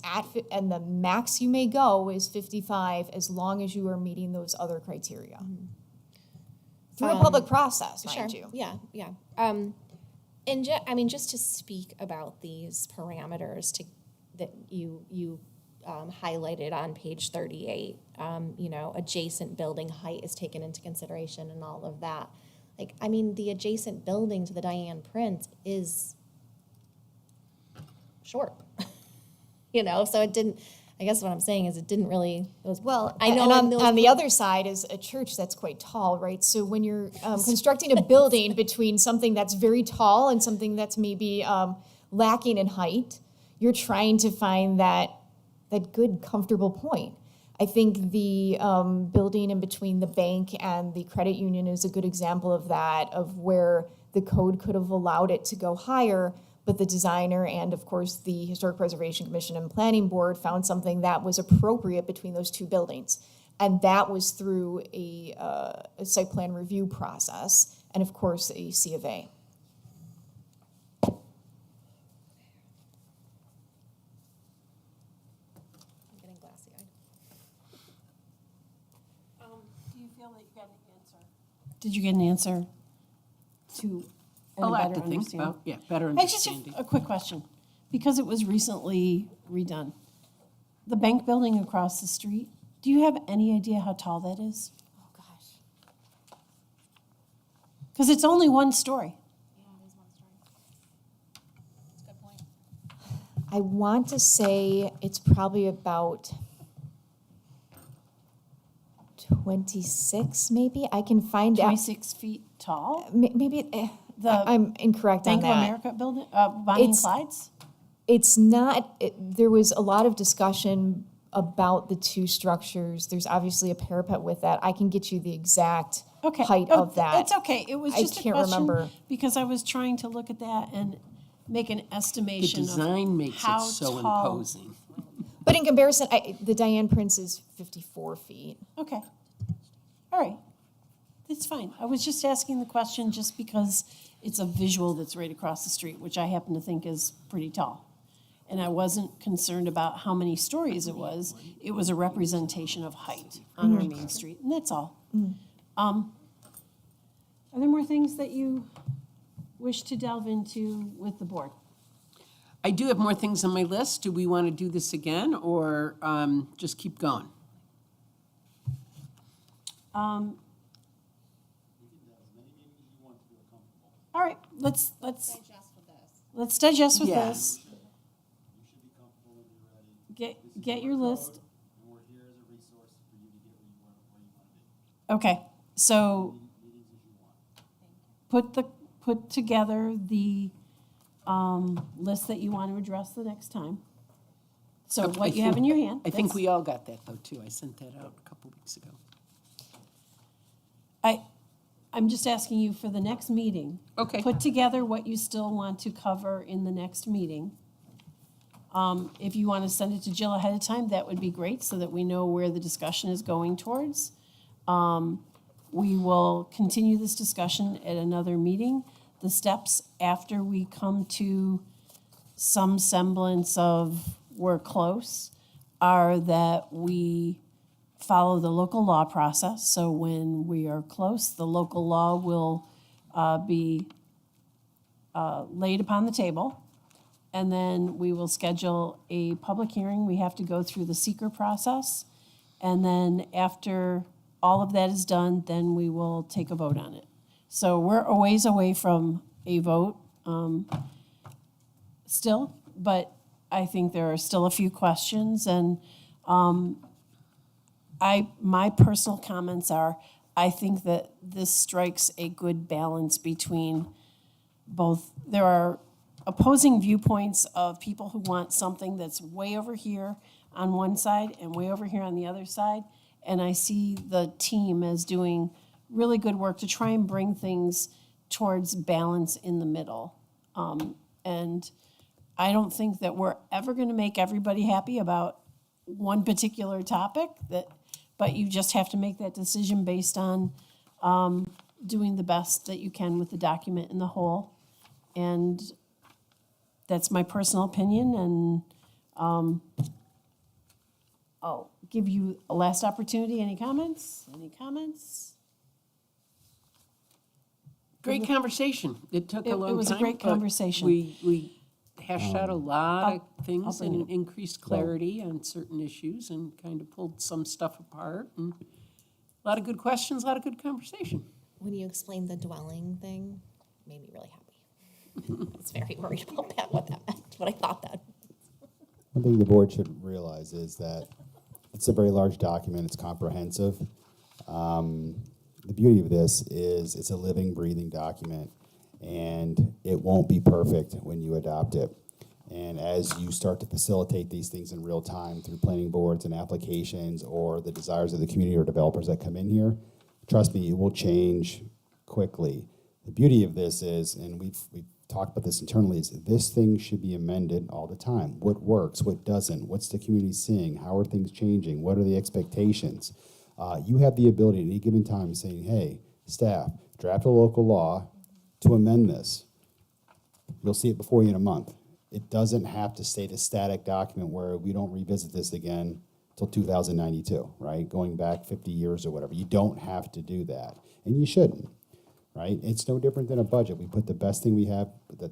and the max you may go is 55 as long as you are meeting those other criteria. Through a public process, mind you. Yeah. And just to speak about these parameters that you highlighted on page 38, adjacent building height is taken into consideration and all of that. The adjacent building to the Diane Prince is short, so it didn't, I guess what I'm saying is it didn't really, it was, Well, I know and in those- on the other side is a church that's quite tall, right? So when you're constructing a building between something that's very tall and something that's maybe lacking in height, you're trying to find that good, comfortable point. I think the building in between the bank and the credit union is a good example of that, of where the code could have allowed it to go higher, but the designer and, of course, the Historic Preservation Commission and Planning Board found something that was appropriate between those 2 buildings. And that was through a site plan review process and, of course, a C of A. I'm getting glassy-eyed. Do you feel that you got an answer? Did you get an answer to a any lot better to think understanding? about. Yeah, better I just understanding. have a quick question, because it was recently redone. The bank building across the street, do you have any idea how tall that is? Oh, gosh. Because it's only 1 story. I want to say it's probably about 26, maybe. I can find out. 26 feet tall? Maybe I'm incorrect Bank on of that. America building, Bonnie and It's- Clyde's? It's not, there was a lot of discussion about the two structures. There's obviously a parapet with that. I can get you the exact Okay. height Oh, of that. It's okay. It was I just a can't question remember. because I was trying to look at that and make an The estimation of design makes it how so tall. imposing. But in comparison, the Diane Prince is 54 feet. Okay. All right. That's fine. I was just asking the question just because it's a visual that's right across the street, which I happen to think is pretty tall. And I wasn't concerned about how many stories it was. It was a representation of height on our main street, and that's all. Are there more things that you wish to delve into with the board? I do have more things on my list. Do we want to do this again or just keep going? All right, let's digest with Yeah. this. Get your list. And we're here as a resource for you to get where you want to be. Okay, so Meetings as you want. put together the list that you want to address the next time. So I what you have in think- your hand. I think that's- we all got that though, too. I sent that out a couple weeks ago. I'm just asking you for the next meeting. Okay. Put together what you still want to cover in the next meeting. If you want to send it to Jill ahead of time, that would be great, so that we know where the discussion is going towards. We will continue this discussion at another meeting. The steps after we come to some semblance of we're close are that we follow the local law process. So when we are close, the local law will be laid upon the table. And then we will schedule a public hearing. We have to go through the seeker process. And then after all of that is done, then we will take a vote on it. So we're a ways away from a vote still, but I think there are still a few questions. And my personal comments are, I think that this strikes a good balance between both. There are opposing viewpoints of people who want something that's way over here on one side and way over here on the other side. And I see the team as doing really good work to try and bring things towards balance in the middle. And I don't think that we're ever going to make everybody happy about one particular topic, but you just have to make that decision based on doing the best that you can with the document in the whole. And that's my personal opinion, and I'll give you a last opportunity. Any comments? Any comments? Great conversation. It took a long time. It was a great but conversation. We hashed out a lot I'll of things bring and it. increased clarity on certain issues and kind of pulled some stuff apart. And a lot of good questions, a lot of good conversation. When you explained the dwelling thing, made me really happy. I was very worried about that, what that meant, but I thought that. One thing the board should realize is that it's a very large document, it's comprehensive. The beauty of this is it's a living, breathing document, and it won't be perfect when you adopt it. And as you start to facilitate these things in real time through planning boards and applications or the desires of the community or developers that come in here, trust me, it will change quickly. The beauty of this is, and we've talked about this internally, is this thing should be amended all the time. What works, what doesn't, what's the community seeing, how are things changing, what are the expectations? You have the ability at any given time saying, hey, staff, draft a local law to amend this. You'll see it before you in a month. It doesn't have to stay a static document where we don't revisit this again till 2092, right? Going back 50 years or whatever. You don't have to do that, and you shouldn't. Right? It's no different than a budget. We put the best thing we have that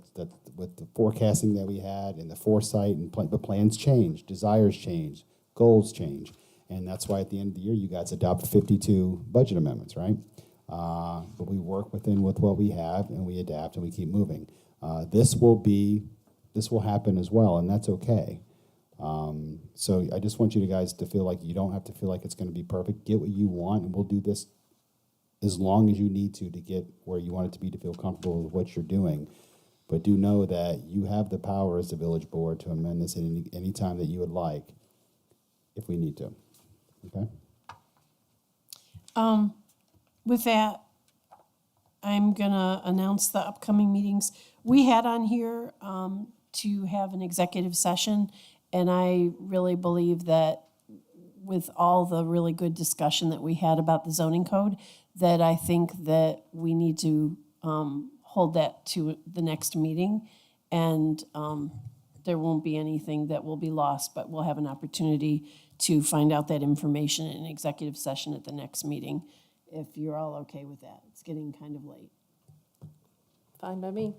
with the forecasting that we had and the foresight, and but plans change, desires change, goals change. And that's why at the end of the year, you guys adopt 52 budget amendments, right? But we work with what we have, and we adapt, and we keep moving. This will happen as well, and that's okay. So I just want you guys to feel like you don't have to feel like it's going to be perfect. Get what you want, and we'll do this as long as you need to get where you want it to be to feel comfortable with what you're doing. But do know that you have the power as the village board to amend this at any time that you would like, if we need to. Okay? With that, I'm gonna announce the upcoming meetings. We had on here to have an executive session, and I really believe that with all the really good discussion that we had about the zoning code, that I think that we need to hold that to the next meeting, and there won't be anything that will be lost, but we'll have an opportunity to find out that information in executive session at the next meeting, if you're all okay with that. It's getting kind of late. Fine by me.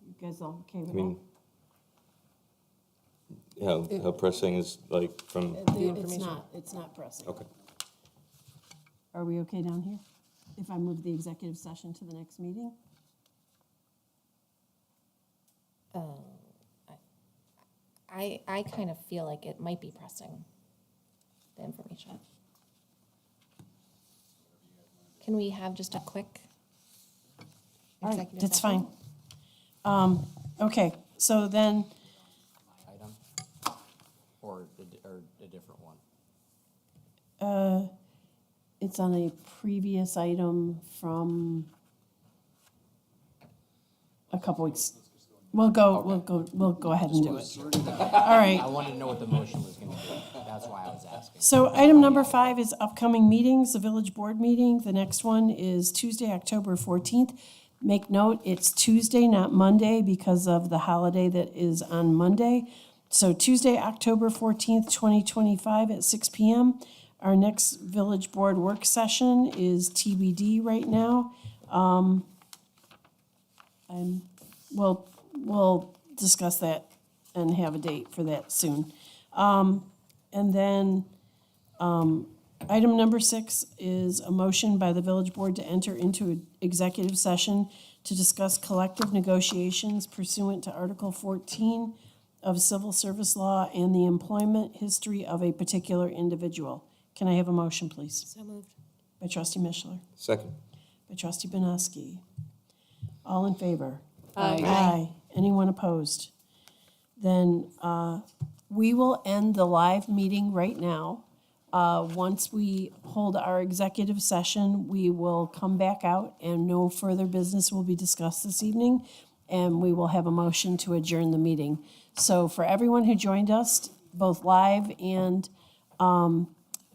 You guys all okay I with mean, how pressing is like from, that? It's not pressing. okay. Are we okay down here? If I move the executive session to the next meeting? I kind of feel like it might be pressing, the information. Can we have just a quick All right, executive that's session? fine. Okay, so then, Item? Or a different one? it's on a previous item from a couple weeks. We'll go ahead and do it. All right. I wanted to know what the motion was gonna be. That's why I was asking. So item number 5 is upcoming meetings, the village board meeting. The next one is Tuesday, October 14th. Make note, it's Tuesday, not Monday, because of the holiday that is on Monday. So Tuesday, October 14th, 2025 at 6 PM. Our next village board work session is TBD right now. We'll discuss that and have a date for that soon. And then, item number 6 is a motion by the village board to enter into an executive session to discuss collective negotiations pursuant to Article 14 of Civil Service Law and the employment history of a particular individual. Can I have a motion, please? So moved. By trustee Mishler, Second. by trustee Benosky. All in favor? Aye. Aye. Anyone opposed? Then we will end the live meeting right now. Once we hold our executive session, we will come back out and no further business will be discussed this evening, and we will have a motion to adjourn the meeting. So for everyone who joined us, both live and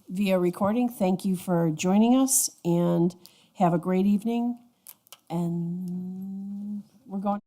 via recording, thank you for joining us and have a great evening. And we're going.